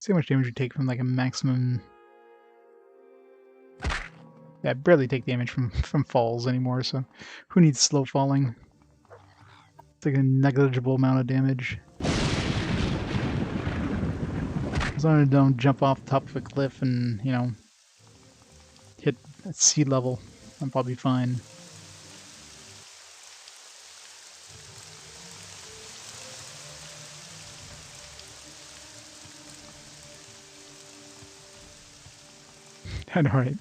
See how much damage you take from like a maximum. Yeah, I barely take damage from falls anymore, so who needs slow falling? It's like a negligible amount of damage. As long as I don't jump off the top of a cliff and, you know, hit at sea level, I'm probably fine. I know, right?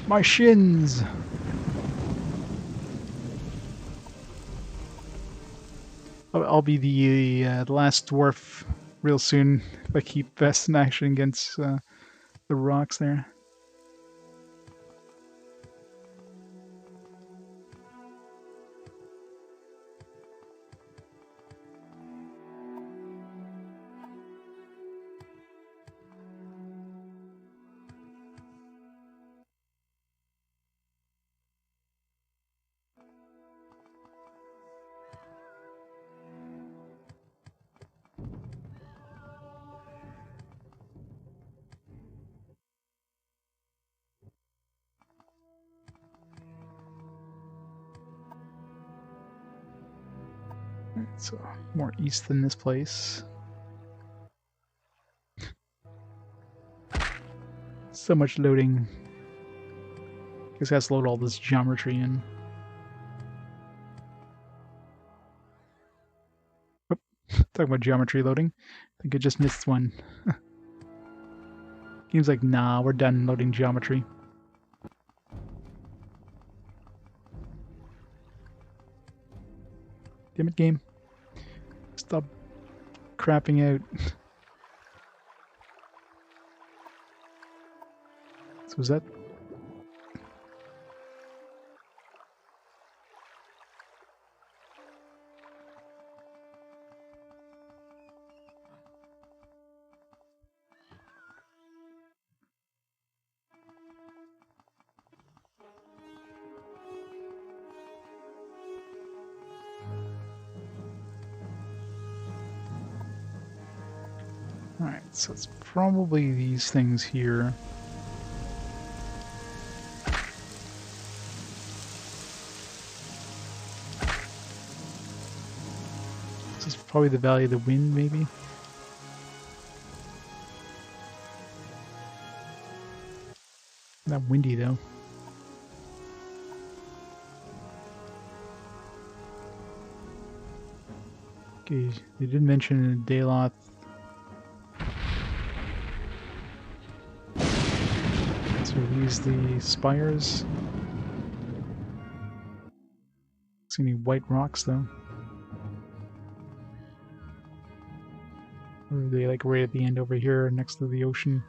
My shins! I'll be the last dwarf real soon if I keep best in action against the rocks there. So, more east than this place. So much loading. Guess I have to load all this geometry in. Oh, talking about geometry loading. I think I just missed one. Game's like, nah, we're done loading geometry. Damn it, game. Stop crapping out. So was that? Alright, so it's probably these things here. This is probably the Valley of the Wind, maybe? Not windy, though. Okay, they did mention Dayloth. So these the spires. See any white rocks though? Or are they like right at the end over here next to the ocean?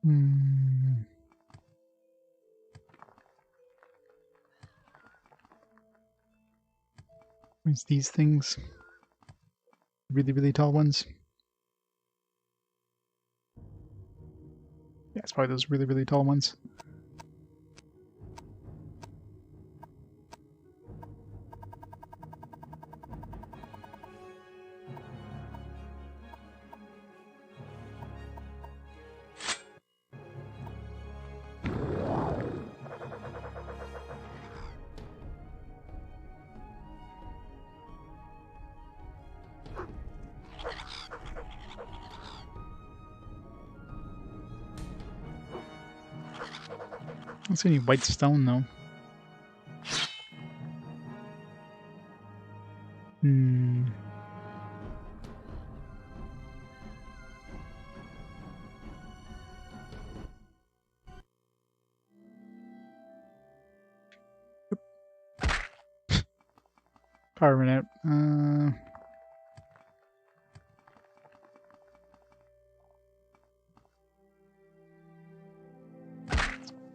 Hmm. Where's these things? Really, really tall ones? Yeah, it's probably those really, really tall ones. I don't see any white stone, though. Hmm. Power went out.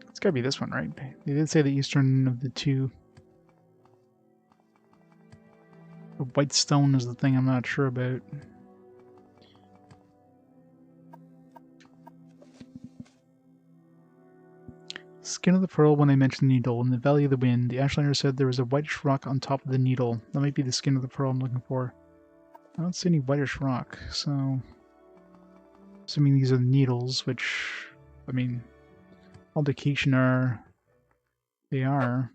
It's gotta be this one, right? They did say the eastern of the two. The white stone is the thing I'm not sure about. Skin of the pearl when I mentioned the needle. In the Valley of the Wind, the Ashlander said there was a whitish rock on top of the needle. That might be the skin of the pearl I'm looking for. I don't see any whitish rock, so... Assuming these are the needles, which... I mean... all indication are... they are.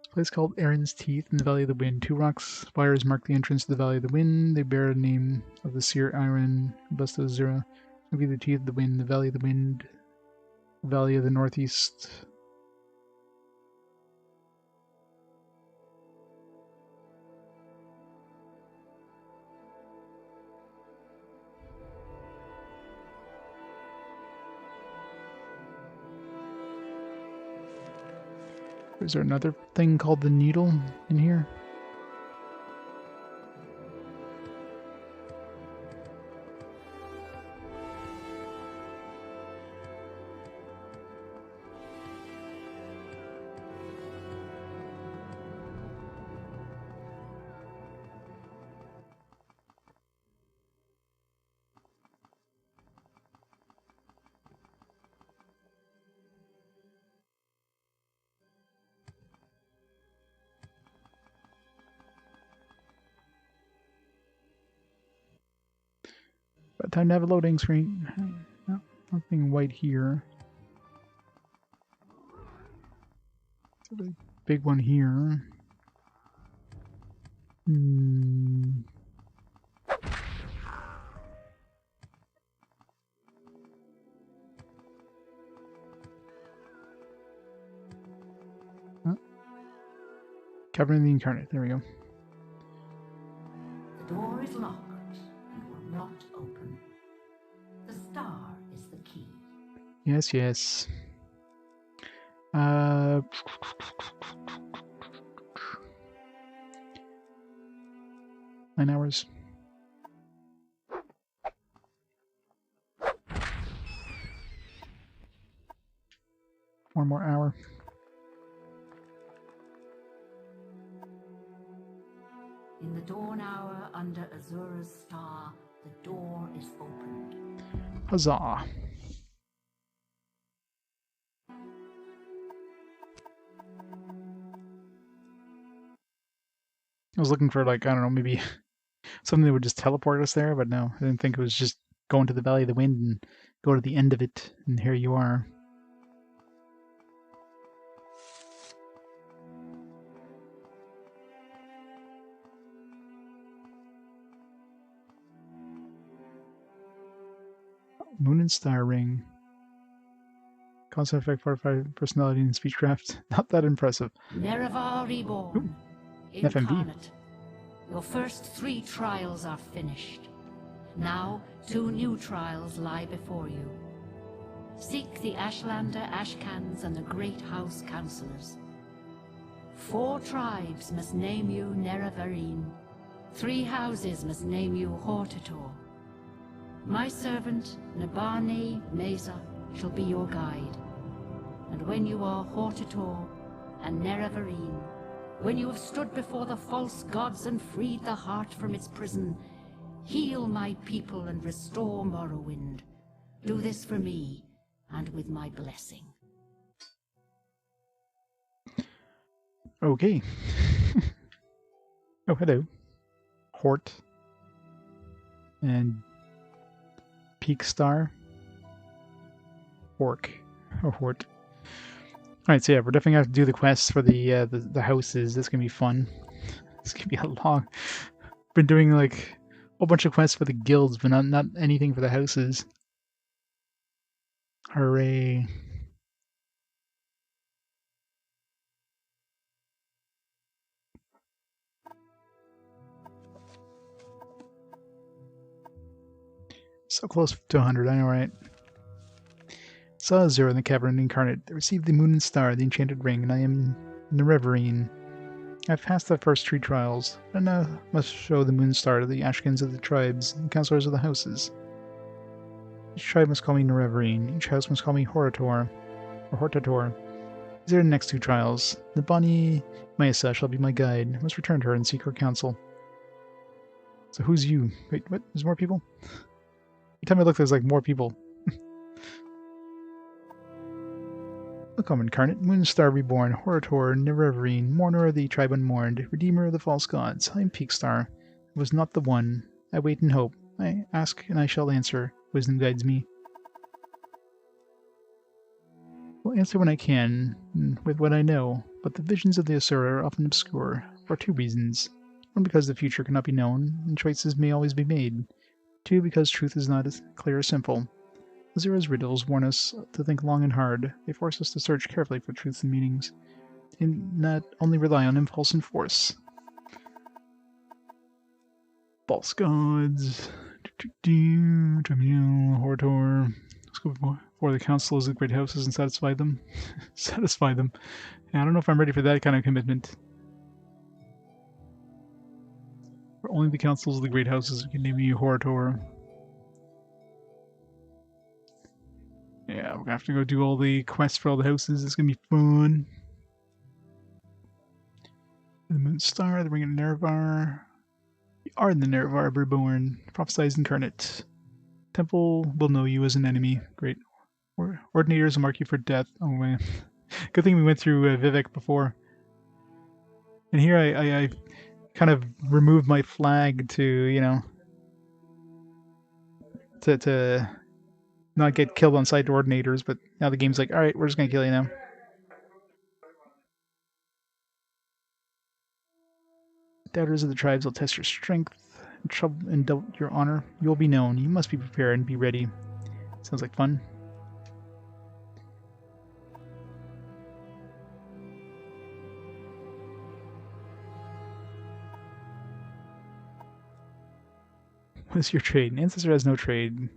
A place called Erin's Teeth in the Valley of the Wind. Two rock spires mark the entrance to the Valley of the Wind. They bear the name of the seer Iron Busta Zira. Maybe the Teeth of the Wind, the Valley of the Wind, the Valley of the Northeast. Is there another thing called the needle in here? About time to have a loading screen. No, nothing white here. There's a really big one here. Huh? Cavern of the Incarnate. There we go. The door is locked and will not open. The star is the key. Yes, yes. 9 hours. One more hour. In the dawn hour under Azura's star, the door is opened. Huzzah. I was looking for, like, I don't know, maybe something that would just teleport us there, but no, I didn't think it was just go into the Valley of the Wind and go to the end of it, and here you are. Moon and Star Ring. Constant effect, fortified personality, and speechcraft. Not that impressive. Nerevar reborn. Ooh, FMV. Incarnate. Your first 3 trials are finished. Now, 2 new trials lie before you. Seek the Ashlander Ashcans and the Great House Councillors. 4 tribes must name you Nerevarine. 3 houses must name you Hortator. My servant, Nabani Mesa, shall be your guide. And when you are Hortator and Nerevarine, when you have stood before the false gods and freed the heart from its prison, heal my people and restore Morrowind. Do this for me, and with my blessing. Okay. Oh, hello. Hort. And Peak Star. Orc. Or Hort. Alright, so yeah, we're definitely going to have to do the quests for the houses. This is going to be fun. It's going to be a long... Been doing like a whole bunch of quests for the guilds, but not anything for the houses. Hooray. So close to 100, I know, right? Saw Azura in the cavern incarnate. I received the moon and star, the enchanted ring, and I am Nerevarine. I've passed the first 3 trials, and now must show the moon star to the Ashkins of the tribes and councillors of the houses. Each tribe must call me Nerevarine, each house must call me Hortator, or Hortator. These are the next 2 trials. The Bonnie Maesa shall be my guide. I must return to her and seek her counsel. So who's you? Wait, what? There's more people? Every time I look, there's like more people. Welcome, Incarnate, Moonstar Reborn, Hortator, Nerevarine, Mourner of the Tribe Unmourned, Redeemer of the False Gods. I am Peakstar. I was not the one. I wait and hope. I ask and I shall answer. Wisdom guides me. Will answer when I can, with what I know, but the visions of the Asura are often obscure, for 2 reasons. 1, because the future cannot be known, and choices may always be made. 2, because truth is not as clear or simple. Azura's riddles warn us to think long and hard. They force us to search carefully for truths and meanings, and not only rely on impulse and force. False gods. Hortor. Let's go before the council of the great houses and satisfy them. Satisfy them. Yeah, I don't know if I'm ready for that kind of commitment. For only the councils of the great houses can name you Hortor. Yeah, we're gonna have to go do all the quests for all the houses. It's gonna be fun. The Moon Star, the Ring of Nervar. We are the Nervar reborn, prophesied incarnate. Temple will know you as an enemy. Great. Ordinators will mark you for death. Oh man. Good thing we went through Vivek before. And here I kind of removed my flag to, you know, to not get killed on sight ordinators, but now the game's like, alright, we're just gonna kill you now. Doubters of the tribes will test your strength and doubt your honor. You will be known. You must be prepared and be ready. Sounds like fun. What's your trade? An ancestor has no trade.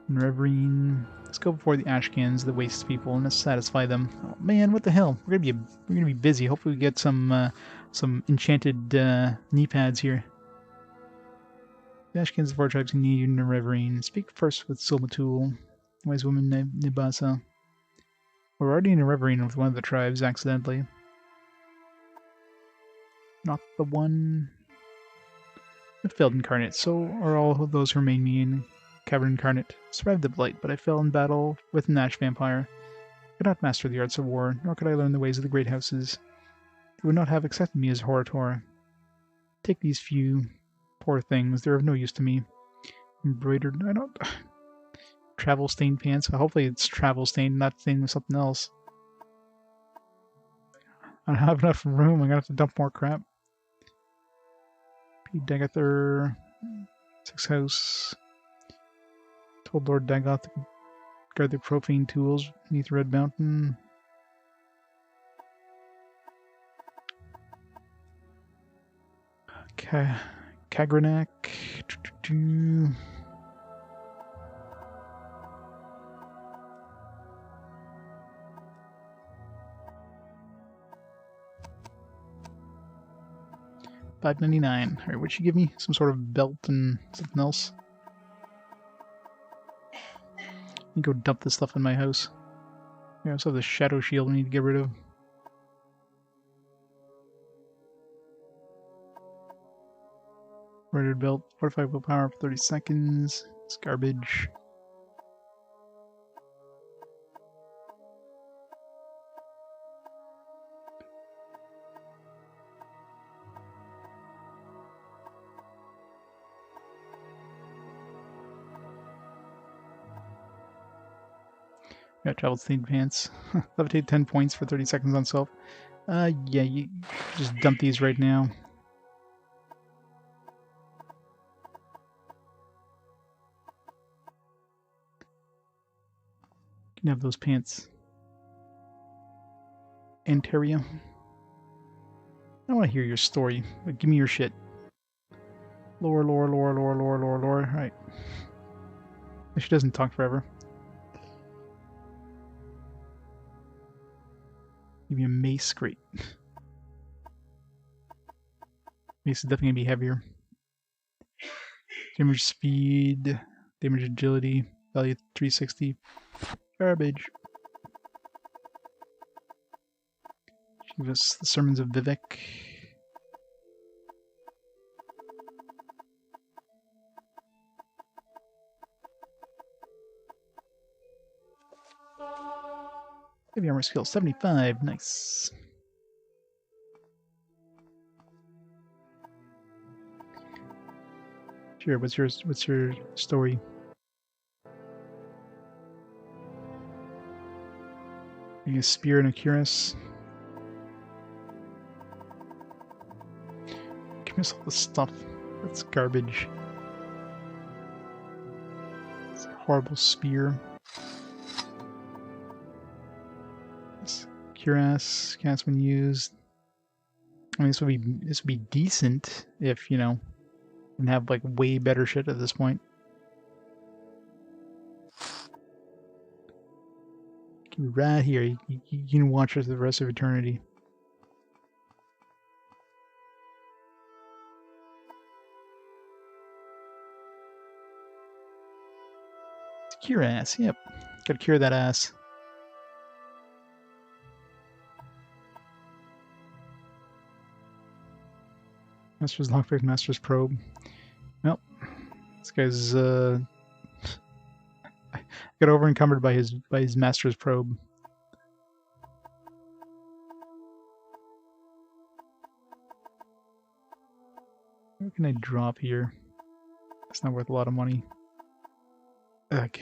Nerevarine. Let's go before the Ashkans, the waste people, and let's satisfy them. Oh man, what the hell? We're gonna be busy. Hopefully we get some enchanted knee pads here. The Ashkans of 4 tribes can need you, Nerevarine. Speak first with Silmatul, wise woman Nibasa. We're already in Nerevarine with one of the tribes accidentally. Not the one. It failed incarnate, so are all of those who remain me in Cavern Incarnate. Survived the blight, but I fell in battle with an ash vampire. I could not master the arts of war, nor could I learn the ways of the great houses. They would not have accepted me as Hortator. Take these few poor things, they're of no use to me. Embroidered, I don't... Travel stained pants, hopefully it's travel stained, not stained with something else. I don't have enough room, I'm gonna have to dump more crap. P. Dagather, 6 house. Told Lord Dagoth to guard the profane tools beneath Red Mountain. Kagranak. $5.99. Alright, what'd she give me? Some sort of belt and something else? Let me go dump this stuff in my house. I also have the shadow shield we need to get rid of. Embroidered belt, 45 willpower for 30 seconds. It's garbage. Got travel stained pants. Levitate 10 points for 30 seconds on self. Yeah, you just dump these right now. You can have those pants. Anteria. I want to hear your story, but give me your shit. Lore. Alright. She doesn't talk forever. Give me a mace, great. Mace is definitely gonna be heavier. Damage speed, damage agility, value 360. Garbage. Give us the Sermons of Vivek. Heavy armor skill 75, nice. Sure, what's your story? A spear and a cuirass. Give us all the stuff. That's garbage. It's a horrible spear. Cuirass cast when used. I mean, this would be decent if, you know, and have like way better shit at this point. Right here, you can watch us the rest of eternity. Cure ass, yep. Gotta cure that ass. Master's lockpick, Master's probe. Well, this guy's got over encumbered by his Master's probe. What can I drop here? It's not worth a lot of money. Ugh.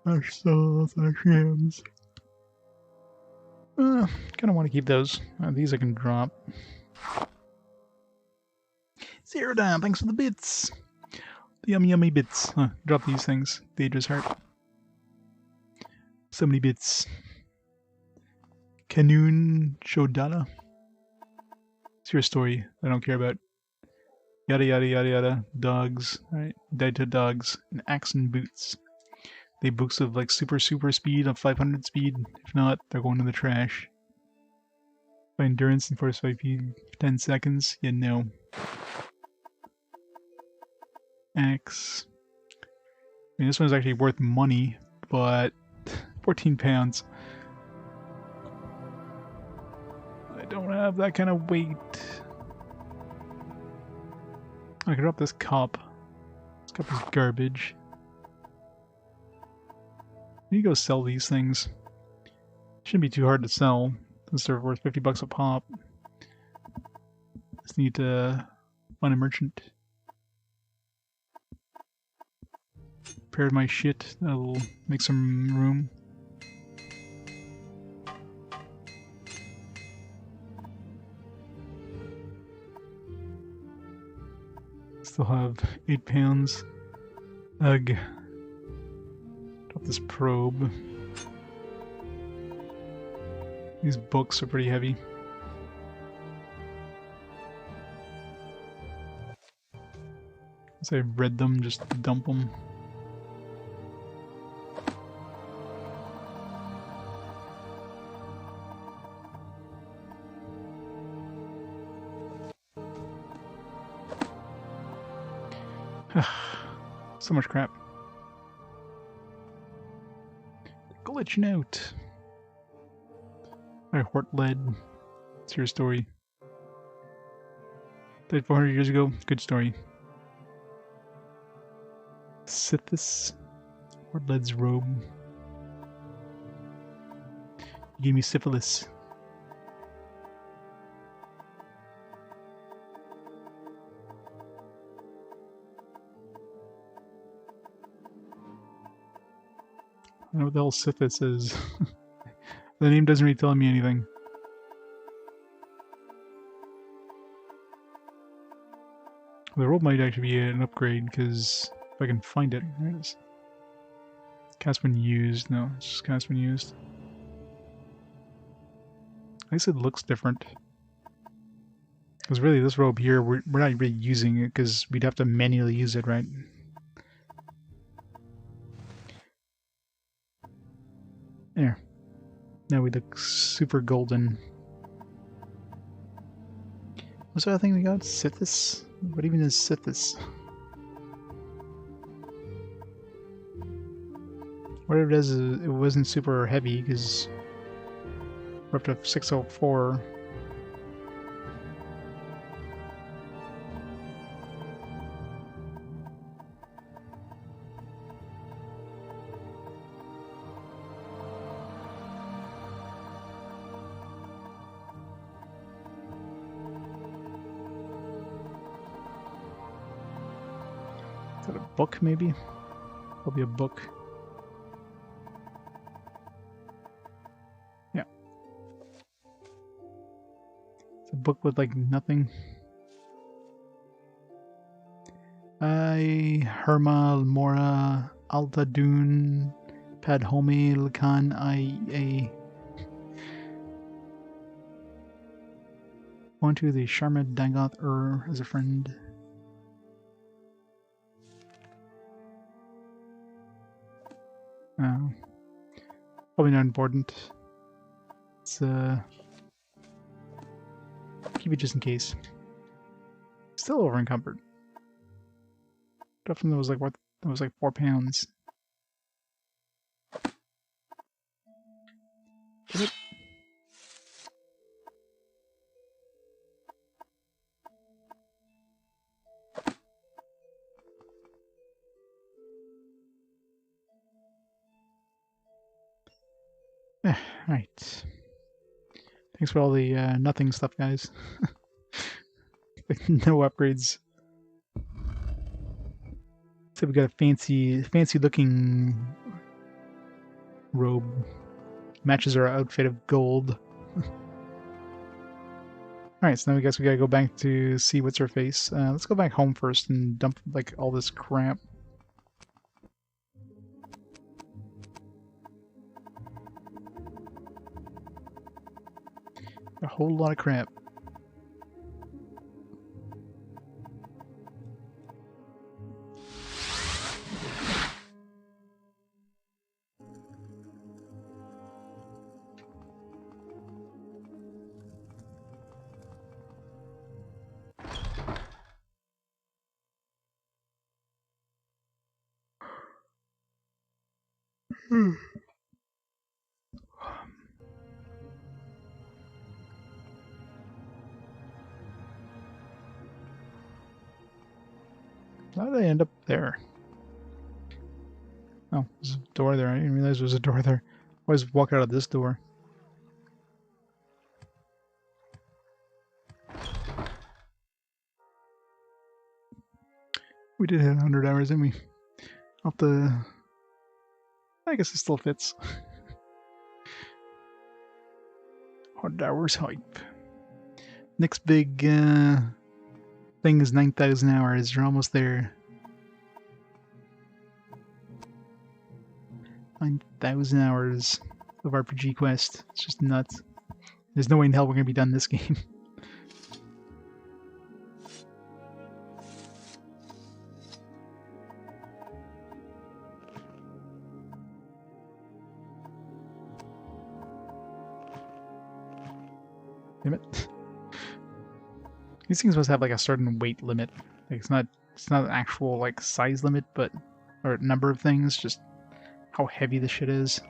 Ash sauce, ash yams. Kind of want to keep those. These I can drop. Zero down, thanks for the bits. The yummy bits. Drop these things. Daedra's heart. So many bits. Canoon Shodana. It's your story. I don't care about. Yada yada yada yada. Dogs. Alright. Died to dogs. And axe and boots. They books of like super speed of 500 speed. If not, they're going in the trash. By endurance and force 5 speed 10 seconds. Yeah, no. Axe. I mean, this one's actually worth money, but 14 pounds. I don't have that kind of weight. I can drop this cup. This cup is garbage. I need to go sell these things. Shouldn't be too hard to sell, since they're worth 50 bucks a pop. Just need to find a merchant. Prepare my shit, that'll make some room. Still have 8 pounds. Ugh. Drop this probe. These books are pretty heavy. Once I've read them, just dump them. So much crap. Glitching out. Alright, Hort led. It's your story. Died 400 years ago. Good story. Sithis. Hort led's robe. You gave me syphilis. I don't know what the hell Sithis is. The name doesn't really tell me anything. The robe might actually be an upgrade, because if I can find it, there it is. Cast when used. No, it's just cast when used. At least it looks different. Because really, this robe here, we're not really using it, because we'd have to manually use it, right? There. Now we look super golden. What's the other thing we got? Sithis? What even is Sithis? Whatever it is, it wasn't super heavy, because we're up to 604. Is that a book, maybe? Probably a book. Yeah. It's a book with, like, nothing. Herma, Mora, Alta Dune, Padhome, Lakan, A. Want to the Sharma Dagoth as a friend. Probably not important. Let's keep it just in case. Still over encumbered. Stuff from that was like what? That was like 4 pounds. Get it? Right. Thanks for all the nothing stuff, guys. No upgrades. So we got a fancy looking robe. Matches our outfit of gold. Alright, so now I guess we gotta go back to see what's her face. Let's go back home first and dump like all this crap. A whole lot of crap. How did I end up there? Oh, there's a door there. I didn't realize there was a door there. I always walk out of this door. We did hit 100 hours, didn't we? Off the... I guess it still fits. 100 hours hype. Next big thing is 9,000 hours. You're almost there. 9,000 hours of RPG quest. It's just nuts. There's no way in hell we're gonna be done this game. Damn it. These things must have like a certain weight limit. Like it's not It's not an actual like size limit, but or number of things, just how heavy the shit is.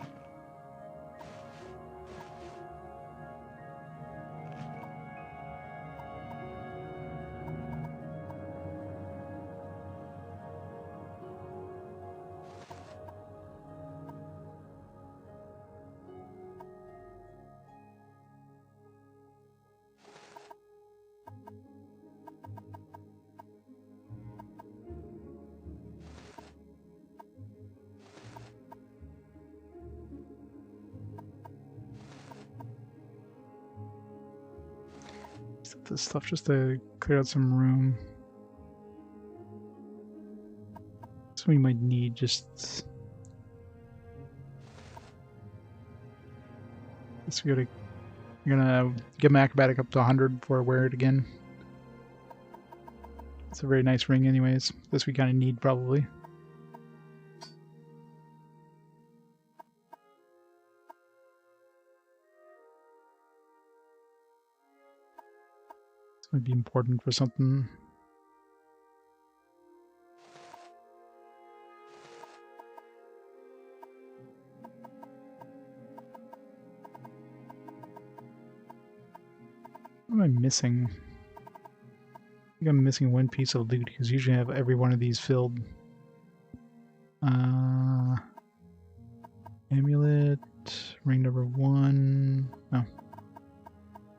This stuff just to clear out some room. So we might need just. Guess we're gonna get my acrobatic up to 100 before I wear it again. It's a very nice ring, anyways. This we kind of need probably. This might be important for something. What am I missing? I think I'm missing one piece of loot because usually I have every one of these filled. Amulet, ring number 1. Oh,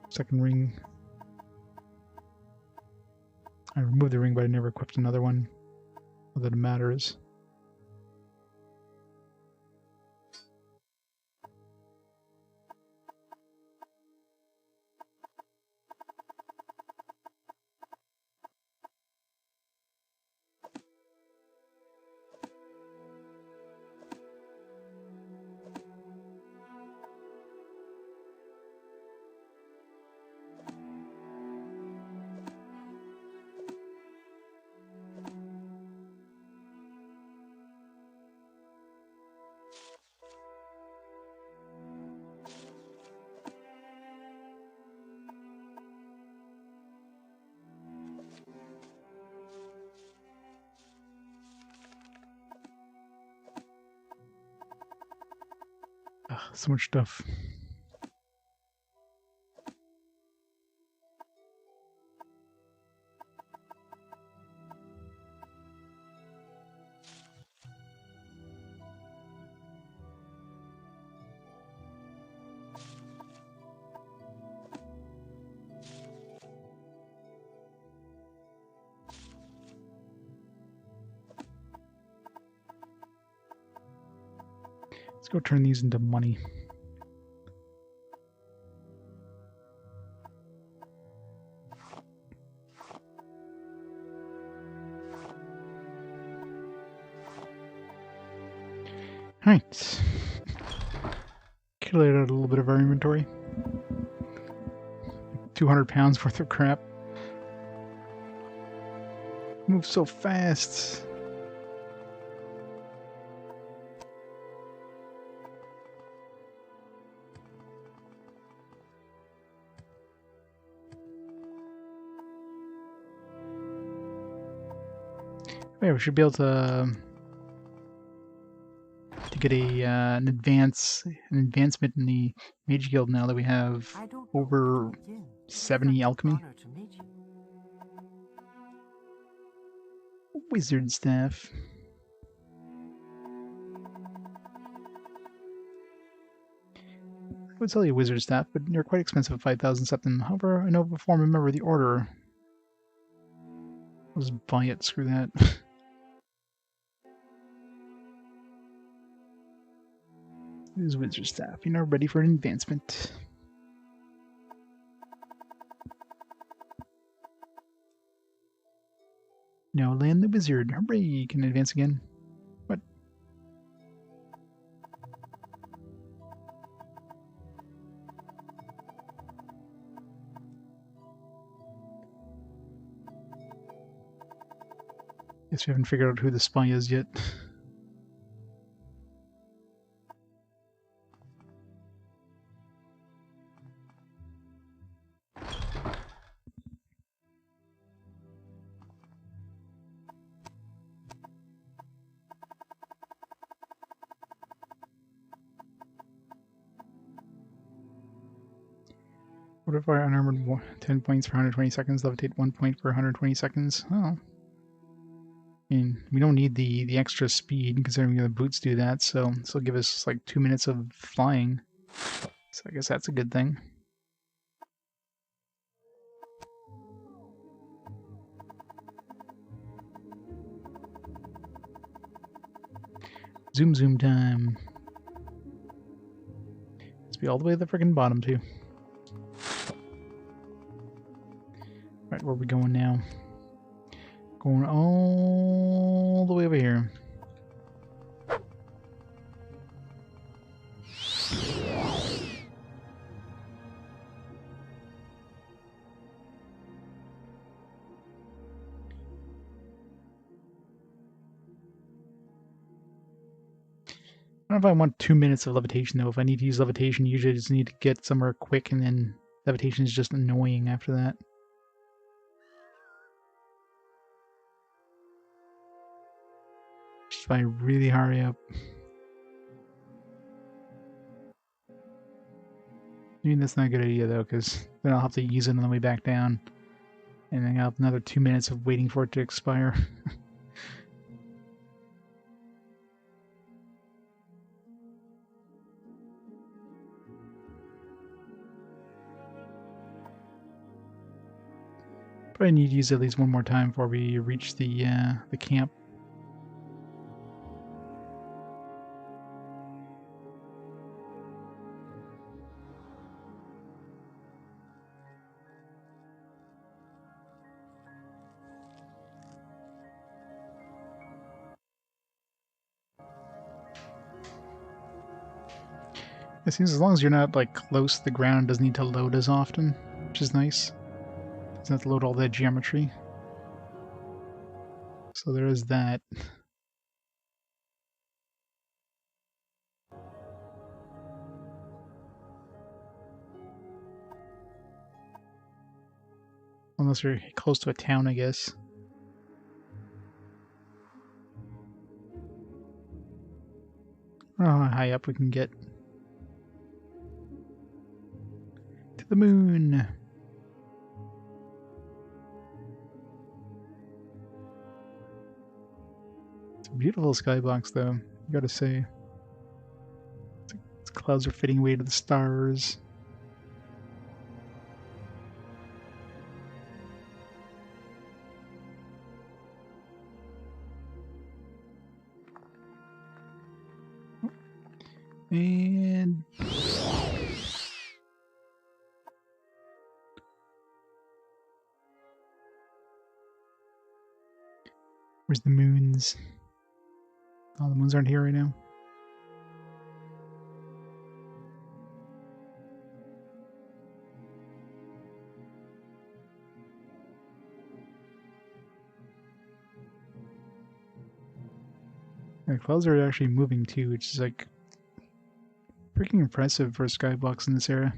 second ring. I removed the ring, but I never equipped another one. Not that it matters. Ugh, so much stuff. Let's go turn these into money. Alright. Accumulated a little bit of our inventory. 200 pounds worth of crap. Move so fast. Yeah, we should be able to get an advancement in the Mage Guild now that we have I don't know over where to begin. It is 70 such an alchemy. honor to meet you. Wizard staff. I would sell you wizard staff, but you're quite expensive at 5,000 something. However, I know before I'm a member of the order. I'll just buy it, screw that. This is wizard staff. You're now ready for an advancement. Now land the wizard. Hooray! You can advance again. What? Guess we haven't figured out who the spy is yet. What if I unarmored 10 points for 120 seconds, levitate 1 point for 120 seconds? Oh. I mean, we don't need the extra speed, considering the boots do that, so this will give us like 2 minutes of flying. So I guess that's a good thing. Zoom zoom time. Let's be all the way to the freaking bottom too. Right, where are we going now? Going all the way over here. I don't know if I want 2 minutes of levitation though. If I need to use levitation, usually I just need to get somewhere quick, and then levitation is just annoying after that. Just if I really hurry up. I mean, that's not a good idea though, because then I'll have to use it on the way back down. And then I'll have another 2 minutes of waiting for it to expire. Probably need to use it at least one more time before we reach the camp. It seems as long as you're not like close to the ground, it doesn't need to load as often, which is nice. Doesn't have to load all that geometry. So there is that. Unless you're close to a town, I guess. I don't know how high up we can get. To the moon! It's a beautiful skybox, though, you gotta say. Its clouds are fading away to the stars. And where's the moons? Oh, the moons aren't here right now. The clouds are actually moving too, which is like freaking impressive for a skybox in this era.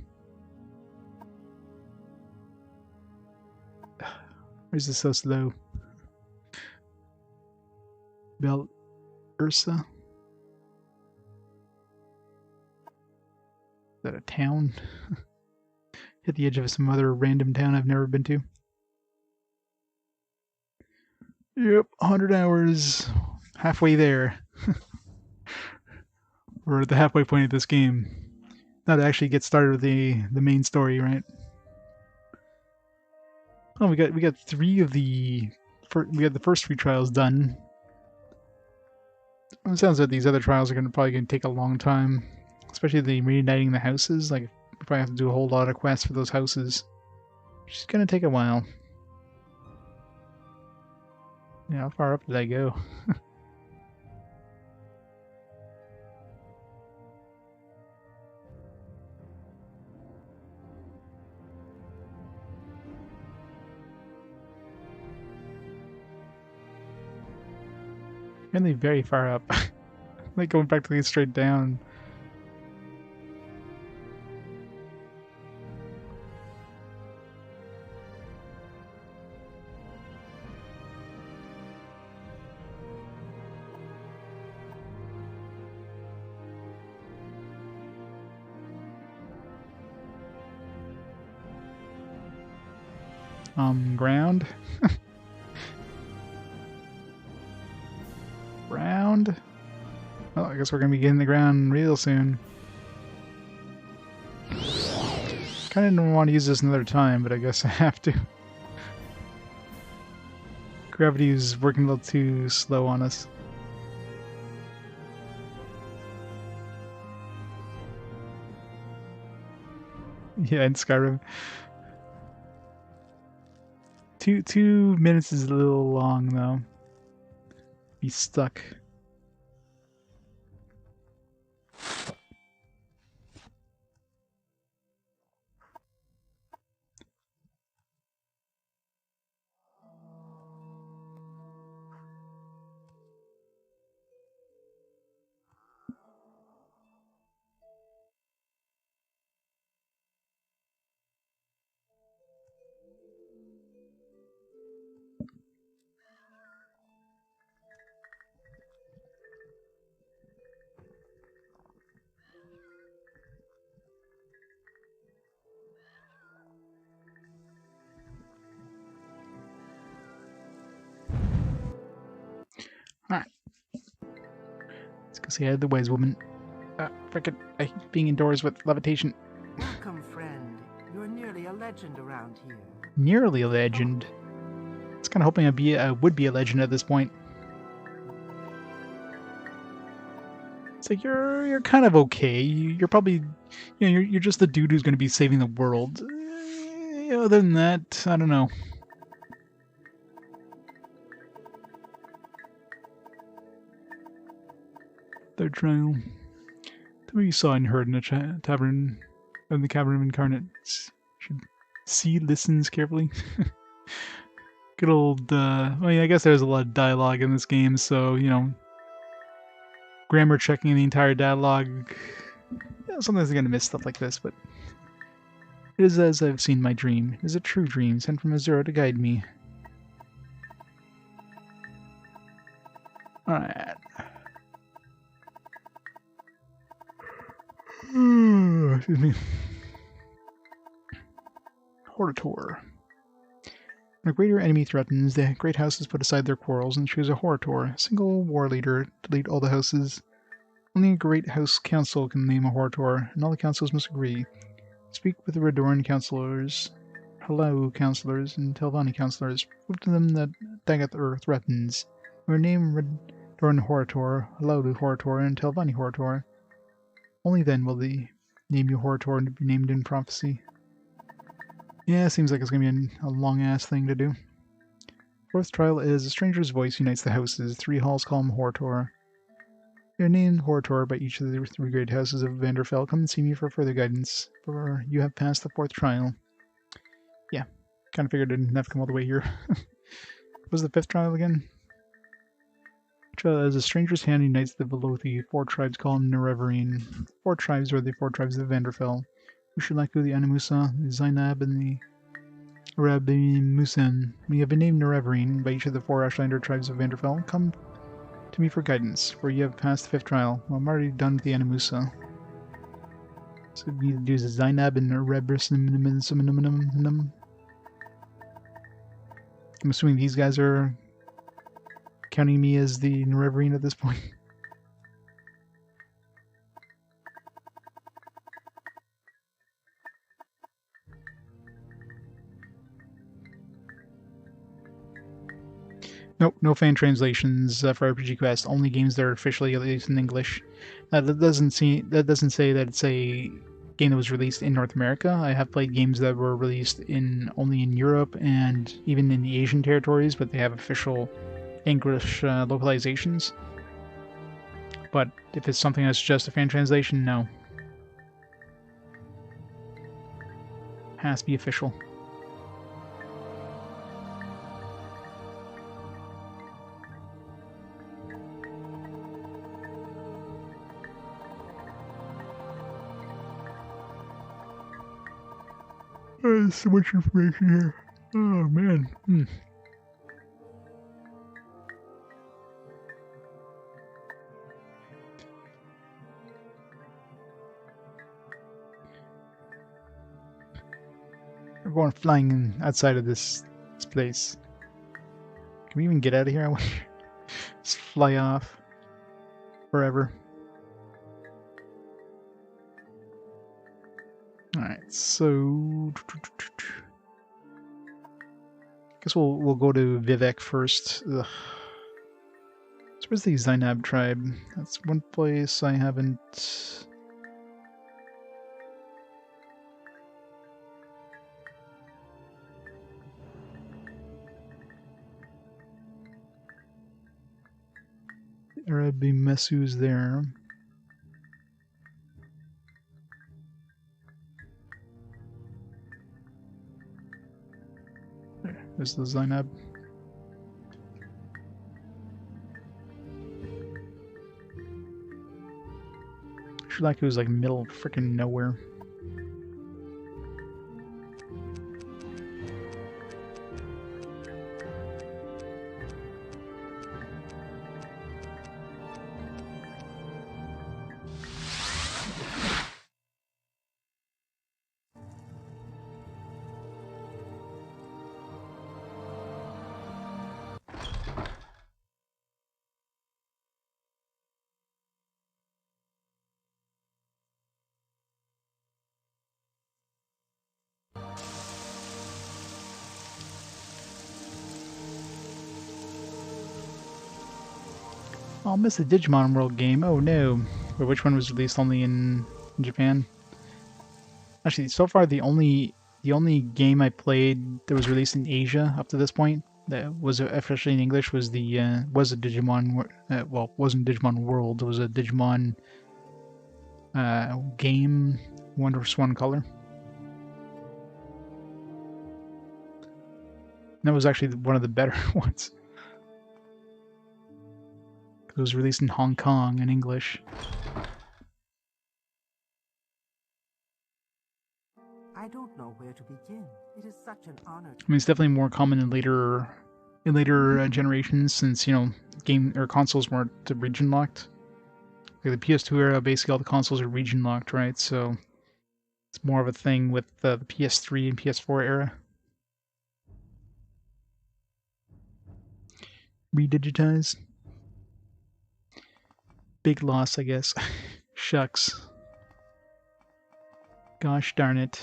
Why is this so slow? Bel Ursa? Is that a town? Hit the edge of some other random town I've never been to. Yep, 100 hours. Halfway there. We're at the halfway point of this game. Now to actually get started with the main story, right? Oh, we got 3 of the we got the first 3 trials done. It sounds like these other trials are probably gonna take a long time, especially the reuniting the houses. Like, we probably have to do a whole lot of quests for those houses, which is gonna take a while. Yeah, how far up did I go? Really very far up. Like going practically straight down. Ground. Ground. Well, I guess we're gonna be getting the ground real soon. Kinda didn't want to use this another time, but I guess I have to. Gravity is working a little too slow on us. Yeah, in Skyrim. 2 minutes is a little long, though. Be stuck. Alright. Let's go say hi to the wise woman. Frickin', I hate being indoors with levitation. Welcome, friend. You're nearly a legend around here. Nearly a legend. I was kind of hoping I would be a legend at this point. It's like you're kind of okay. You're probably, you're just the dude who's going to be saving the world. Other than that, I don't know. Third trial. The way you saw and heard in the tavern, in the cavern of incarnates. Should see, listens carefully. Good old. Well, yeah, I guess there's a lot of dialogue in this game, so grammar checking the entire dialogue. Sometimes I'm gonna miss stuff like this, but it is as I've seen my dream. It is a true dream sent from Azura to guide me. Alright. Excuse me. Hortator. When a greater enemy threatens, the great houses put aside their quarrels and choose a Hortator, a single war leader, to lead all the houses. Only a great house council can name a Hortator, and all the councils must agree. Speak with the Redoran councillors, Halau councillors, and Telvanni councillors. Prove to them that Dagath threatens. When name Redoran Hortator, Halau Hortator, and Telvanni Hortator. Only then will they name you Hortator and be named in prophecy. Yeah, seems like it's going to be a long-ass thing to do. Fourth trial is a stranger's voice unites the houses. 3 halls call him Hortator. You're named Hortator by each of the 3 great houses of Vvardenfell. Come and see me for further guidance, for you have passed the 4th trial. Yeah, kind of figured I didn't have to come all the way here. What was the 5th trial again? As a stranger's hand unites the Velothi, 4 tribes call him Nerevarine. 4 tribes are the 4 tribes of Vvardenfell. Ushulaku, the Anamusa, the Zainab, and the Arabimusen. When you have been named Nerevarine by each of the 4 Ashlander tribes of Vvardenfell, come to me for guidance, for you have passed the 5th trial. Well, I'm already done with the Anamusa. So we need to do the Zainab and Erebus. I'm assuming these guys are counting me as the Nerevarine at this point. Nope, no fan translations for RPG Quest. Only games that are officially released in English. That doesn't say that it's a game that was released in North America. I have played games that were released only in Europe and even in the Asian territories, but they have official English localizations. But if it's something that's just a fan translation, no. Has to be official. There's so much information here. Oh man. We're going flying outside of this This place. Can we even get out of here? I wonder. Just fly off forever. Alright, so guess we'll go to Vivek first. Ugh. So where's the Zainab tribe? That's one place I haven't. Arabi Mesu's there. There's the Zainab. Sri Lanka was like middle of freaking nowhere. I'll miss the Digimon World game. Oh no. Wait, which one was released only in Japan? Actually, so far the only game I played that was released in Asia up to this point that was officially in English was the was a Digimon. Well, it wasn't Digimon World. It was a Digimon game, Wondrous One Color. That was actually one of the better ones. It was released in Hong Kong in English. I don't know where to begin. It is such an honor. I mean, it's definitely more common in later generations, since game or consoles weren't region locked. Like the PS2 era, basically all the consoles are region locked, right? So it's more of a thing with the PS3 and PS4 era. Redigitized. Big loss, I guess. Shucks. Gosh darn it.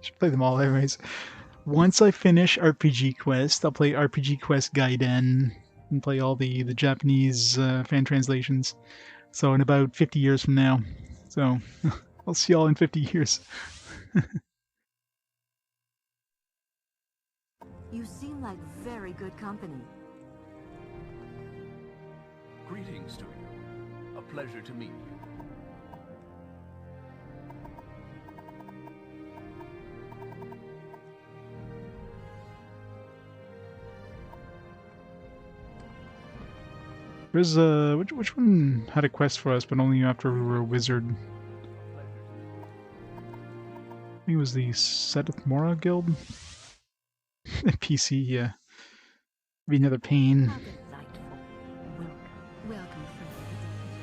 Should play them all anyways. Once I finish RPG Quest, I'll play RPG Quest Gaiden and play all the Japanese fan translations. So in about 50 years from now. So I'll see y'all in 50 years. You seem like very good company. Greetings to you. A pleasure to meet you. There's which one had a quest for us, but only after we were a wizard? I think it was the Balmora guild. PC, yeah. Be another pain. How delightful. Welcome,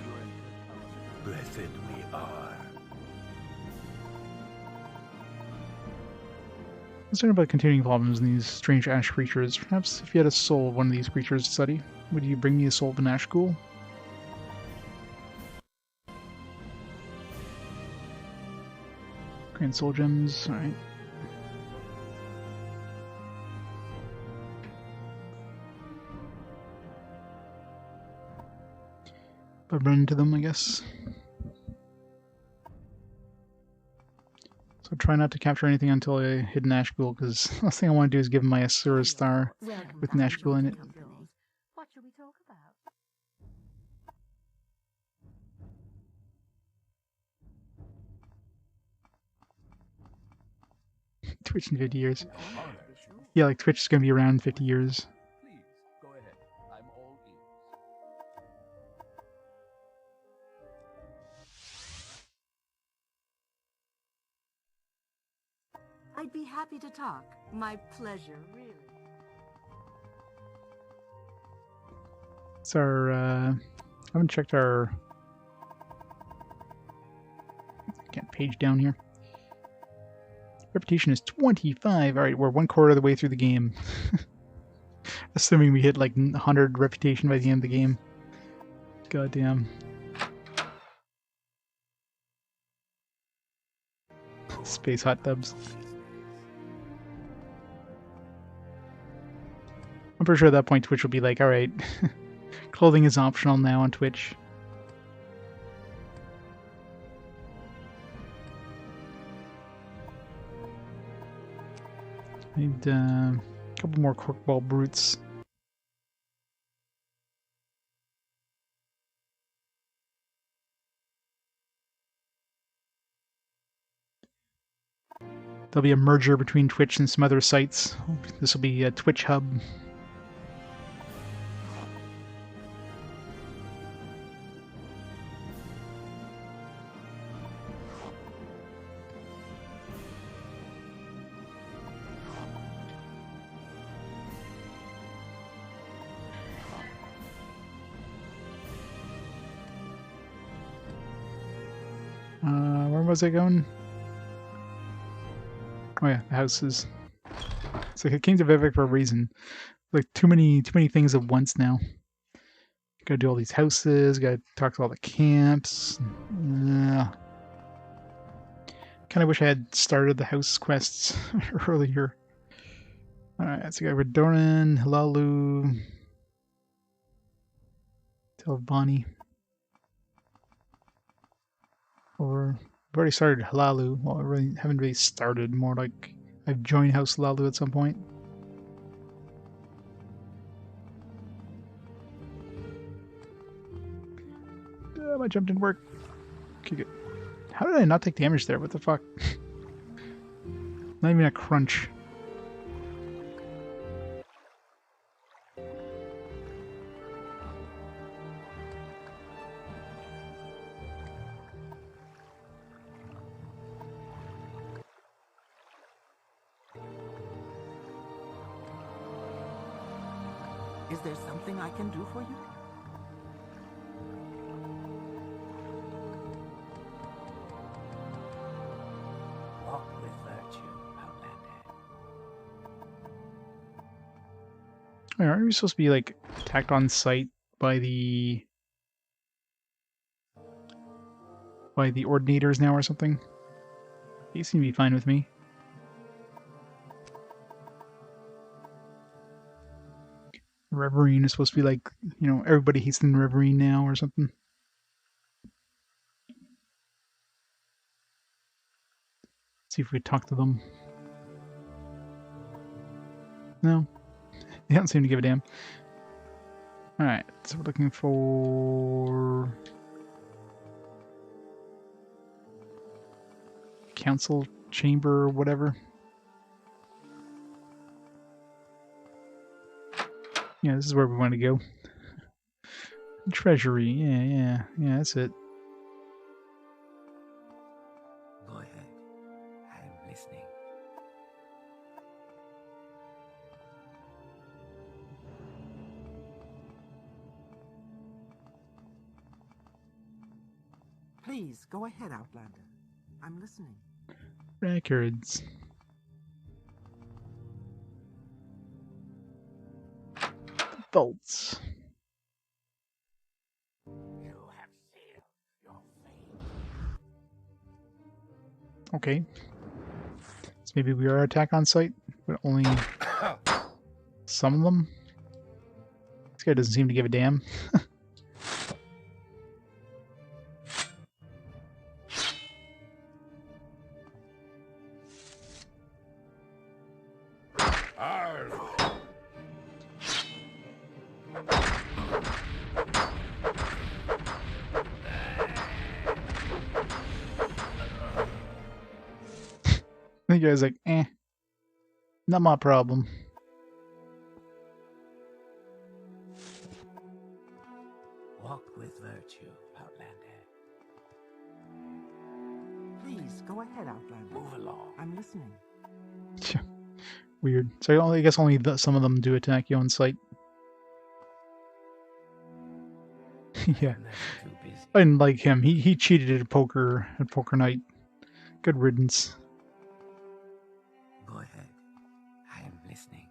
friend. Blessed we are. Concerned about continuing problems in these strange ash creatures. Perhaps if you had a soul of one of these creatures to study, would you bring me a soul of an ash ghoul? Grand soul gems, alright. I've run into them, I guess. So try not to capture anything until I hit an ash ghoul, because the last thing I want to do is give him my Asura star with an ash ghoul in it. What shall we talk about? Twitch in 50 years. Yeah, like Twitch is going to be around in 50 years. Please, go ahead. I'm all ears. I'd be happy to talk. My pleasure, really. It's our, I haven't checked our, can't page down here. Reputation is 25. Alright, we're 1/4 of the way through the game. Assuming we hit like 100 reputation by the end of the game. Goddamn. Space hot tubs. I'm pretty sure at that point Twitch will be like, alright, clothing is optional now on Twitch. Need a couple more corkball brutes. There'll be a merger between Twitch and some other sites. This will be a Twitch hub. Where was I going? Oh yeah, the houses. It's like I came to Vivek for a reason. Like too many things at once now. Gotta do all these houses, gotta talk to all the camps. Kinda wish I had started the house quests earlier. Alright, so we got Redoran, Hilalu, Telvani. Or I've already started Hilalu. Well, I haven't really started. More like I've joined House Hilalu at some point. My jump didn't work. Okay, good. How did I not take damage there? What the fuck? Not even a crunch. Is there something I can do for you? Walk with virtue, Outlander. Wait, aren't we supposed to be like attacked on sight by the ordinators now or something? They seem to be fine with me. Reverine is supposed to be like, you know, everybody hates the Reverine now or something. See if we talk to them. No. They don't seem to give a damn. Alright, so we're looking for council chamber or whatever. Yeah, this is where we want to go. Treasury, yeah, that's it. Go ahead. I'm listening. Please, go ahead, Outlander. I'm listening. Records. Vaults. You have sealed your fate. Okay. So maybe we are attack on site, but only some of them? This guy doesn't seem to give a damn. The guy's like, not my problem. Walk with virtue, Outlander. Please, go ahead, Outlander. Move along. I'm listening. Weird. So I guess only some of them do attack you on sight. Yeah. Never too busy. I didn't like him. He cheated at poker night. Good riddance. Go ahead. I am listening.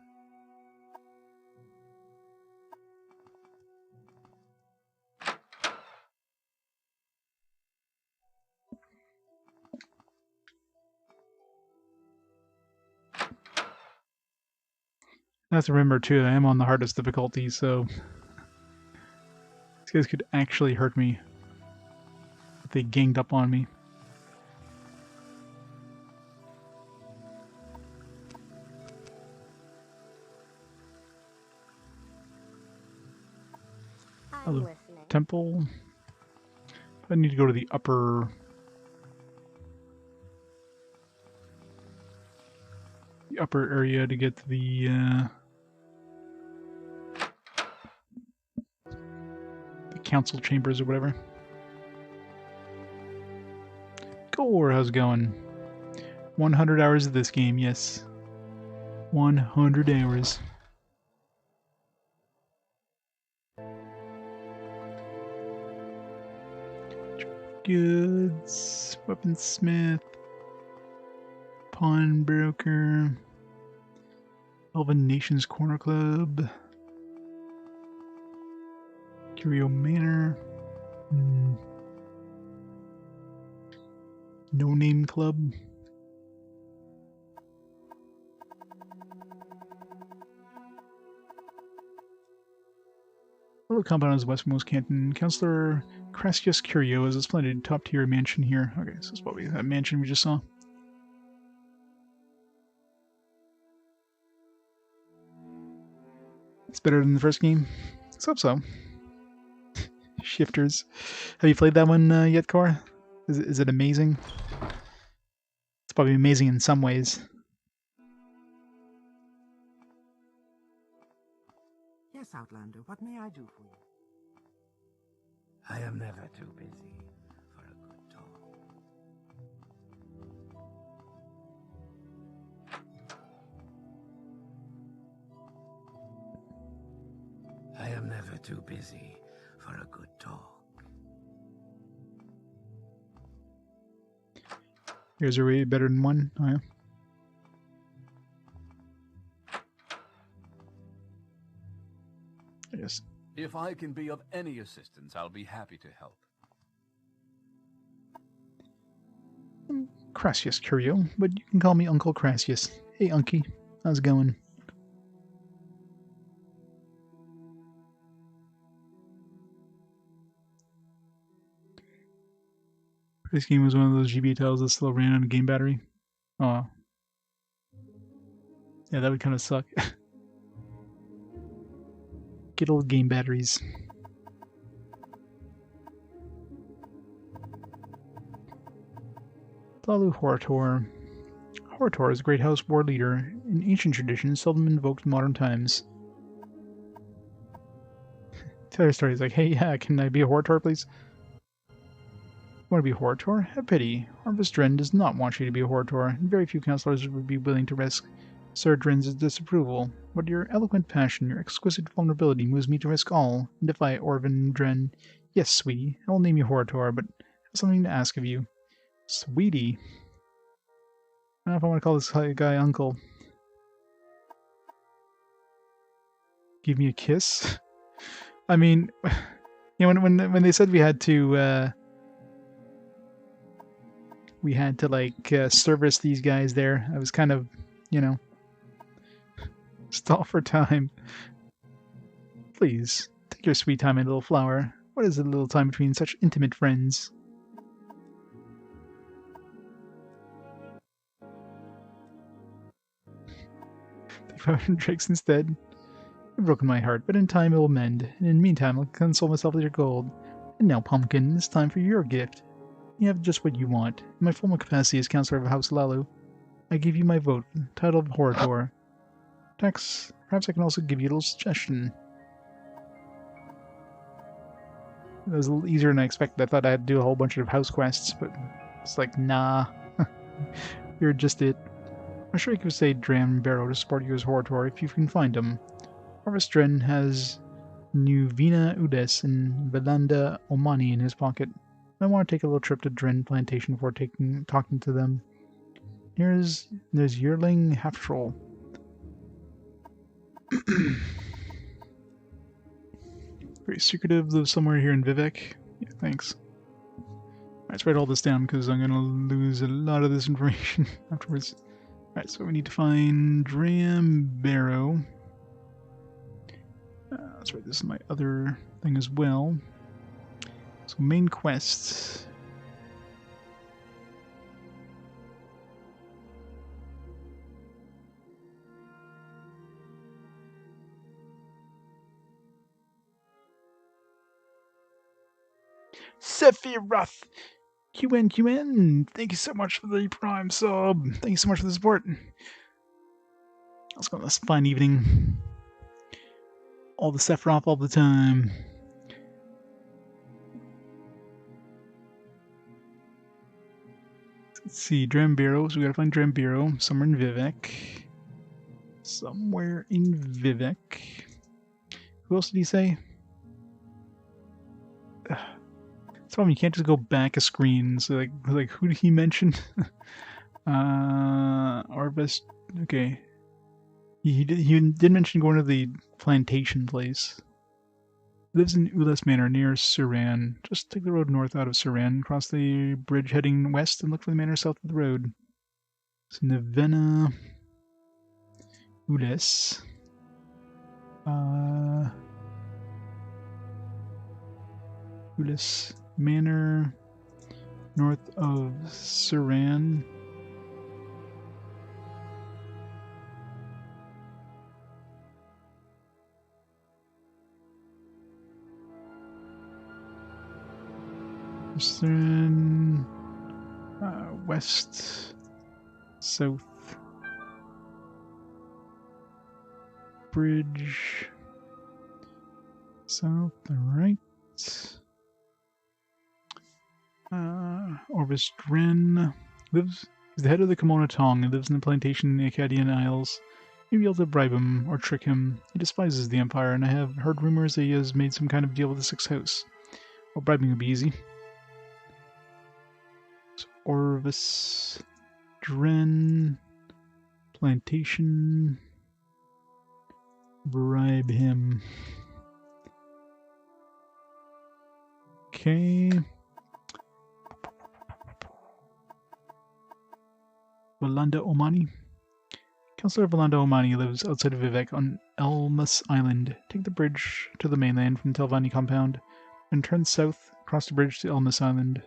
I have to remember too, I am on the hardest difficulty, so these guys could actually hurt me if they ganged up on me. I'm listening. Temple. I need to go to the upper area to get to the council chambers or whatever. Gore, how's it going? 100 hours of this game, yes. 100 hours. Goods, weaponsmith, pawnbroker, Elven Nations Corner Club, Curio Manor, No Name Club. Little compound is the westmost canton. Councillor Crassius Curio is a splendid top-tier mansion here. Okay, so this is what that mansion we just saw. It's better than the first game. Let's hope so. Shifters. Have you played that one yet, Cora? Is it amazing? It's probably amazing in some ways. Yes, Outlander, what may I do for you? I am never too busy for a good talk. I am never too busy for a good talk. Here's a way better than one. Oh, yeah. Yes. If I can be of any assistance, I'll be happy to help. Crassius Curio, but you can call me Uncle Crassius. Hey, Unky. How's it going? This game was one of those GBA titles that still ran on a game battery. Oh. Yeah, that would kind of suck. Get old game batteries. Lalu Horator. Horator is a great house war leader. In ancient traditions, seldom invoked in modern times. Tell your story. He's like, hey, yeah, can I be a Horator, please? Want to be a Horator? Have pity. Harvest Dren does not want you to be a Horator, and very few councillors would be willing to risk Sir Dren's disapproval. But your eloquent passion, your exquisite vulnerability moves me to risk all and defy Orvin Dren. Yes, sweetie, I will name you Horator, but I have something to ask of you. Sweetie? I don't know if I want to call this guy Uncle. Give me a kiss? I mean, you know, when they said we had to like service these guys there, I was kind of, you know, stall for time. Please, take your sweet time, my little flower. What is a little time between such intimate friends? 500 drakes instead. You've broken my heart, but in time it will mend, and in the meantime I'll console myself with your gold. And now, Pumpkin, it's time for your gift. You have just what you want. In my formal capacity as Councillor of House Lalu, I give you my vote, title of Horator. Tex, perhaps I can also give you a little suggestion. It was a little easier than I expected. I thought I had to do a whole bunch of house quests, but it's like, nah. You're just it. I'm sure you could say Dram Barrow to support you as Horator if you can find him. Harvest Dren has Nuvina Udes and Belanda Omani in his pocket. I want to take a little trip to Dren Plantation before talking to them. There's Yearling Half-Troll. Very secretive, lives somewhere here in Vivek. Yeah, thanks. Alright, let's write all this down because I'm going to lose a lot of this information afterwards. Alright, so we need to find Dram Barrow. Let's write this in my other thing as well. So main quest. Sephiroth! QN, thank you so much for the Prime sub. Thank you so much for the support. Let's go on this fine evening. All the Sephiroth all the time. Let's see, Drambiro. So we gotta find Drambiro somewhere in Vivek. Somewhere in Vivek. Who else did he say? That's why you can't just go back a screen. So like who did he mention? Orvis. Okay. He did mention going to the plantation place. He lives in Ulas Manor near Suran. Just take the road north out of Suran, cross the bridge heading west, and look for the manor south of the road. It's Nevena Ulas. Ulas Manor north of Suran. Eastern, west, south, bridge, south, right. Orvis Dren is the head of the Kimona Tong and lives in the plantation in the Acadian Isles. Maybe able to bribe him or trick him. He despises the Empire, and I have heard rumors that he has made some kind of deal with the Sixth House. Well, bribing would be easy. So Orvis Dren plantation. Bribe him. Okay. Valanda Omani. Councillor Valanda Omani lives outside of Vivek on Elmas Island. Take the bridge to the mainland from Telvanni compound and turn south across the bridge to Elmas Island.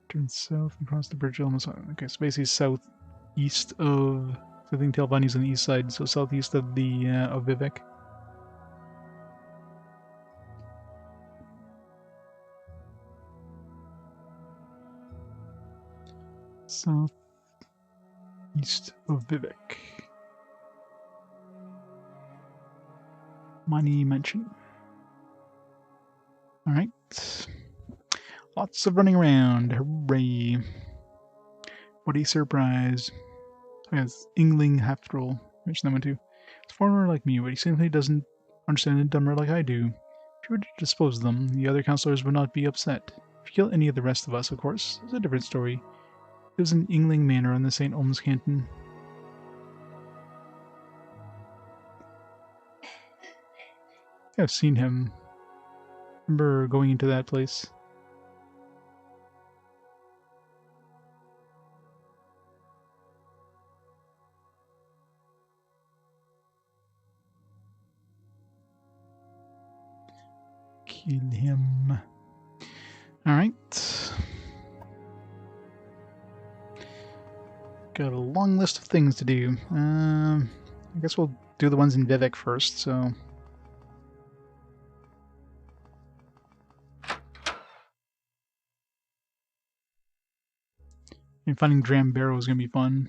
Turn south across the bridge to Elmas Island. Okay, so basically southeast of... I think Telvanni's on the east side, so southeast of the of Vivek. South east of Vivek. Money mention. Alright. Lots of running around. Hooray. What a surprise. Oh, yes, Ingling Half-Troll. Mention that one too. It's a foreigner like me, but he simply doesn't understand the dumber like I do. If you were to dispose of them, the other councillors would not be upset. If you kill any of the rest of us, of course, it's a different story. Lives in Ingling Manor on the St. Olm's Canton. I've seen him. Remember going into that place. Kill him. Alright. Got a long list of things to do. I guess we'll do the ones in Vivek first, so... And finding Dram Barrow is going to be fun.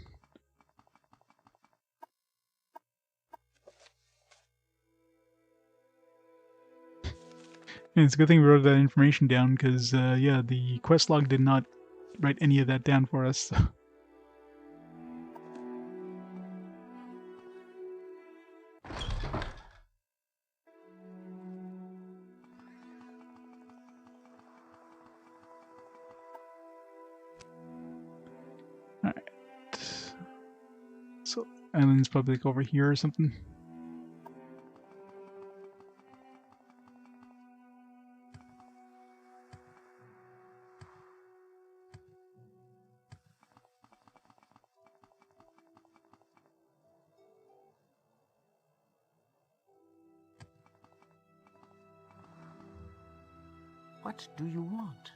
And it's a good thing we wrote that information down, because, yeah, the quest log did not write any of that down for us. So. So, island's probably like over here or something. What do you want?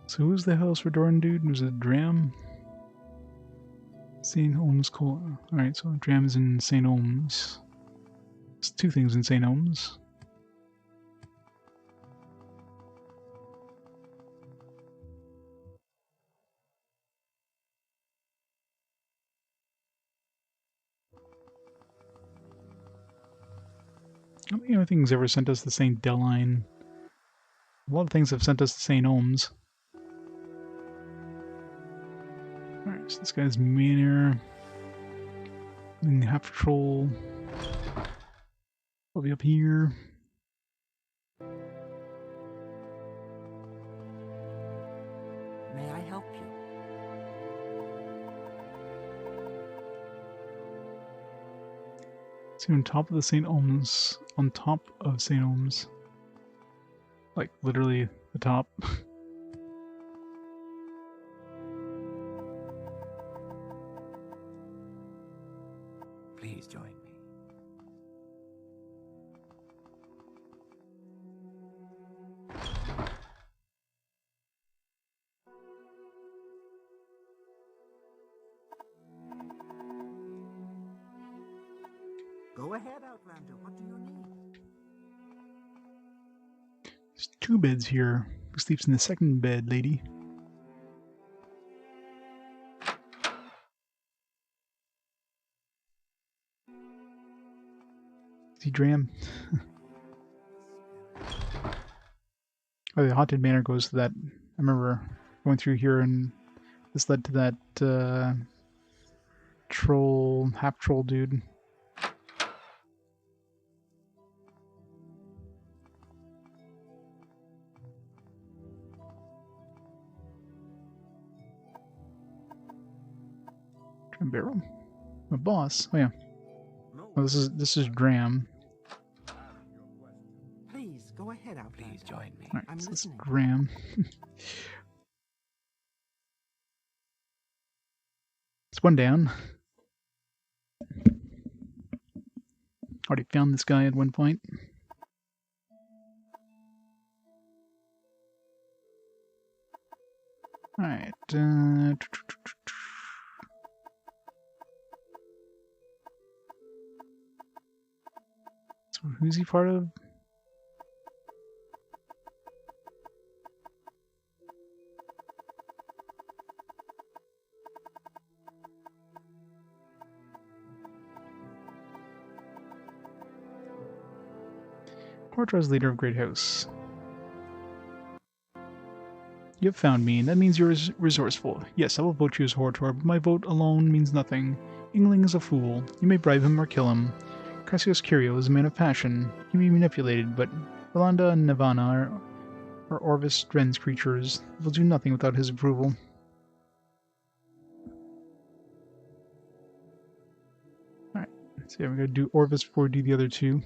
So who's the House Redoran dude? Was it Dram? St. Ohms Cola. Alright, so Dram's in St. Ohms. There's two things in St. Ohms. I don't think anything's ever sent us to St. Deline. A lot of things have sent us to St. Ohms. Alright, so this guy's Manor. And the Half Patrol. Will be up here. May I help you? So on top of the St. Ohms. On top of St. Ohms. Like, literally the top. Please join me. Go ahead, Outlander. What do you need? There's two beds here. Who sleeps in the second bed, lady? Is he Dram? Oh, the Haunted Manor goes to that. I remember going through here and this led to that troll, half troll dude. Barrel. My boss. Oh yeah. Oh, this is Dram. Please go ahead, Outlander. Please join me. Alright, I'm so this is listening. Dram. It's one down. Already found this guy at one point. Alright. So who's he part of? Hortor's leader of Great House. You have found me, and that means you're resourceful. Yes, I will vote you as Hortor, but my vote alone means nothing. Yngling is a fool. You may bribe him or kill him. Cassius Curio is a man of passion. He may be manipulated, but Valanda and Navana are Orvis Dren's creatures. They will do nothing without his approval. Alright, so yeah, we're going to do Orvis before we do the other two.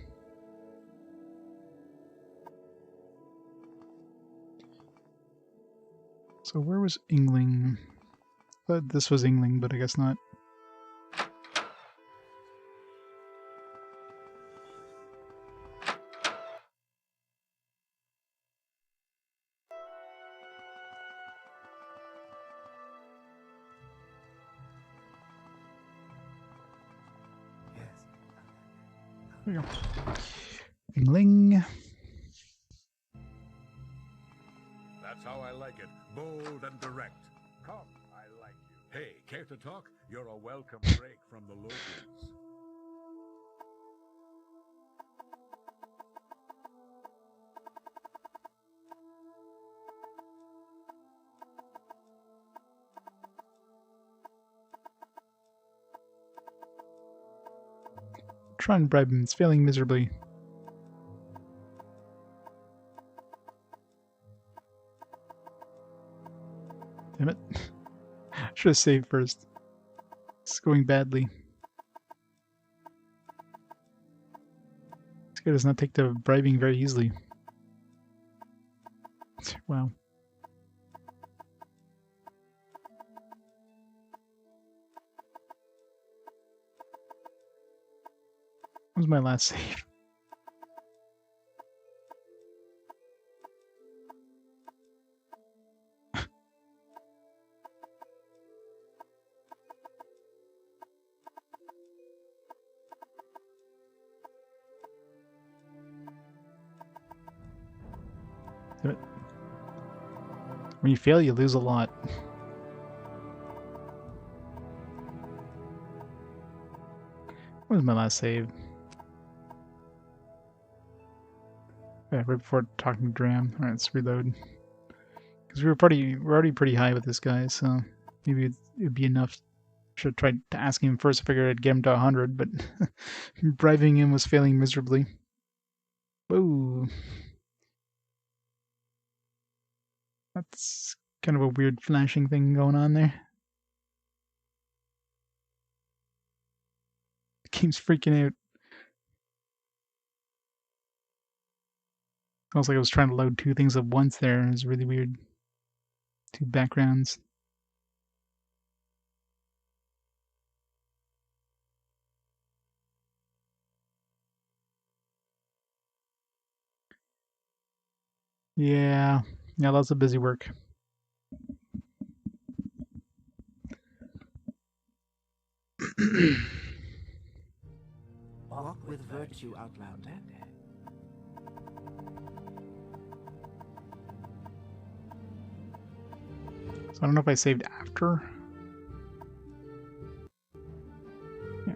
So where was Yngling? I thought this was Yngling, but I guess not. Yes. There we go. Yngling. That's how I like it. Bold and direct. Come, I like you. Hey, care to talk? You're a welcome break from the locals. Try and bribe him. It's failing miserably. Damn it. Should have saved first. It's going badly. This guy does not take to bribing very easily. Wow. What was my last save? Damn it. When you fail, you lose a lot. What was my last save? Yeah, right before talking to Dram. Alright, let's reload. Because we're already pretty high with this guy, so maybe it'd be enough. Should have tried to ask him first. I figured I'd get him to 100, but bribing him was failing miserably. Whoa. That's kind of a weird flashing thing going on there. The game's freaking out. Almost like I was trying to load two things at once there. It was really weird. Two backgrounds. Yeah, lots of busy work. Walk with virtue, Outlander. So I don't know if I saved after. Yeah.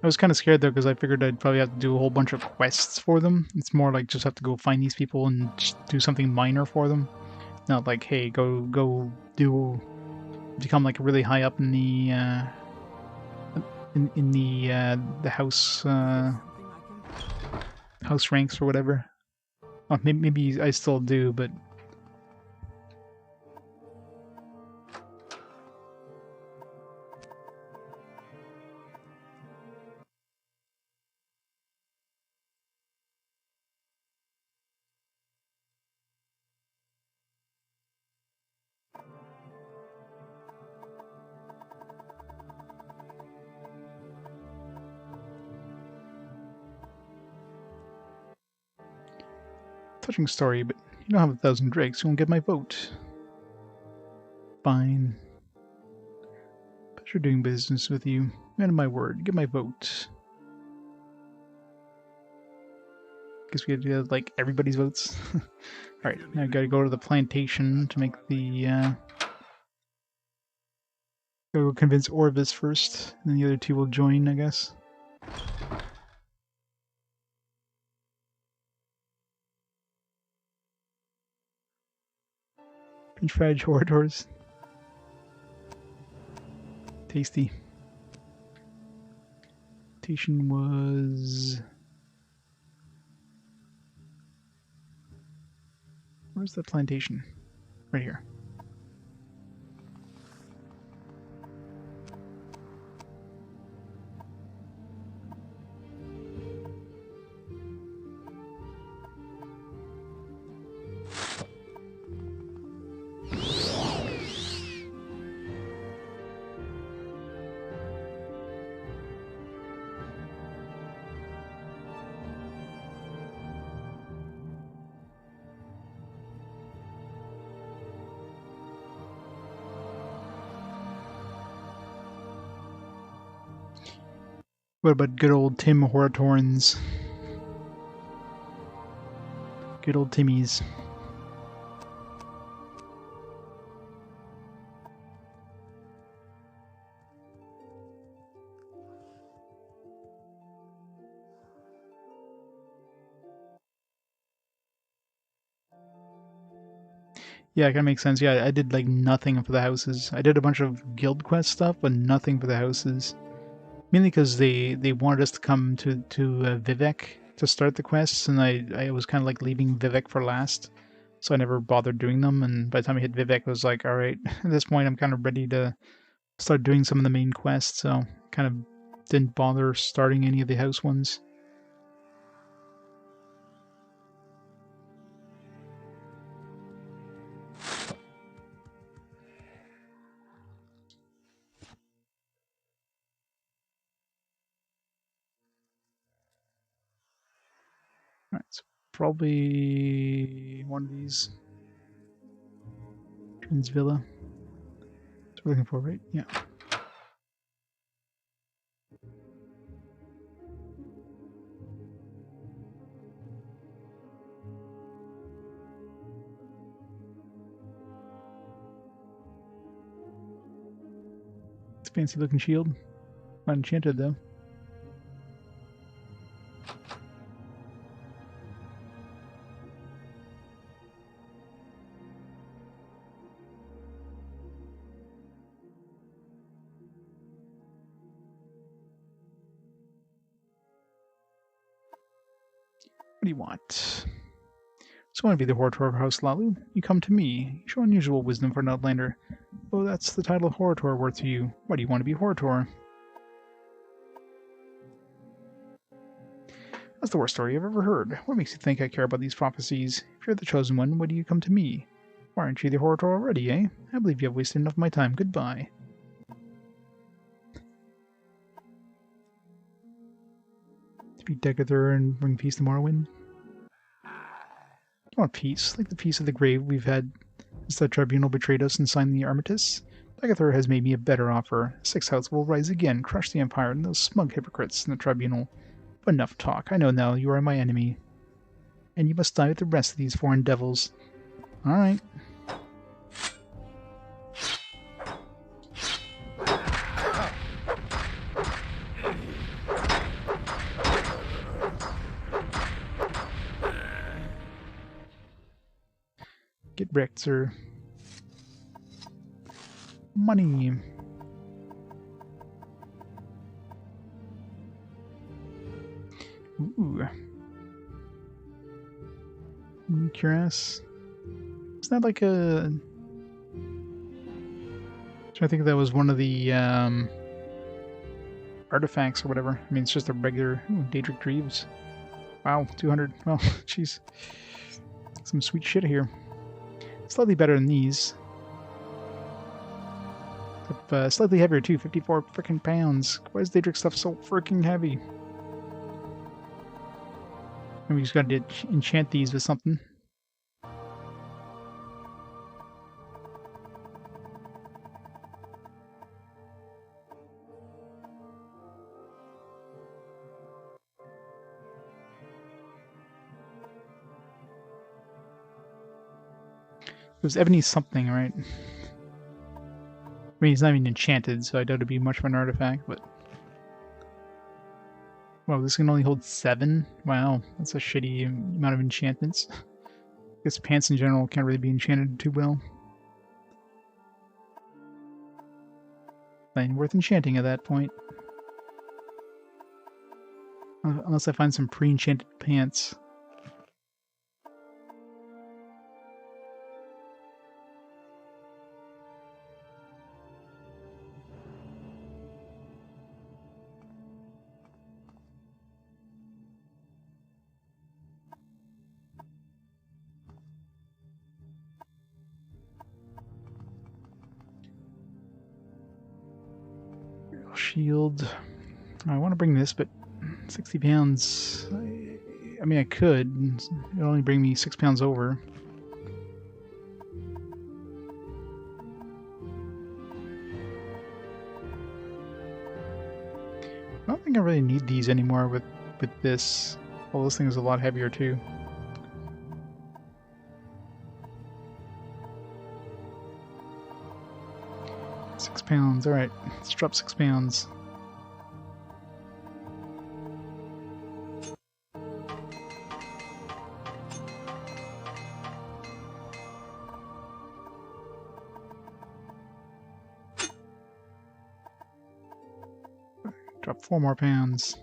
I was kind of scared though because I figured I'd probably have to do a whole bunch of quests for them. It's more like just have to go find these people and just do something minor for them. Not like, hey, go become like really high up in the the house house ranks or whatever. Oh, maybe I still do, but touching story, but you don't have 1,000 drakes, you won't get my vote. Fine. Pleasure doing business with you. Man of my word, get my vote. Guess we gotta do like everybody's votes. Alright, now I gotta go to the plantation to make the go convince Orvis first, and then the other two will join, I guess. French fried corridors. Tasty. Plantation was... Where's the plantation? Right here. What about good old Tim Hortorns? Good old Timmies. Yeah, it kind of makes sense. Yeah, I did like nothing for the houses. I did a bunch of guild quest stuff, but nothing for the houses. Mainly because they wanted us to come to Vivek to start the quests, and I was kind of like leaving Vivek for last, so I never bothered doing them. And by the time I hit Vivek, I was like, all right, at this point, I'm kind of ready to start doing some of the main quests. So kind of didn't bother starting any of the house ones. Alright, so probably one of these. Trins Villa. That's what we're looking for, right? Yeah. It's a fancy looking shield. Not enchanted though. What do you want? So I want to be the Horator of House Lalu. You come to me. You show unusual wisdom for an outlander. Oh, that's the title of Horator worth to you. Why do you want to be Horator? That's the worst story I've ever heard. What makes you think I care about these prophecies? If you're the chosen one, why do you come to me? Why aren't you the Horator already, eh? I believe you have wasted enough of my time. Goodbye. Defeat Decatur and bring peace to Morrowind. You want peace, like the peace of the grave we've had since the tribunal betrayed us and signed the armistice? Decatur has made me a better offer. Six House will rise again, crush the Empire and those smug hypocrites in the tribunal. But enough talk. I know now you are my enemy. And you must die with the rest of these foreign devils. Alright. Get wrecked, sir. Money. Ooh. Curious. Isn't that like a... I'm trying to think if that was one of the artifacts or whatever. I mean, it's just a regular... Ooh, Daedric Greaves. Wow, 200. Well, jeez. Some sweet shit here. Slightly better than these. Slightly heavier too, 54 freaking pounds. Why is Daedric stuff so freaking heavy? And we just gotta enchant these with something. It was Ebony something, right? I mean, he's not even enchanted, so I doubt it'd be much of an artifact, but... Wow, this can only hold 7? Wow, that's a shitty amount of enchantments. I guess pants in general can't really be enchanted too well. Not even worth enchanting at that point. Unless I find some pre-enchanted pants. Shield. I want to bring this, but 60 pounds. I mean, I could. It'll only bring me 6 pounds over. I don't think I really need these anymore with this. Well, this thing is a lot heavier too. £6. Alright, let's drop 6 pounds. Drop 4 more pounds.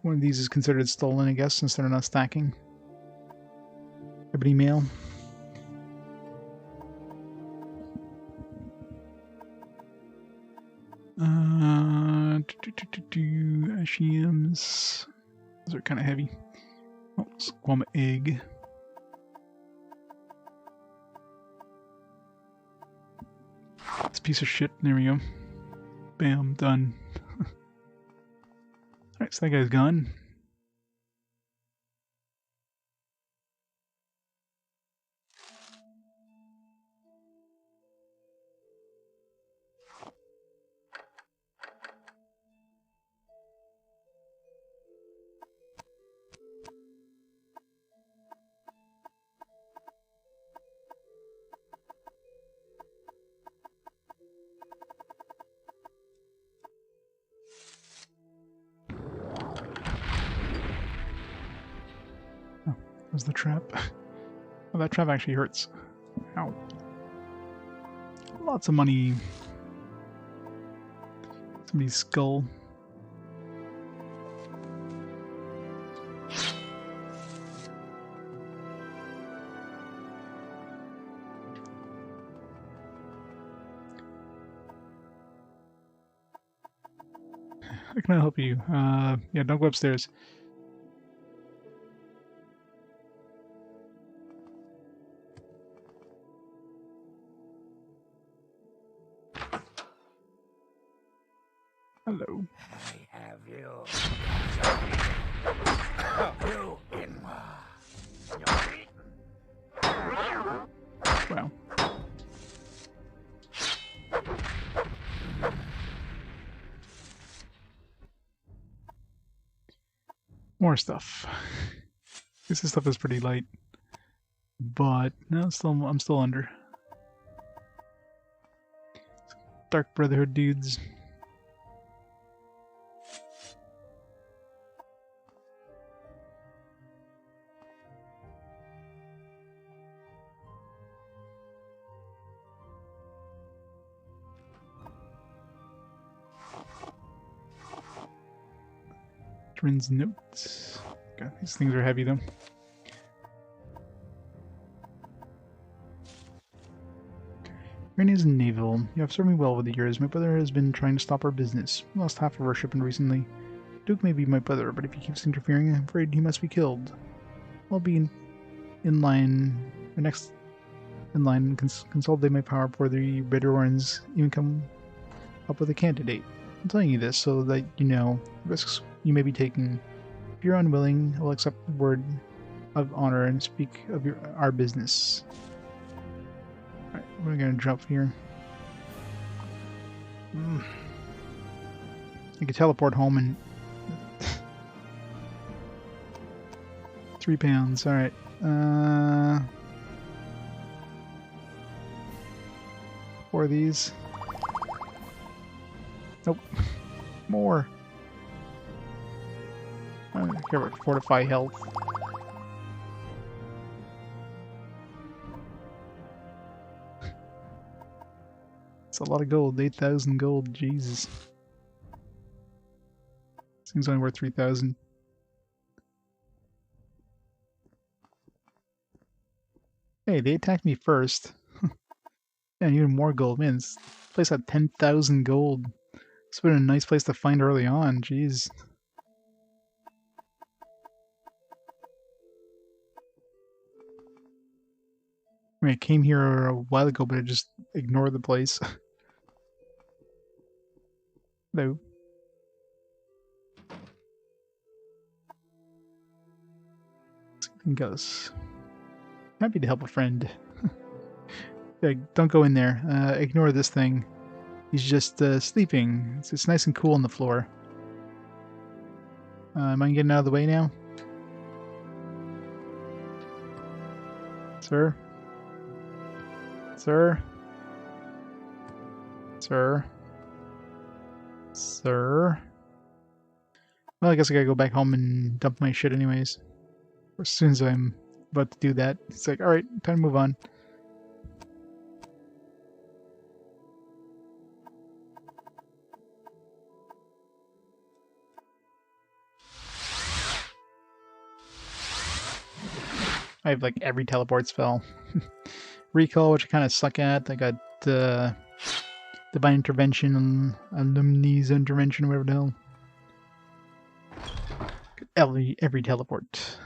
One of these is considered stolen, I guess, since they're not stacking. Ebony mail. Ashiums. Those are kind of heavy. Oh, squam egg. This piece of shit. There we go. Bam, done. Alright, so that guy's gone. Was the trap? Oh, that trap actually hurts. Ow. Lots of money. Somebody's skull. How can I help you? Yeah, don't go upstairs. Hello. I have you. You in. Wow. More stuff. This stuff is pretty light, but no, I'm still under. Dark Brotherhood dudes. Trin's notes. God, these things are heavy though. Your name is Naval. You have served me well over the years. My brother has been trying to stop our business. We lost half of our shipment recently. Duke may be my brother, but if he keeps interfering, I'm afraid he must be killed. I'll be in line. The next in line and consolidate my power before the Red Ones even come up with a candidate. I'm telling you this so that you know risks you may be taking. If you're unwilling, I will accept the word of honor and speak of our business. Alright, we're gonna jump here. I can teleport home in 3 pounds. Alright. 4 of these. Nope. More. I don't care about fortify health. It's a lot of gold. 8,000 gold. Jesus. Seems only worth 3,000. Hey, they attacked me first. And even more gold. Man, this place had 10,000 gold. This would have been a nice place to find early on. Jeez. I mean, I came here a while ago, but I just ignored the place. Hello. Something goes. Happy to help a friend. Yeah, don't go in there. Ignore this thing. He's just sleeping. It's nice and cool on the floor. Am I getting out of the way now? Sir? Sir? Sir? Sir? Well, I guess I gotta go back home and dump my shit anyways. Or as soon as I'm about to do that, it's like, alright, time to move on. I have like every teleport spell. Recall, which I kind of suck at. I got Divine Intervention, Alumni's Intervention, whatever the hell. Every teleport.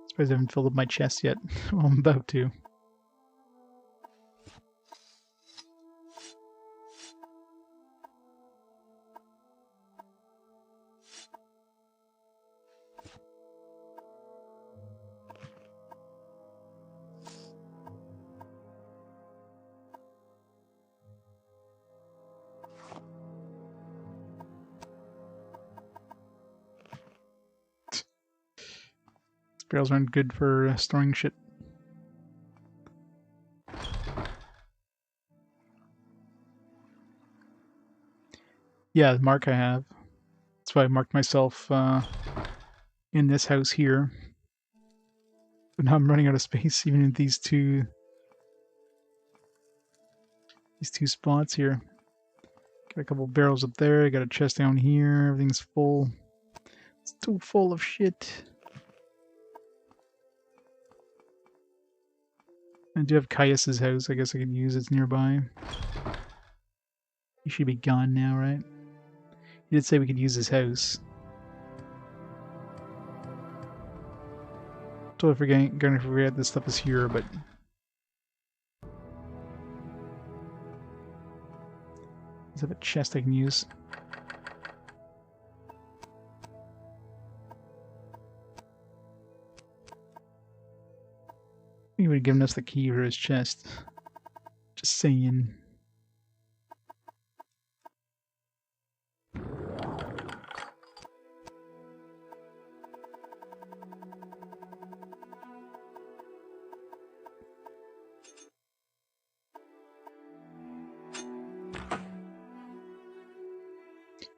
Surprised I haven't filled up my chest yet. Well, I'm about to. Barrels aren't good for storing shit. Yeah, the mark I have. That's why I marked myself in this house here. But now I'm running out of space, even in these two spots here. Got a couple barrels up there. I got a chest down here. Everything's full. It's too full of shit. I do have Caius's house. I guess I can use it nearby. He should be gone now, right? He did say we could use his house. Totally gonna forget this stuff is here, but does have a chest I can use. He would have given us the key for his chest. Just saying.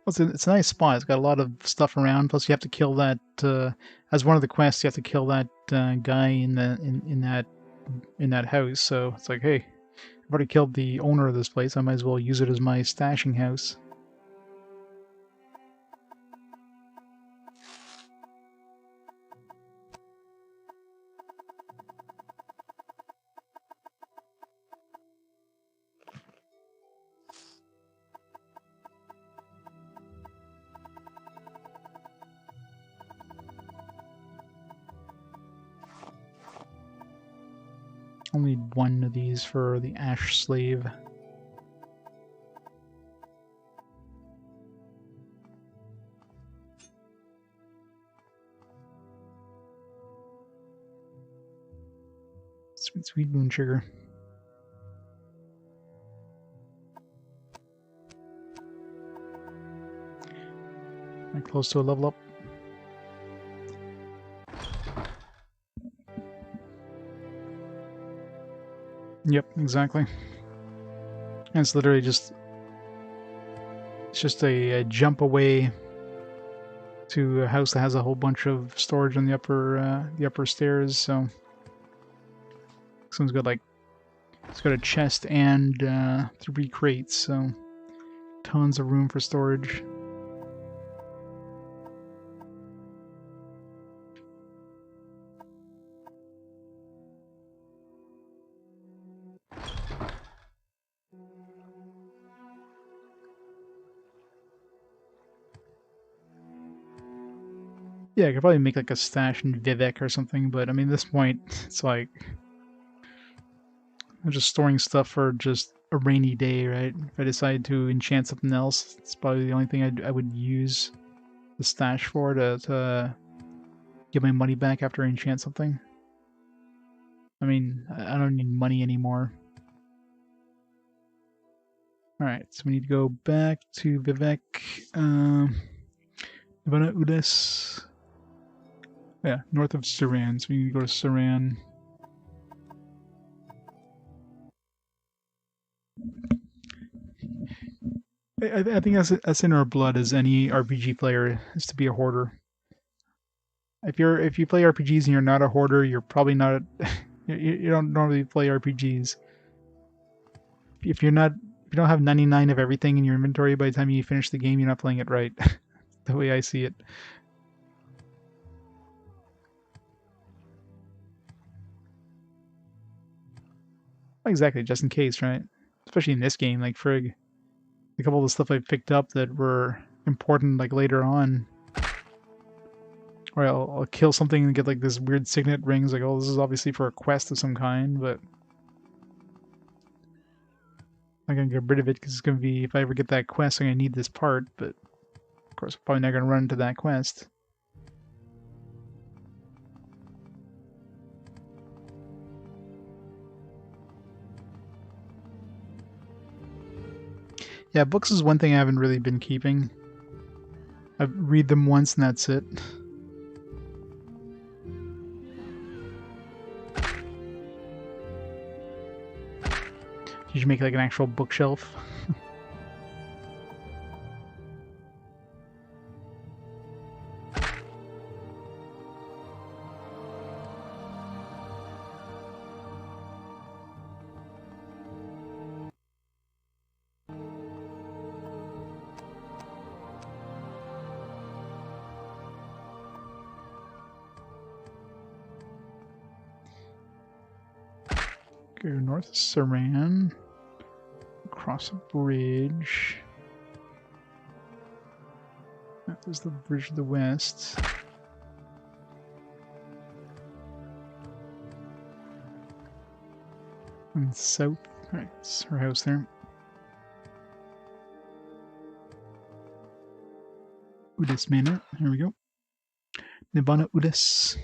It's a nice spot. It's got a lot of stuff around. Plus, you have to kill that. As one of the quests, you have to kill that guy in that house. So it's like, hey, I've already killed the owner of this place. I might as well use it as my stashing house. Only one of these for the Ash Slave. Sweet, sweet moon sugar. Am I close to a level up? Yep, exactly. And it's literally just a jump away to a house that has a whole bunch of storage on the upper stairs. So this one's got it's got a chest and 3 crates, so tons of room for storage. Yeah, I could probably make like a stash in Vivek or something, but I mean, at this point, it's like I'm just storing stuff for just a rainy day, right? If I decide to enchant something else, it's probably the only thing I would use the stash for to get my money back after I enchant something. I mean, I don't need money anymore. Alright, so we need to go back to Vivek. Nirvana Udas. Yeah, north of Saran. So we need to go to Saran. I think that's in our blood as any RPG player is to be a hoarder. If you play RPGs and you're not a hoarder, you're probably not. You don't normally play RPGs. If you don't have 99 of everything in your inventory by the time you finish the game, you're not playing it right. The way I see it. Exactly, just in case, right? Especially in this game, like frig. A couple of the stuff I picked up that were important, like later on. Or I'll kill something and get like this weird signet rings, like, oh, this is obviously for a quest of some kind, but I'm gonna get rid of it because it's gonna be, if I ever get that quest, I'm gonna need this part, but of course I'm probably not gonna run into that quest. Yeah, books is one thing I haven't really been keeping. I read them once and that's it. You should make like an actual bookshelf. Go north of Saran. Across a bridge. That is the bridge to the west. And south. Alright, it's her house there. Udis Manor. Here we go. Nibbana Udis.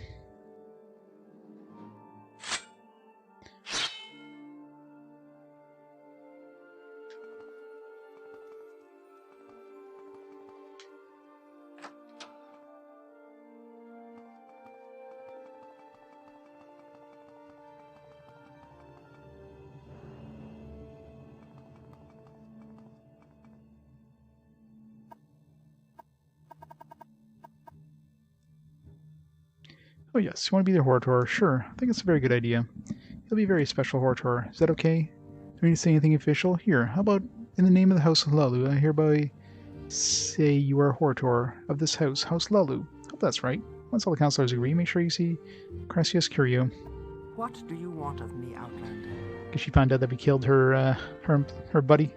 Oh yes, you want to be the Hortor? Sure, I think it's a very good idea. You'll be a very special Hortor. Is that okay? Do we need to say anything official? Here, how about in the name of the House of Lalu, I hereby say you are a Hortor of this house, House Lalu. Hope that's right. Once all the councilors agree, make sure you see Crassius Curio. What do you want of me, Outlander? Because she found out that we killed her her buddy.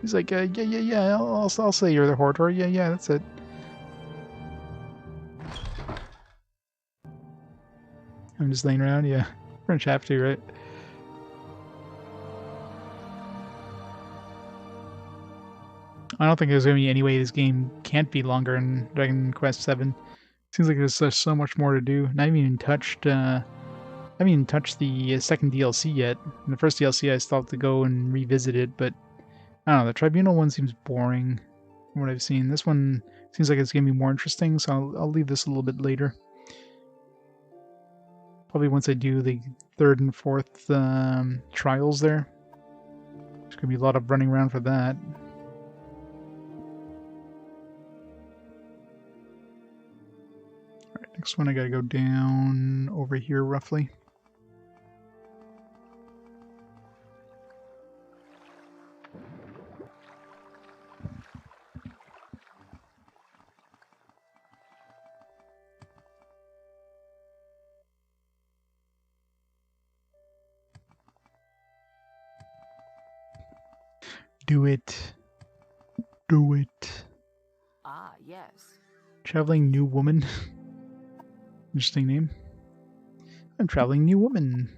He's like, yeah, I'll say you're the Hortor. Yeah, that's it. I'm just laying around, yeah. French have to, right? I don't think there's going to be any way this game can't be longer in Dragon Quest VII. Seems like there's so much more to do. And I haven't even touched, the second DLC yet. In the first DLC, I still have to go and revisit it, but I don't know. The Tribunal one seems boring from what I've seen. This one seems like it's going to be more interesting, so I'll leave this a little bit later. Probably once I do the third and fourth trials there. There's going to be a lot of running around for that. Alright, next one I gotta go down over here roughly. Do it. Do it. Ah, yes. Traveling New Woman. Interesting name. I'm Traveling New Woman.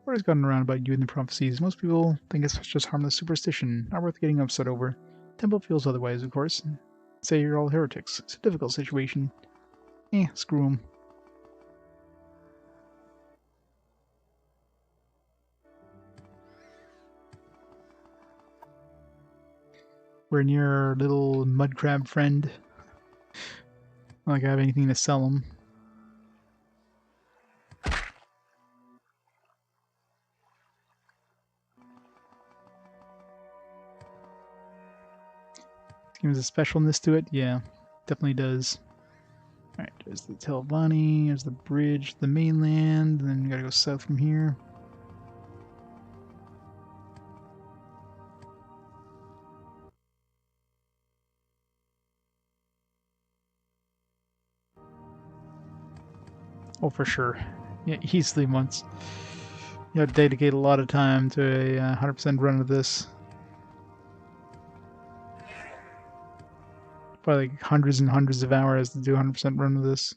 Word has gotten around about you in the prophecies. Most people think it's just harmless superstition, not worth getting upset over. Temple feels otherwise, of course. Say you're all heretics. It's a difficult situation. Screw 'em. We're near our little mud crab friend. Not like I have anything to sell him. There's a specialness to it. Yeah, definitely does. Alright, there's the Telvanni, there's the bridge, the mainland, and then you gotta go south from here. Oh, for sure. Yeah, easily once. You gotta dedicate a lot of time to a 100% run of this. Probably like hundreds and hundreds of hours to do a 100% run of this.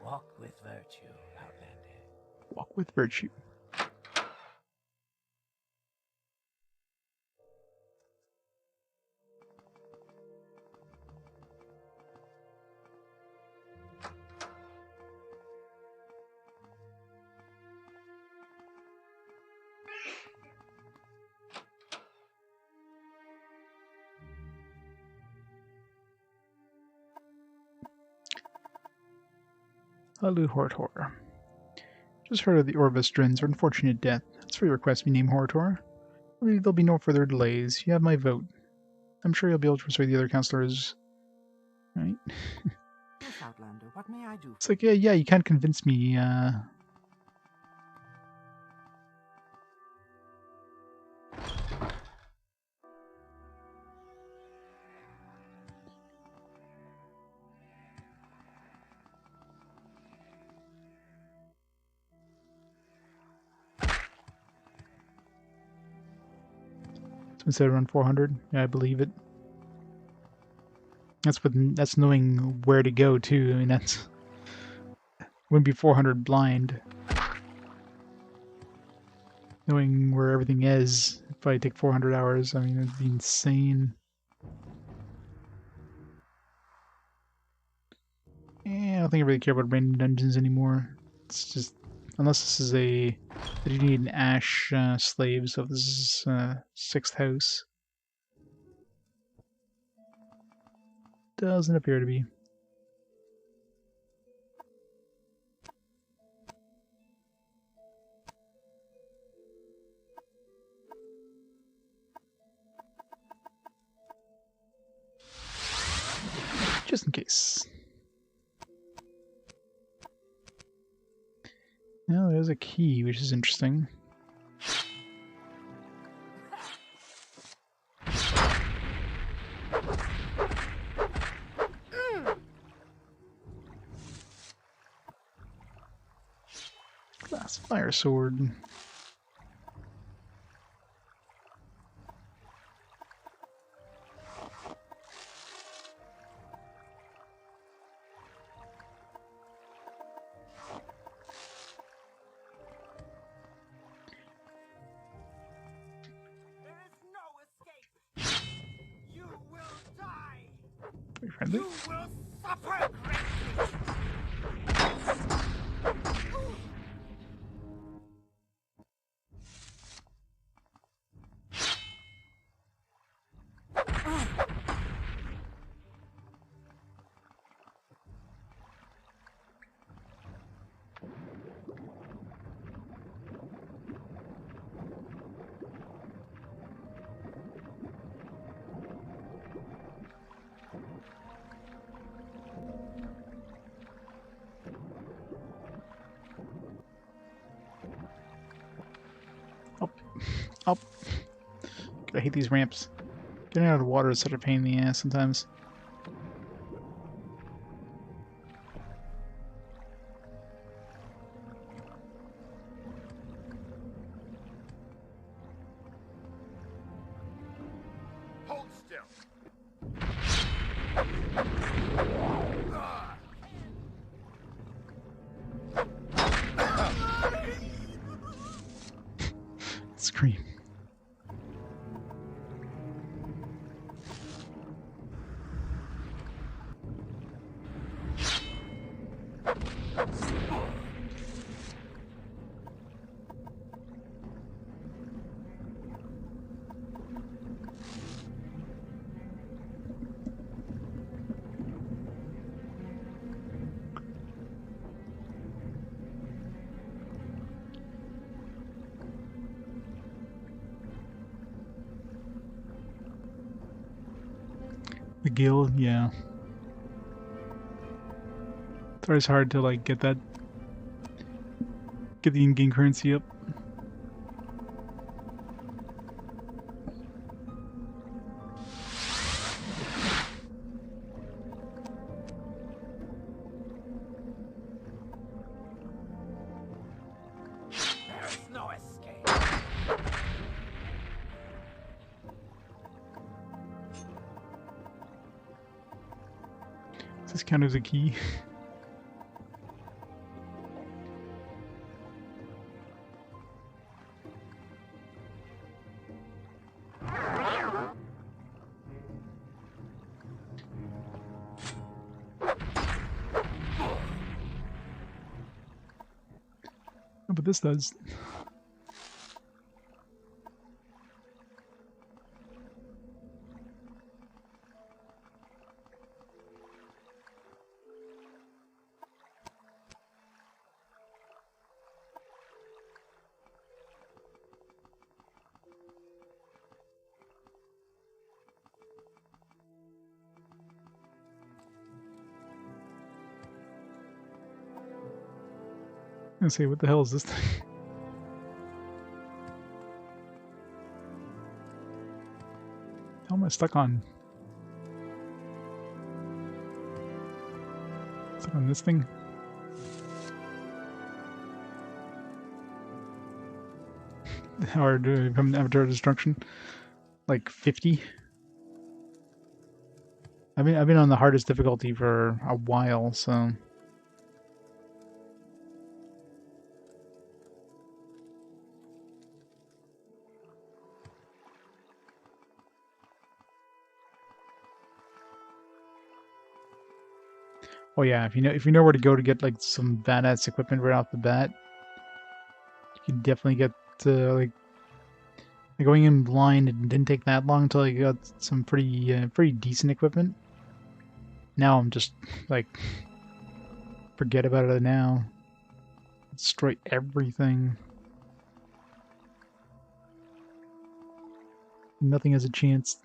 Walk with virtue, Outlander. Walk with virtue. Hello, Hortor. Just heard of the Orvestrin's unfortunate death. That's for your request, me name Hortor. There'll be no further delays. You have my vote. I'm sure you'll be able to persuade the other counselors. Right? Yes, Outlander, what may I do? It's like, yeah, you can't convince me, Someone said around 400. Yeah, I believe it. That's knowing where to go too. I mean, that's wouldn't be 400 blind. Knowing where everything is, it'd probably take 400 hours. I mean, it'd be insane. I don't think I really care about random dungeons anymore. It's just, unless this is that you need an ash slave, so if this is 6th house. Doesn't appear to be. Just in case. Now there's a key, which is interesting. Glass fire sword. Pretty friendly. You will suffer greatly. Up. I hate these ramps. Getting out of the water is such a pain in the ass sometimes. Hold still. Scream. The guild, yeah. It's always hard to like get the in-game currency up. There's no escape. Does this count as a key? Oh, but this does. I say, what the hell is this thing? How am I stuck on? Stuck on this thing? Or do I become Avatar Destruction? Like 50? I've been on the hardest difficulty for a while, so. Oh yeah, if you know where to go to get like some badass equipment right off the bat, you can definitely get like going in blind. It didn't take that long until I got some pretty decent equipment. Now I'm just like forget about it now. Destroy everything. Nothing has a chance.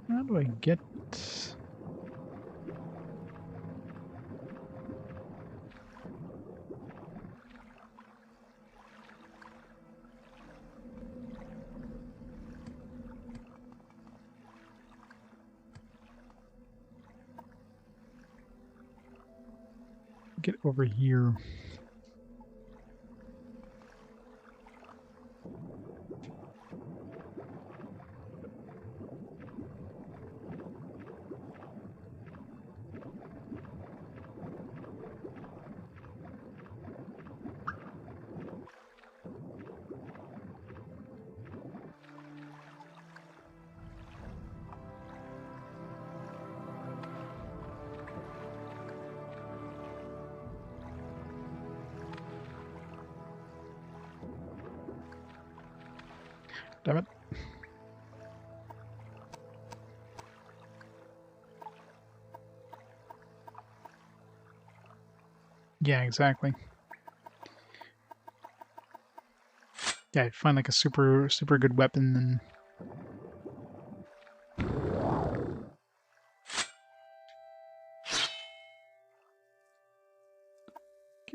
How do I get... get over here? Damn it. Yeah, exactly. Yeah, I find like a super good weapon and...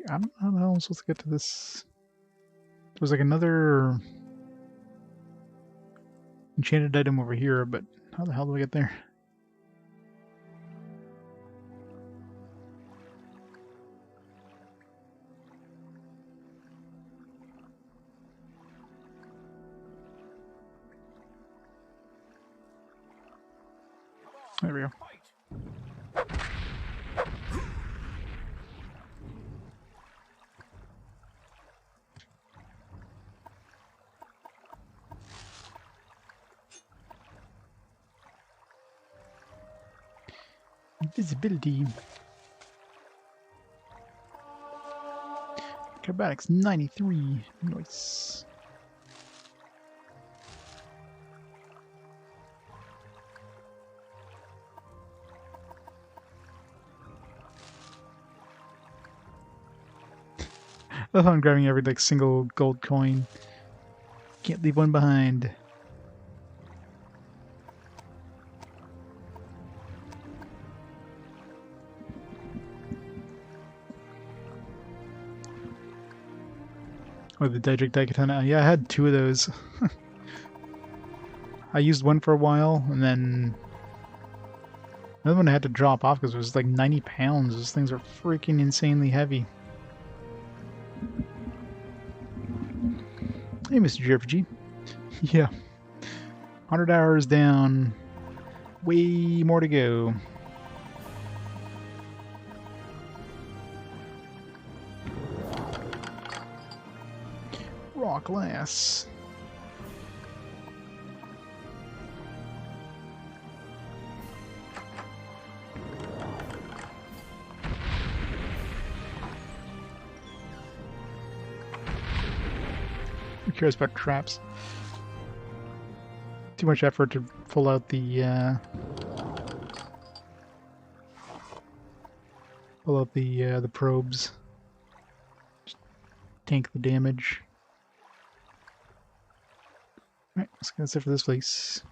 I don't know how I'm supposed to get to this. There's like another enchanted item over here, but how the hell do I get there? There we go. Invisibility. Acrobatics 93. Nice. Oh, I'm grabbing every like single gold coin. Can't leave one behind. Or the Daedric Daikatana. Yeah, I had 2 of those. I used one for a while, and then another one I had to drop off because it was like 90 pounds. Those things are freaking insanely heavy. Hey, Mr. JRPG. Yeah. 100 hours down. Way more to go. Raw glass. Who cares about traps? Too much effort to pull out the probes. Just tank the damage. Alright, that's it for this place.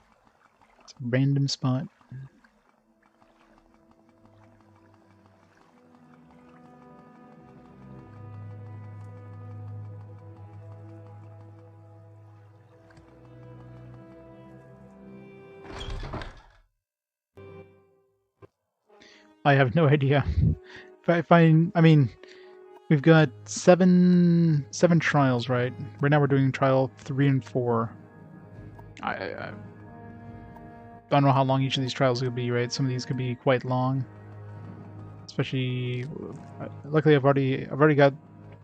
It's a random spot. I have no idea. I mean, we've got seven trials, right? Right now we're doing trial 3 and 4. I don't know how long each of these trials will be, right? Some of these could be quite long. Especially, luckily I've already got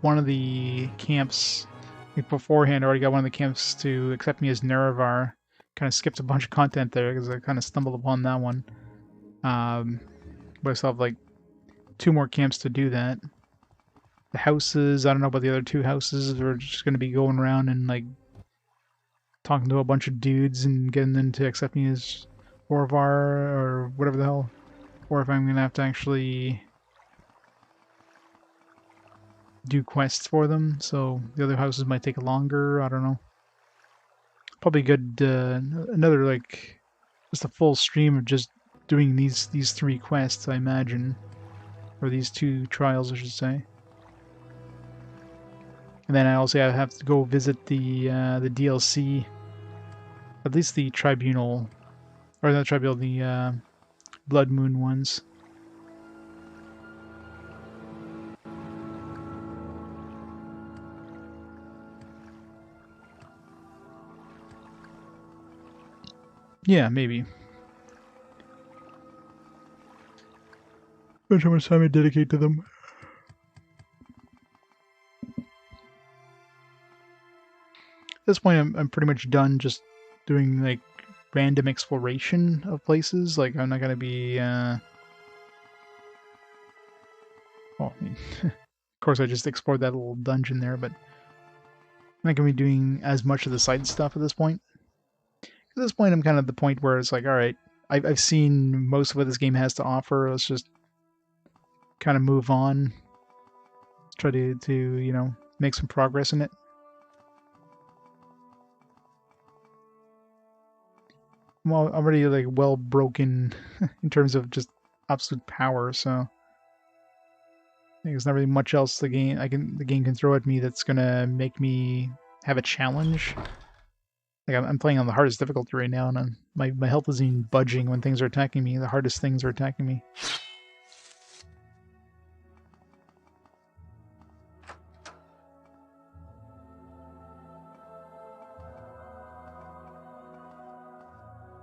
one of the camps beforehand. I already got one of the camps to accept me as Nerevar. Kind of skipped a bunch of content there because I kind of stumbled upon that one. But I still have like 2 more camps to do that. The houses, I don't know about the other 2 houses. We're just going to be going around and like talking to a bunch of dudes and getting them to accept me as Orvar or whatever the hell. Or if I'm going to have to actually do quests for them. So the other houses might take longer. I don't know. Probably good, another like just a full stream of just doing these 3 quests, I imagine. Or these 2 trials, I should say. And then I also have to go visit the DLC, at least the Tribunal, or not Tribunal, the Blood Moon ones. Yeah, maybe. Depends how much time I dedicate to them. At this point, I'm pretty much done just doing like random exploration of places. Like I'm not gonna be. Well, I mean, of course, I just explored that little dungeon there, but I'm not gonna be doing as much of the side stuff at this point. At this point, I'm kind of at the point where it's like, all right, I've seen most of what this game has to offer. Let's just kind of move on. Try to you know, make some progress in it. I'm already like well broken in terms of just absolute power, so I think there's not really much else the game can throw at me that's gonna make me have a challenge. Like I'm playing on the hardest difficulty right now, and my health isn't even budging when things are attacking me. The hardest things are attacking me.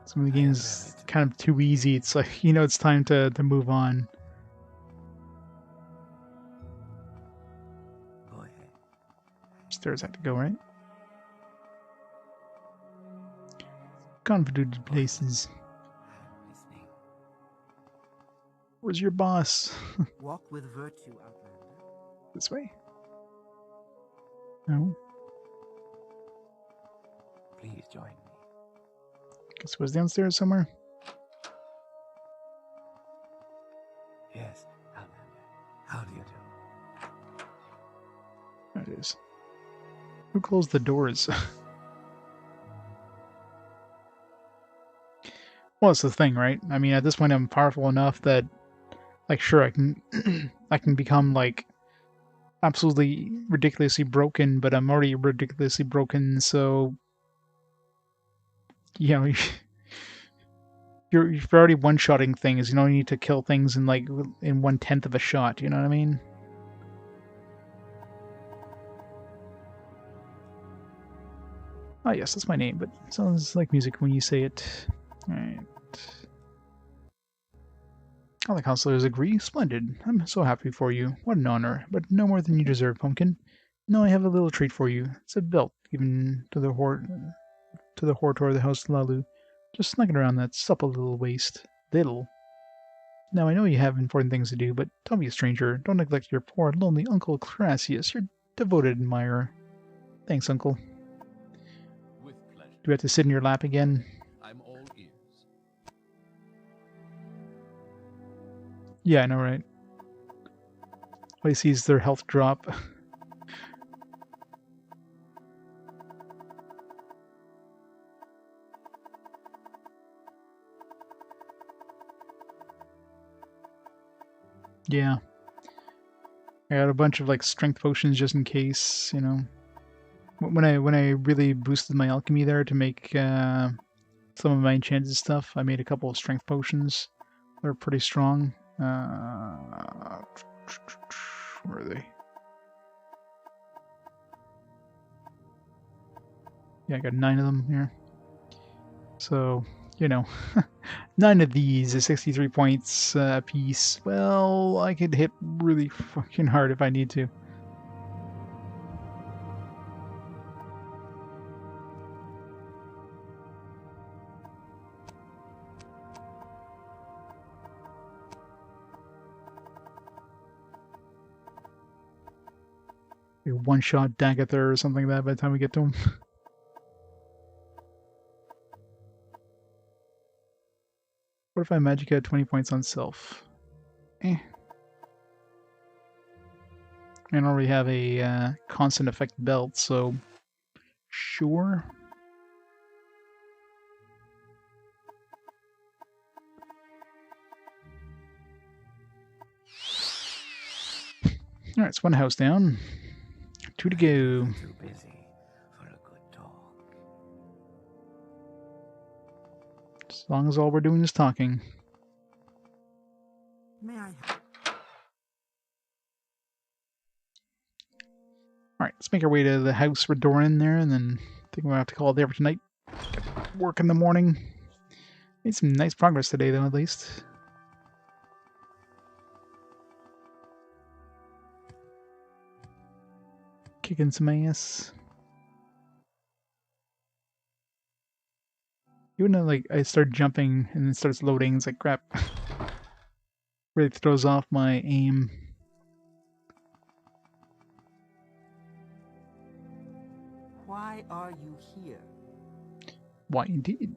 Some of the game's kind of too easy. It's like, you know, it's time to move on. Go ahead. Upstairs I have to go, right? Convoluted places. I'm listening. Where's your boss? Walk with virtue, Outlander. This way? No. Please join me. Guess it was downstairs somewhere. Yes, Outlander. How do you do? Who closed the doors? Well, that's the thing, right? I mean, at this point, I'm powerful enough that, like, sure, I can, I can become like absolutely ridiculously broken, but I'm already ridiculously broken, so you know, you're already one-shotting things. You don't need to kill things in like in 1/10 of a shot. You know what I mean? Oh yes, that's my name, but it sounds like music when you say it. All right. All the counselors agree. Splendid. I'm so happy for you. What an honor, but no more than you deserve, Pumpkin. No, I have a little treat for you. It's a belt given to the Hortor of the House Lalu. Just snug it around that supple little waist. Little. Now, I know you have important things to do, but don't be a stranger. Don't neglect your poor, lonely Uncle Crassius, your devoted admirer. Thanks, Uncle. With pleasure. Do we have to sit in your lap again? I'm all ears. Yeah, I know, right? All he sees is their health drop. Yeah. I got a bunch of like strength potions just in case, you know. When I really boosted my alchemy there to make some of my enchanted stuff, I made a couple of strength potions. They're pretty strong. Where are they? Yeah, I got 9 of them here. So, you know, 9 of these is 63 points a piece. Well, I could hit really fucking hard if I need to. A one-shot Dagather or something like that by the time we get to him. What if I magic at 20 points on self? I don't already have a constant effect belt, so sure. Alright, it's one house down. 2 to go. Too busy for a good talk. As long as all we're doing is talking. May I? Alright, let's make our way to the house we're Doran there, and then I think we'll have to call it there for tonight. Work in the morning. Made some nice progress today, though, at least. Kicking some ass. Even though, like, I start jumping and it starts loading, it's like, crap. Really throws off my aim. Why are you here? Why, indeed.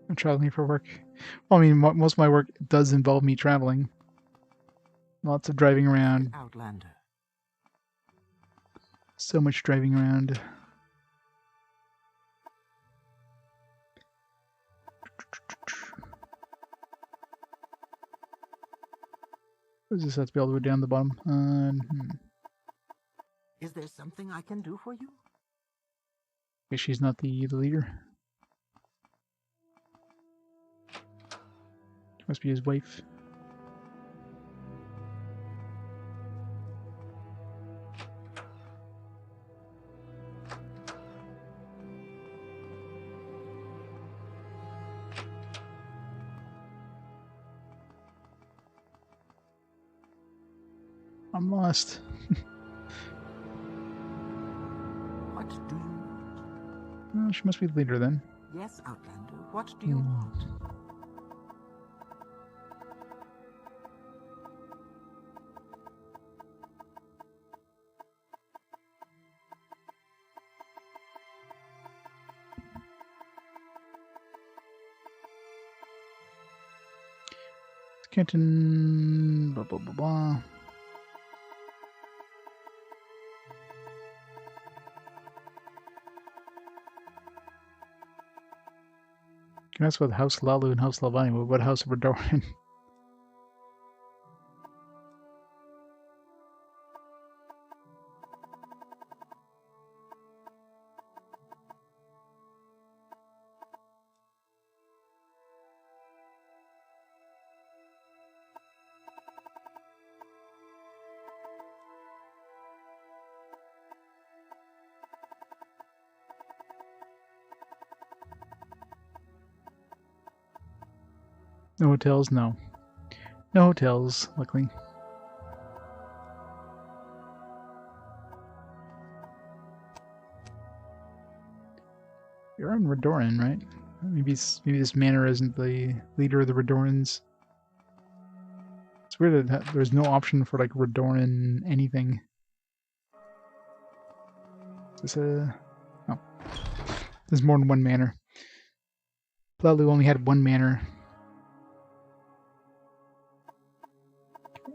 I'm traveling for work. Well, I mean, most of my work does involve me traveling. Lots of driving around. Outlander. So much driving around. What does this have to be all the way down the bottom? Is there something I can do for you? Guess she's not the leader. She must be his wife. I'm lost. What do you want? Well, she must be the leader then. Yes, Outlander. What do you want? Kenton, blah blah blah blah. Can I ask about House Lalu and House Lavani? What about House of Redoran? No hotels? No. No hotels, luckily. You're on Redoran, right? Maybe this manor isn't the leader of the Redorans. It's weird that there's no option for like Redoran anything. Is this a... Oh. There's more than one manor. Plalu only had one manor.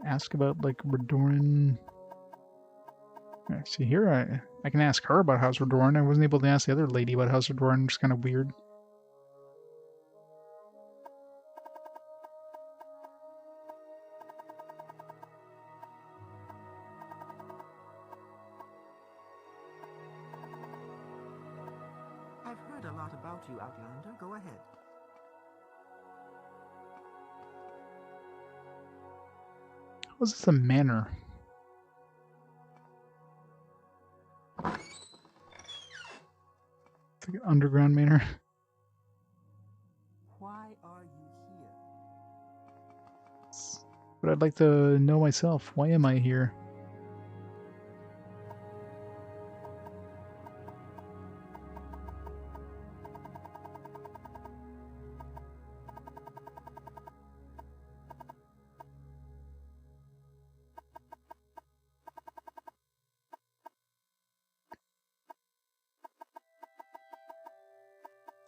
Ask about like Redoran. See here, I can ask her about House Redoran. I wasn't able to ask the other lady about House Redoran, which is kind of weird. I've heard a lot about you, Outlander. Go ahead. How is this a manor? It's like an underground manor. Why are you here? But I'd like to know myself. Why am I here?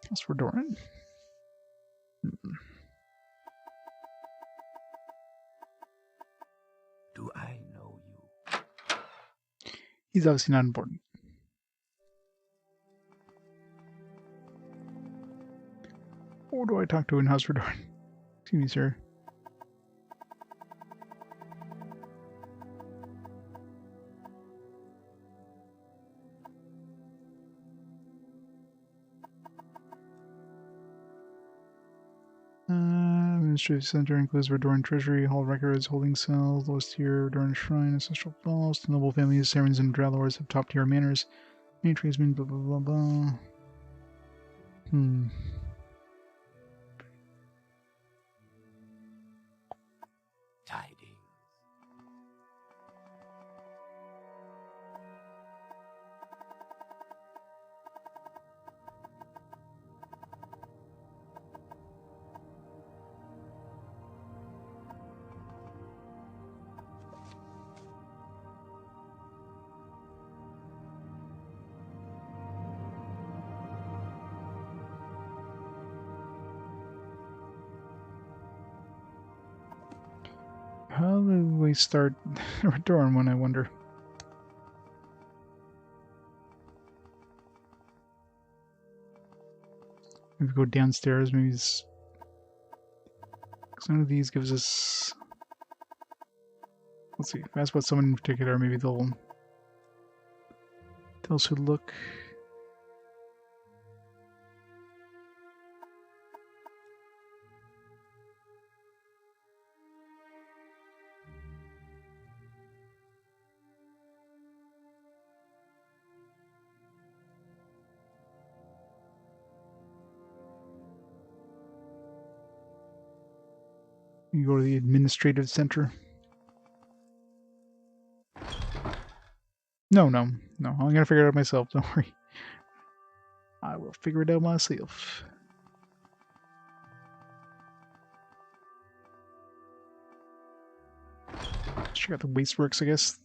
That's Redoran. Do I know you? He's obviously not important. Who do I talk to in House Redoran? Excuse me, sir. Administrative Center includes Redoran Treasury, Hall Records, Holding Cells, lowest tier, Redoran Shrine, Ancestral Falls. The noble families, Sarens, and Dralors have top tier manners. Many tradesmen, blah blah blah blah. Tidings. How do we start Redoran one, I wonder? Maybe go downstairs, maybe because none of these gives us... Let's see, if I ask about someone in particular, maybe they'll tell us who to look. You go to the administrative center. No, I'm gonna figure it out myself, don't worry. I will figure it out myself. Check out the wasteworks, I guess.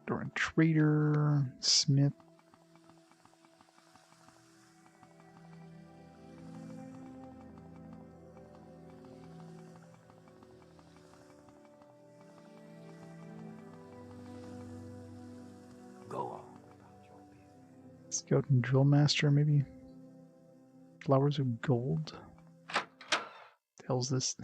Doran Trader, Smith. Scout and Drill Master, maybe? Flowers of Gold? What the hell's this?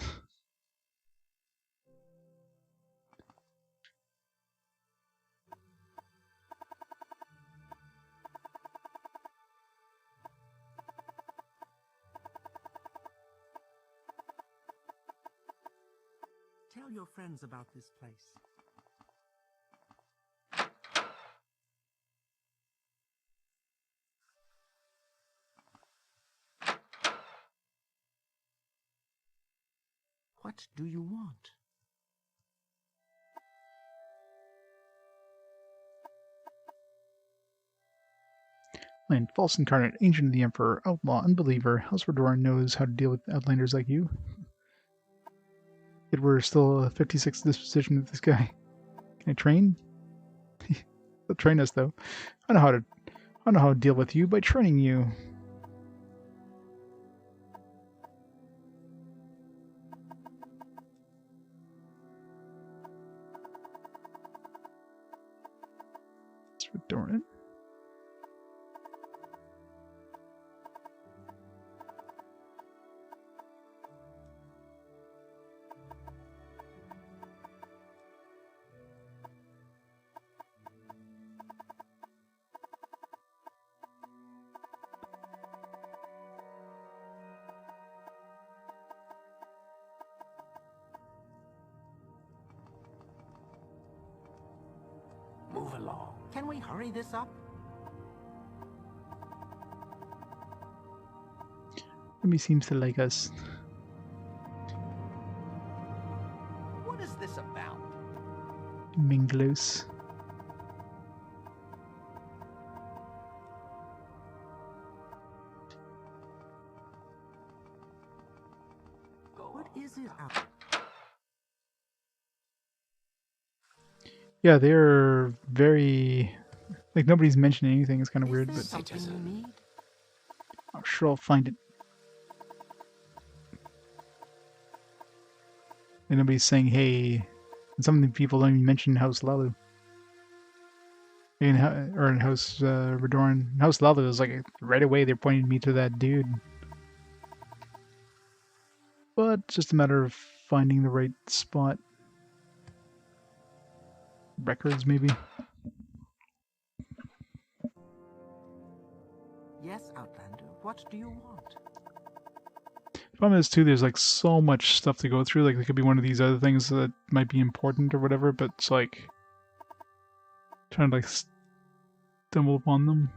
Tell your friends about this place. What do you want? Land, false incarnate, agent of the Emperor, outlaw, unbeliever. House Vvardenfell knows how to deal with outlanders like you. Yet we're still a 56 disposition with this guy. Can I train? He'll train us though. I know how to deal with you by training you. Doran. Move along. Can we hurry this up? Ebony seems to like us. What is this about? Minglos. What is it out? Yeah, they're very... like, nobody's mentioning anything. It's kind of Is weird, there but something you need? I'm sure I'll find it. And nobody's saying, hey... And some of the people don't even mention House Lalu. In House Redoran. House Lalu is like, right away they're pointing me to that dude. But it's just a matter of finding the right spot. Records, maybe? Yes, Outlander. What do you want? The problem is, too, there's like so much stuff to go through. Like, there could be one of these other things that might be important or whatever, but it's like... trying to like stumble upon them.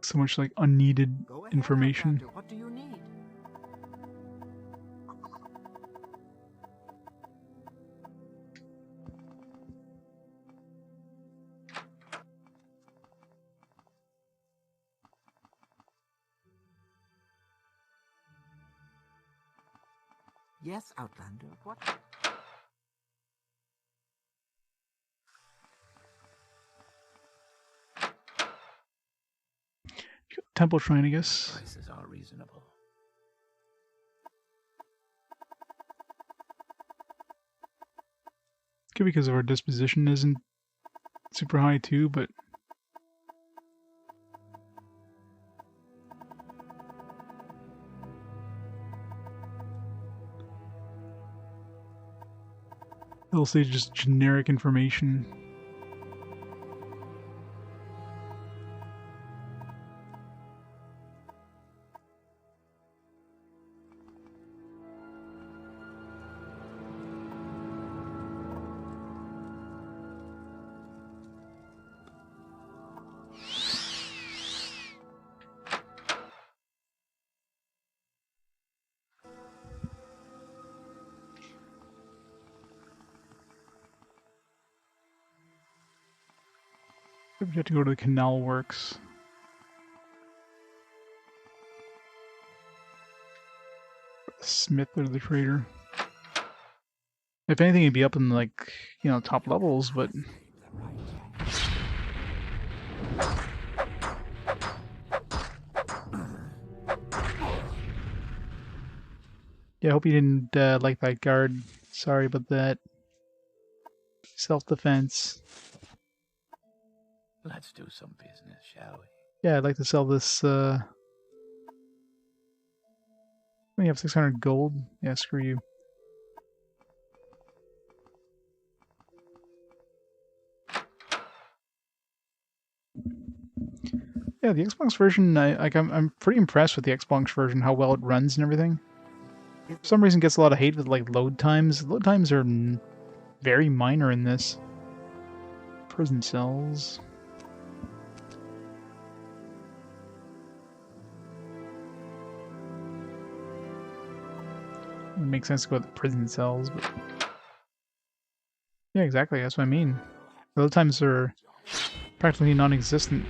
So much like unneeded Go ahead, information. Outlander. What do you need? Yes, Outlander. What? Temple Shrine, I guess. Prices are reasonable. Could be because of our disposition isn't super high too, but it'll say just generic information. We have to go to the canal works. The smith or the trader. If anything, it'd be up in, like, you know, top levels, but... Yeah, I hope you didn't like that guard. Sorry about that. Self-defense. Let's do some business, shall we? Yeah, I'd like to sell this, we have 600 gold? Yeah, screw you. Yeah, the Xbox version, I'm pretty impressed with the Xbox version, how well it runs and everything. For some reason it gets a lot of hate with, like, load times. Load times are very minor in this. Prison cells. It makes sense to go with the prison cells, but... Yeah, exactly, that's what I mean. Load times are practically non-existent.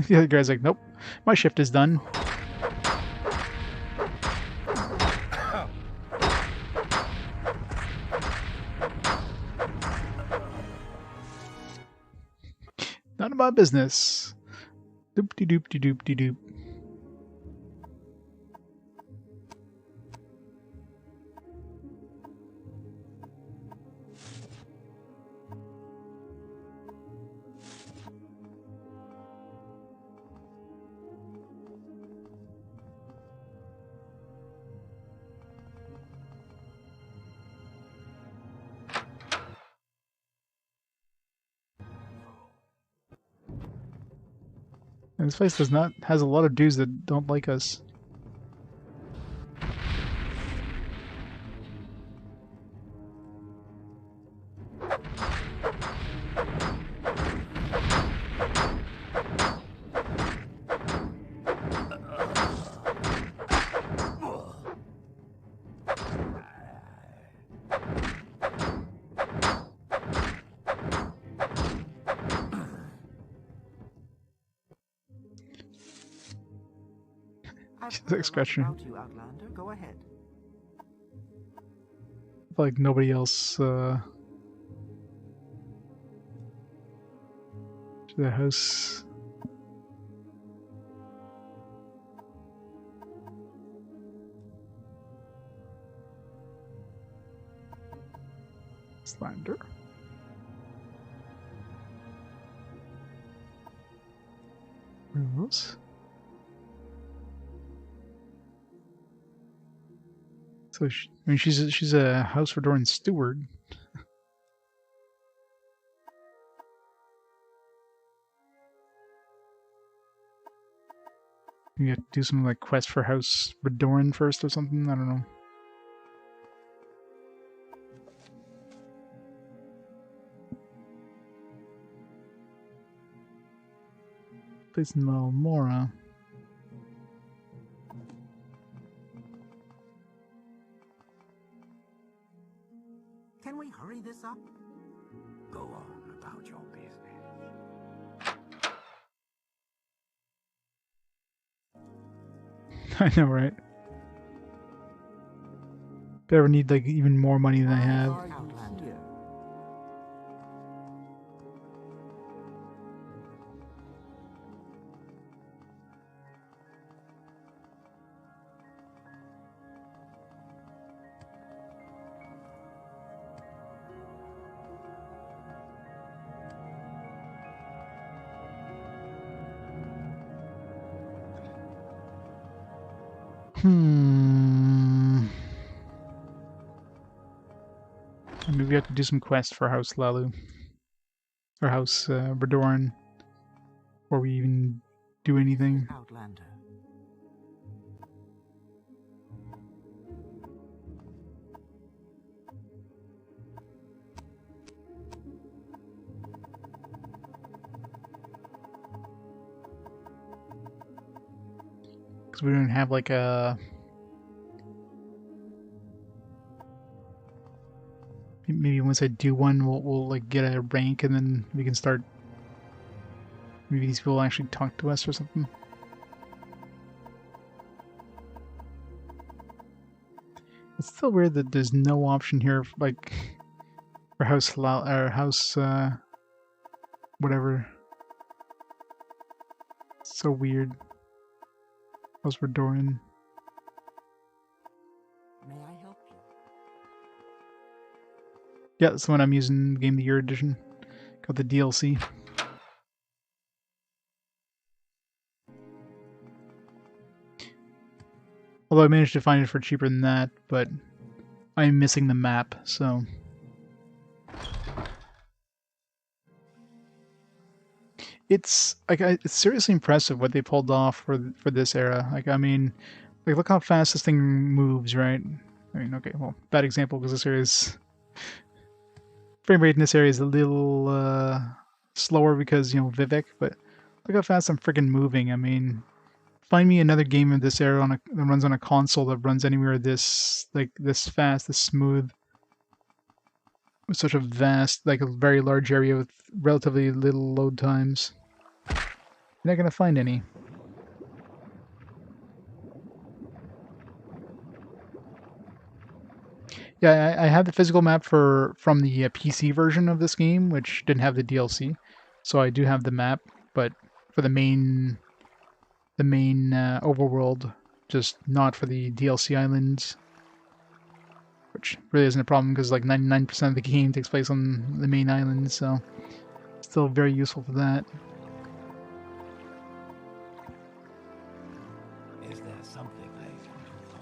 The other guy's like, nope, my shift is done. None of my business. Doop-de-doop-de-doop-de-doop. And this place has a lot of dudes that don't like us. I've She's heard a like lot scratching. about you, Outlander. Go ahead. Like nobody else, to the house. Slander. Rules. So I mean, she's a House Vvardenfell steward. You have to do some like quest for House Vvardenfell first or something. I don't know. Place in Balmora. Can we hurry this up? Go on about your business. I know, right? Better need like even more money than I have. Outlander. Maybe we have to do some quests for House Lalu. Or House Vvardenfell. Before we even do anything. Outlander. Because we don't have like a... Maybe once I do one, we'll like get a rank and then we can start Maybe these people actually talk to us or something. It's still weird that there's no option here, like, for house or house, whatever. It's so weird. House Vvardenfell. May I help you? Yeah, that's the one I'm using, Game of the Year edition. Got the DLC. Although I managed to find it for cheaper than that, but I'm missing the map, so... It's like it's seriously impressive what they pulled off for this era. Like, I mean, like, look how fast this thing moves, right? I mean, okay, well, bad example because this area is frame rate in this area is a little slower because, you know, Vivek, but look how fast I'm freaking moving. I mean, find me another game of this era that runs on a console that runs anywhere this fast, this smooth, with such a vast, like a very large area with relatively little load times. You're not gonna find any. Yeah, I have the physical map from the PC version of this game, which didn't have the DLC, so I do have the map, but for the main overworld, just not for the DLC islands, which really isn't a problem because like 99% of the game takes place on the main island, so still very useful for that. Is there something I can do for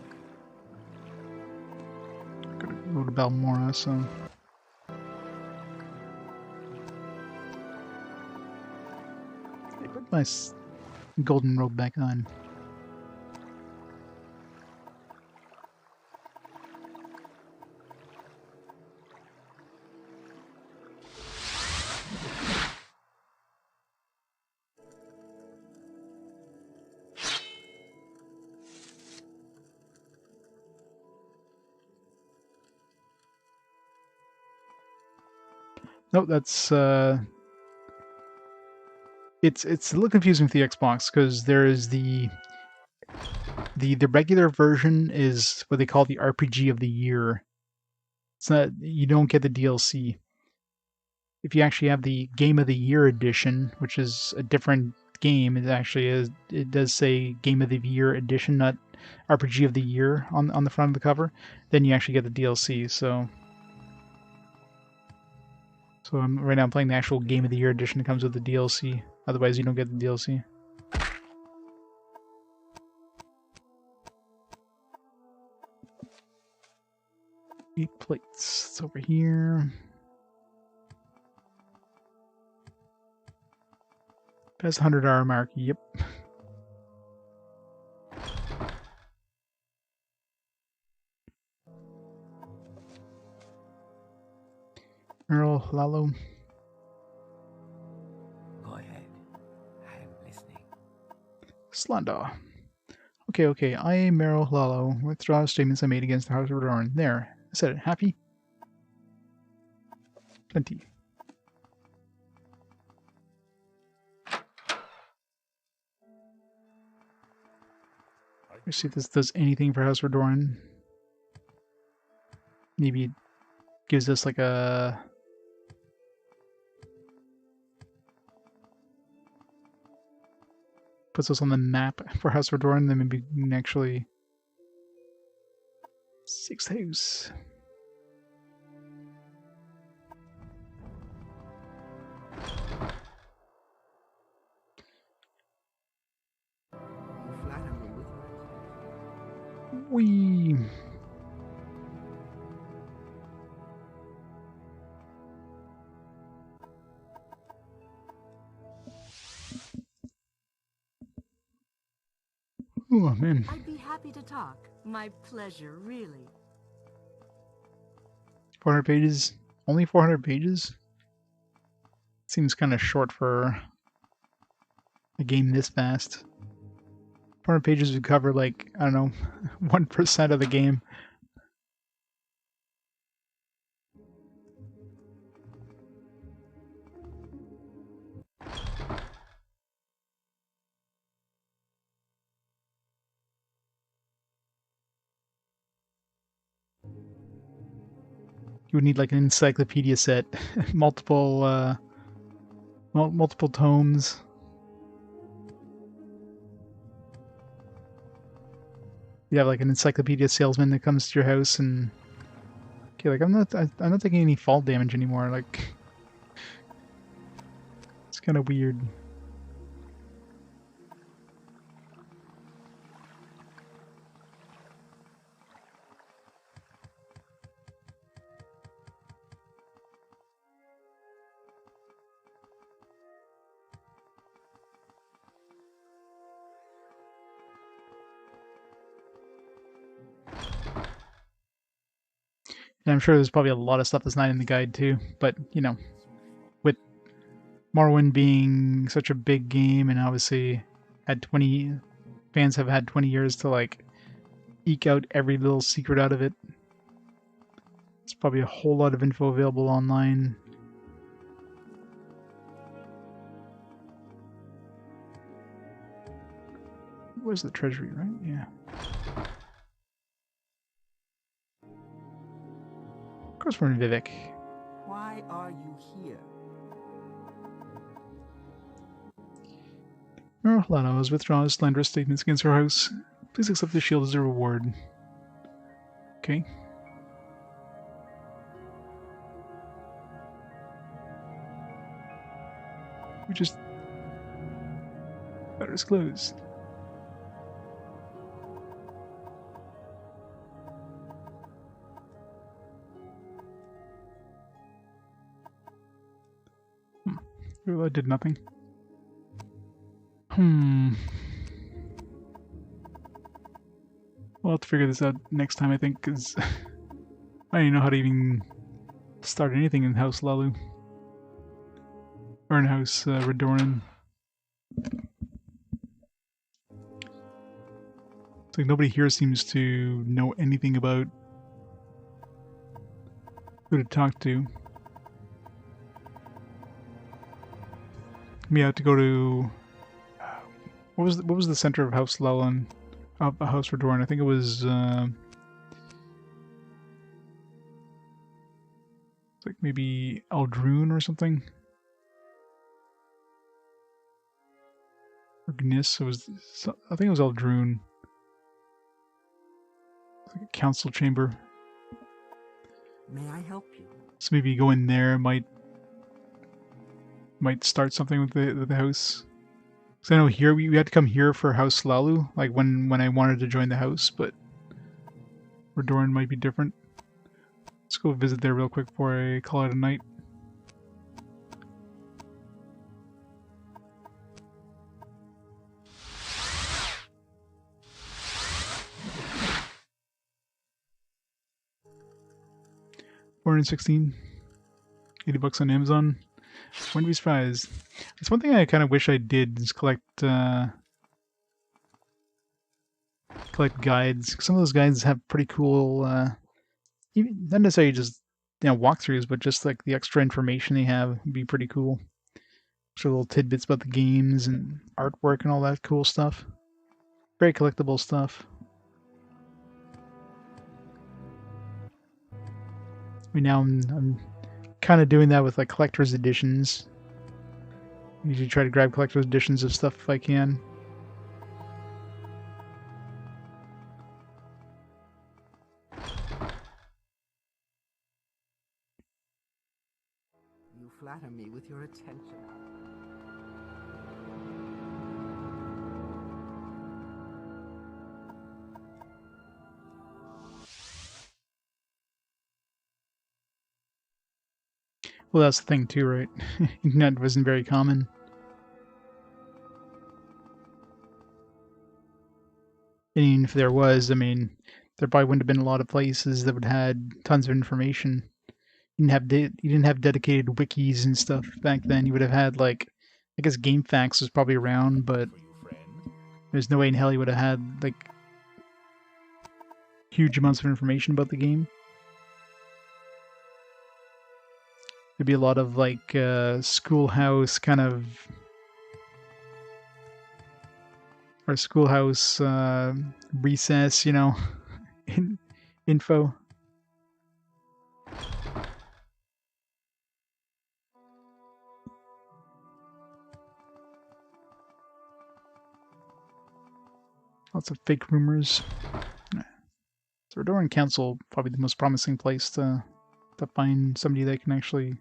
you? Gotta go to Balmora, so... Hey, put my golden robe back on. Nope, that's it's a little confusing with the Xbox because there is the regular version is what they call the RPG of the year. It's not, you don't get the DLC. If you actually have the Game of the Year edition, which is a different game, it does say Game of the Year edition, not RPG of the Year on the front of the cover, then you actually get the DLC. So right now I'm playing the actual Game of the Year edition that comes with the DLC. Otherwise, you don't get the DLC. 8 plates. It's over here. Past 100-hour mark. Yep. Earl Lalo. Go ahead. I'm listening. Slander. Okay. I am Meryl Lalo. Withdraw statements I made against the House of Dorn. There. I said it. Happy? Plenty. Let's see if this does anything for House of Dorn. Maybe it gives us like a... puts us on the map for House of Dorn, then maybe we can actually... 6th house. You flatter me with your Wee. Oh man. I'd be happy to talk. My pleasure, really. 400 pages? Only 400 pages? Seems kind of short for a game this fast. 400 pages would cover like, I don't know, 1% of the game. you would need like an encyclopedia set, multiple multiple tomes. You have like an encyclopedia salesman that comes to your house and okay, like I'm not taking any fall damage anymore. Like it's kind of weird. And I'm sure there's probably a lot of stuff that's not in the guide too, but you know, with Morrowind being such a big game and obviously fans have had 20 years to like eke out every little secret out of it. It's probably a whole lot of info available online. Where's the treasury, right? Yeah. Of course we're in Vivek. Why are you here? Lana has withdrawn slanderous statements against her house. Please accept the shield as a reward. Okay. We just... Better closed. Well, that did nothing. We'll have to figure this out next time, I think, because I don't even know how to even start anything in House Lalu. Or in House Redoran. It's like nobody here seems to know anything about who to talk to. We have to go to... What was the center of House Lalan? House Redoran? I think it was... it's like maybe Aldrune or something? Or Gnis? It was... I think it was Aldrune. It's like a council chamber. May I help you? So maybe go in there might start something with the house. So I know here we had to come here for House Lalu, like when I wanted to join the house, but Redoran might be different. Let's go visit there real quick before I call it a night. $416, $80 on Amazon. Wouldn't be surprised. It's one thing I kind of wish I did is collect guides. Some of those guides have pretty cool, even not necessarily just walkthroughs, but just like the extra information they have would be pretty cool. So little tidbits about the games and artwork and all that cool stuff. Very collectible stuff. I mean, now I'm kind of doing that with like collector's editions. I usually try to grab collector's editions of stuff if I can. You flatter me with your attention. Well, that's the thing too, right? Internet wasn't very common. And even if there was, I mean, there probably wouldn't have been a lot of places that would had tons of information. You didn't have dedicated wikis and stuff back then. You would have had like, I guess GameFAQs was probably around, but there's no way in hell you would have had like huge amounts of information about the game. There'd be a lot of like schoolhouse kind of, or schoolhouse recess, info. Lots of fake rumors. So Redoran Council, probably the most promising place to find somebody that can actually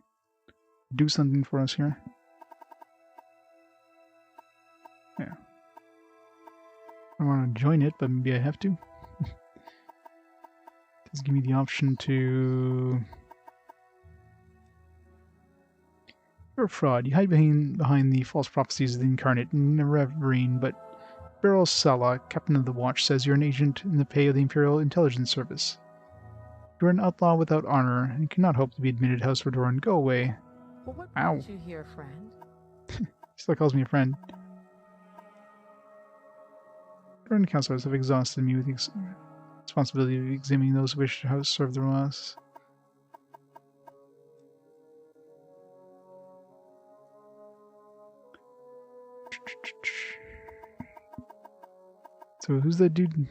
do something for us here. Yeah. I want to join it, but maybe I have to. Just give me the option to... You're a fraud. You hide behind the false prophecies of the incarnate Nerevarine, but Beryl Sala, captain of the watch, says you're an agent in the pay of the Imperial Intelligence Service. You're an outlaw without honor, and cannot hope to be admitted House Redoran. Go away. Well, what Ow. brought you here, friend? He still calls me a friend. Redoran councilors have exhausted me with the responsibility of examining those who wish to House serve the Ross. So who's that dude you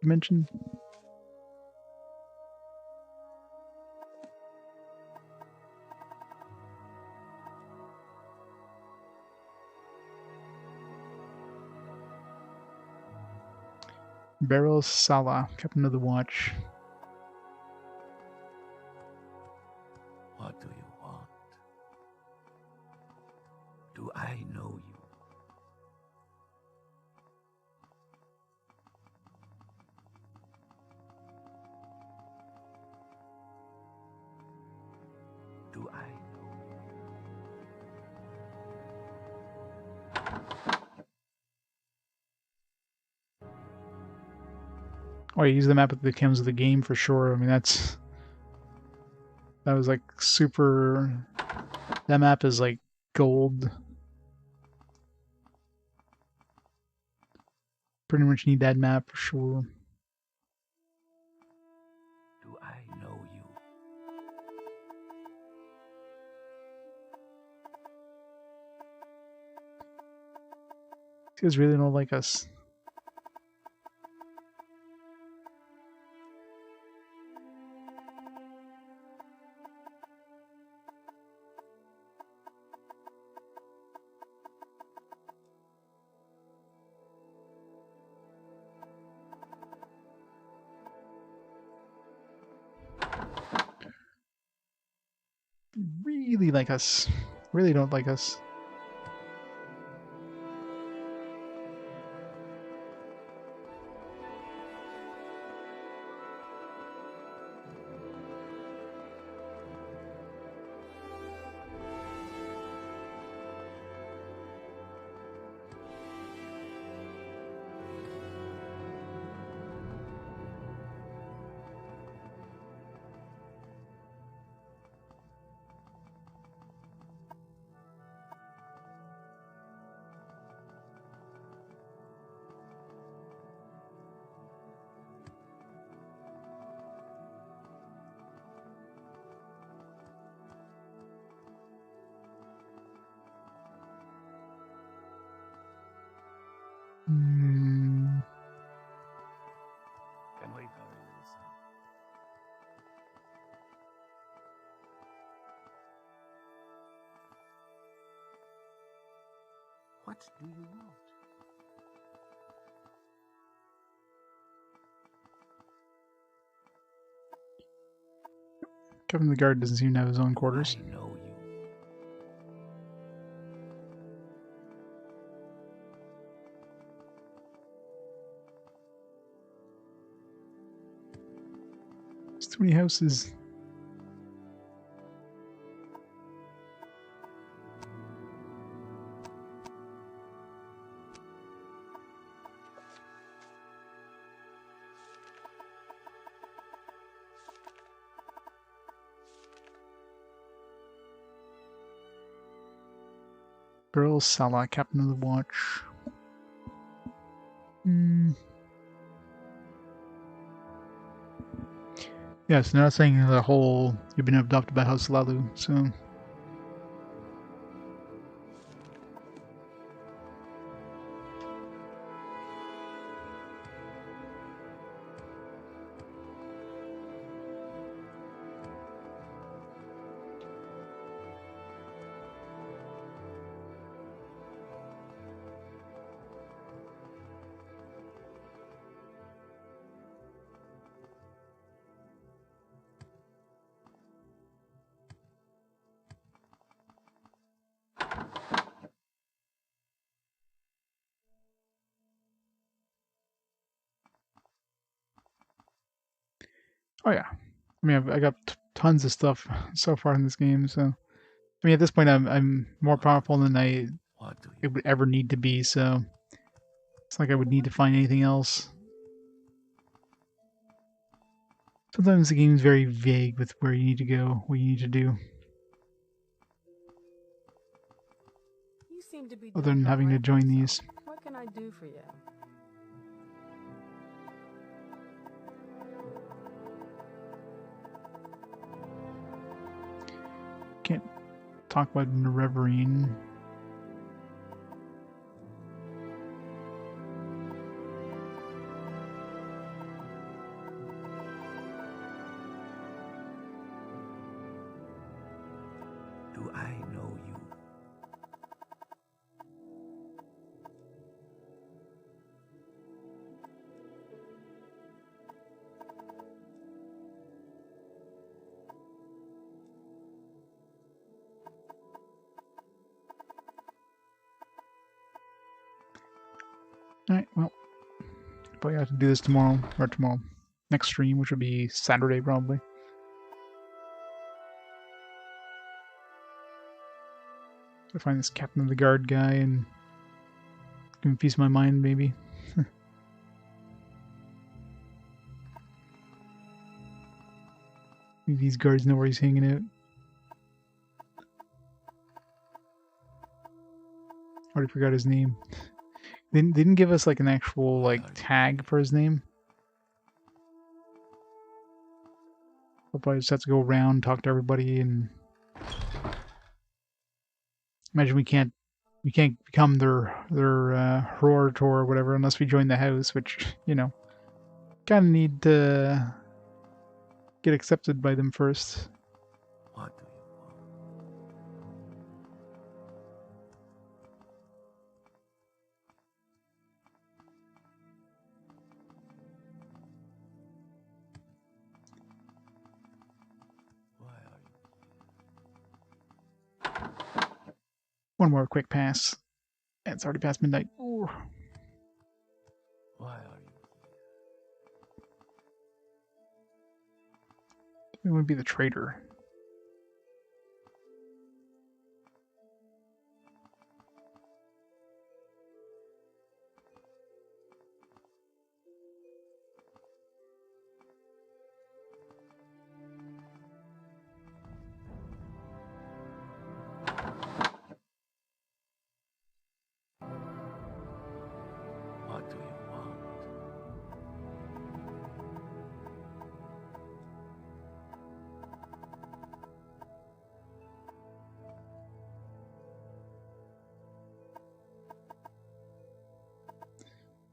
mentioned? Beryl Sala, captain of the watch. What do you want? Do I know you? Do I know Oh, you use the map at the comes of the game for sure. I mean, that was like super. That map is like gold. Pretty much need that map for sure. Do I know you? These guys really don't like us. Really like us. Really don't like us. Can we hurry this up? What do you want? Captain of the Guard doesn't seem to have his own quarters. I know you. There's too many houses. Beryl Sala, captain of the watch. Yeah, so they're not saying the whole you've been adopted by House Lalu, so. Oh yeah. I mean, I got tons of stuff so far in this game, so I mean, at this point, I'm more powerful than What do it you would ever need to be. So it's like I would need to find anything else. Sometimes the game's very vague with where you need to go, what you need to do, You seem to be other doing than all having to right for join yourself. these. What can I do for you? Can't talk about Nerevarine. Do I know you? Alright, well, probably have to do this tomorrow, or tomorrow. Next stream, which would be Saturday, probably. To find this Captain of the Guard guy and confuse my mind, maybe. Maybe these guards know where he's hanging out. Already forgot his name. They didn't give us like an actual like tag for his name. I'll probably just have to go around, talk to everybody, and imagine we can't become their orator or whatever unless we join the house, which, you know, kind of need to get accepted by them first. What do you want? Why are you? One more quick pass. And it's already past midnight. Ooh. Why are you? It would be the traitor. What do you want?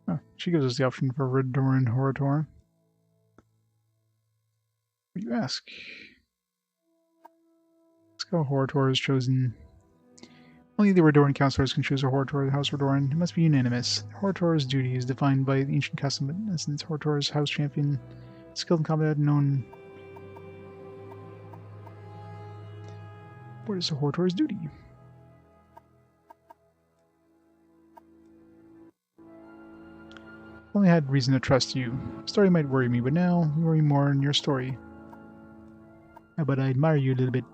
Oh, she gives us the option for Redoran Horator. What do you ask? Let's go. Horator is chosen. Only the Redoran counselors can choose a Horator of the House Redoran. It must be unanimous. Horator's duty is defined by the ancient custom, but since Horator's house champion, skilled in combat, known. What is the Horator's duty? Only had reason to trust you. Story might worry me, but now you worry more in your story. But I admire you a little bit.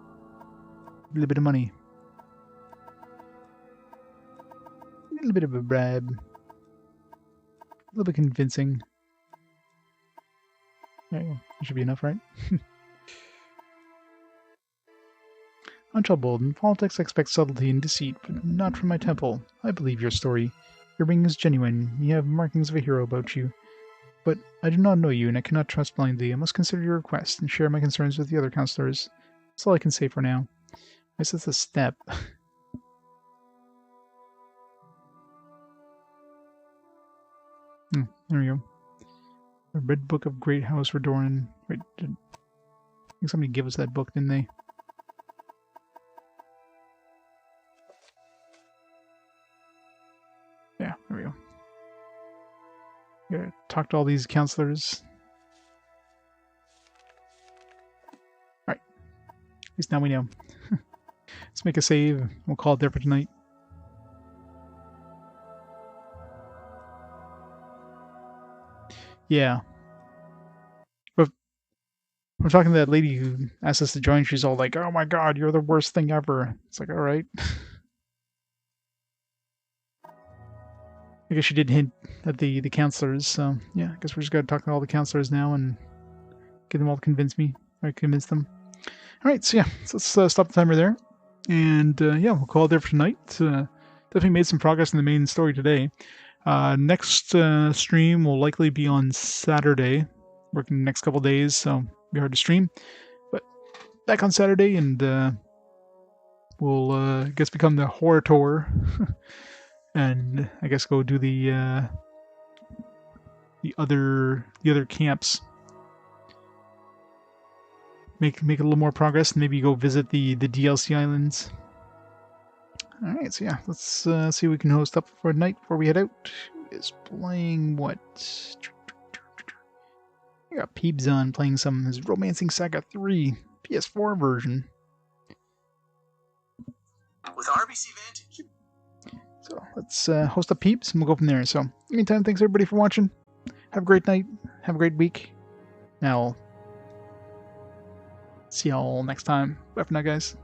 A little bit of money. A little bit of a bribe. A little bit convincing. Alright, well, that should be enough, right? Untroubled. In politics, I expect subtlety and deceit, but not from my temple. I believe your story. Your ring is genuine. You have markings of a hero about you. But I do not know you, and I cannot trust blindly. I must consider your request and share my concerns with the other counselors. That's all I can say for now. I guess that's a step. There we go. The Red Book of Great House Redoran. Wait, I think somebody gave us that book, didn't they? Yeah, there we go. Gotta talk to all these counselors. Alright. At least now we know. Let's make a save. We'll call it there for tonight. Yeah. But We're talking to that lady who asked us to join. She's all like, "Oh my god, you're the worst thing ever." It's like, all right. I guess she did hint at the counselors, so yeah, I guess we're just gonna talk to all the counselors now and get them all to convince them. All right, so yeah, so let's stop the timer there, and yeah, we'll call it there for tonight. Definitely made some progress in the main story today. Next stream will likely be on Saturday. Working the next couple days, so it'll be hard to stream. But back on Saturday, and we'll I guess become the horror tour. And I guess go do the other camps. Make a little more progress, and maybe go visit the DLC islands. All right, so yeah, let's see what we can host up for tonight before we head out. Who is playing what? I got Peebs on playing some his Romancing Saga 3 PS4 version. With RBC Vantage. So let's host up Peeps and we'll go from there. So, in the meantime, thanks everybody for watching. Have a great night. Have a great week. Now, see y'all next time. Bye for now, guys.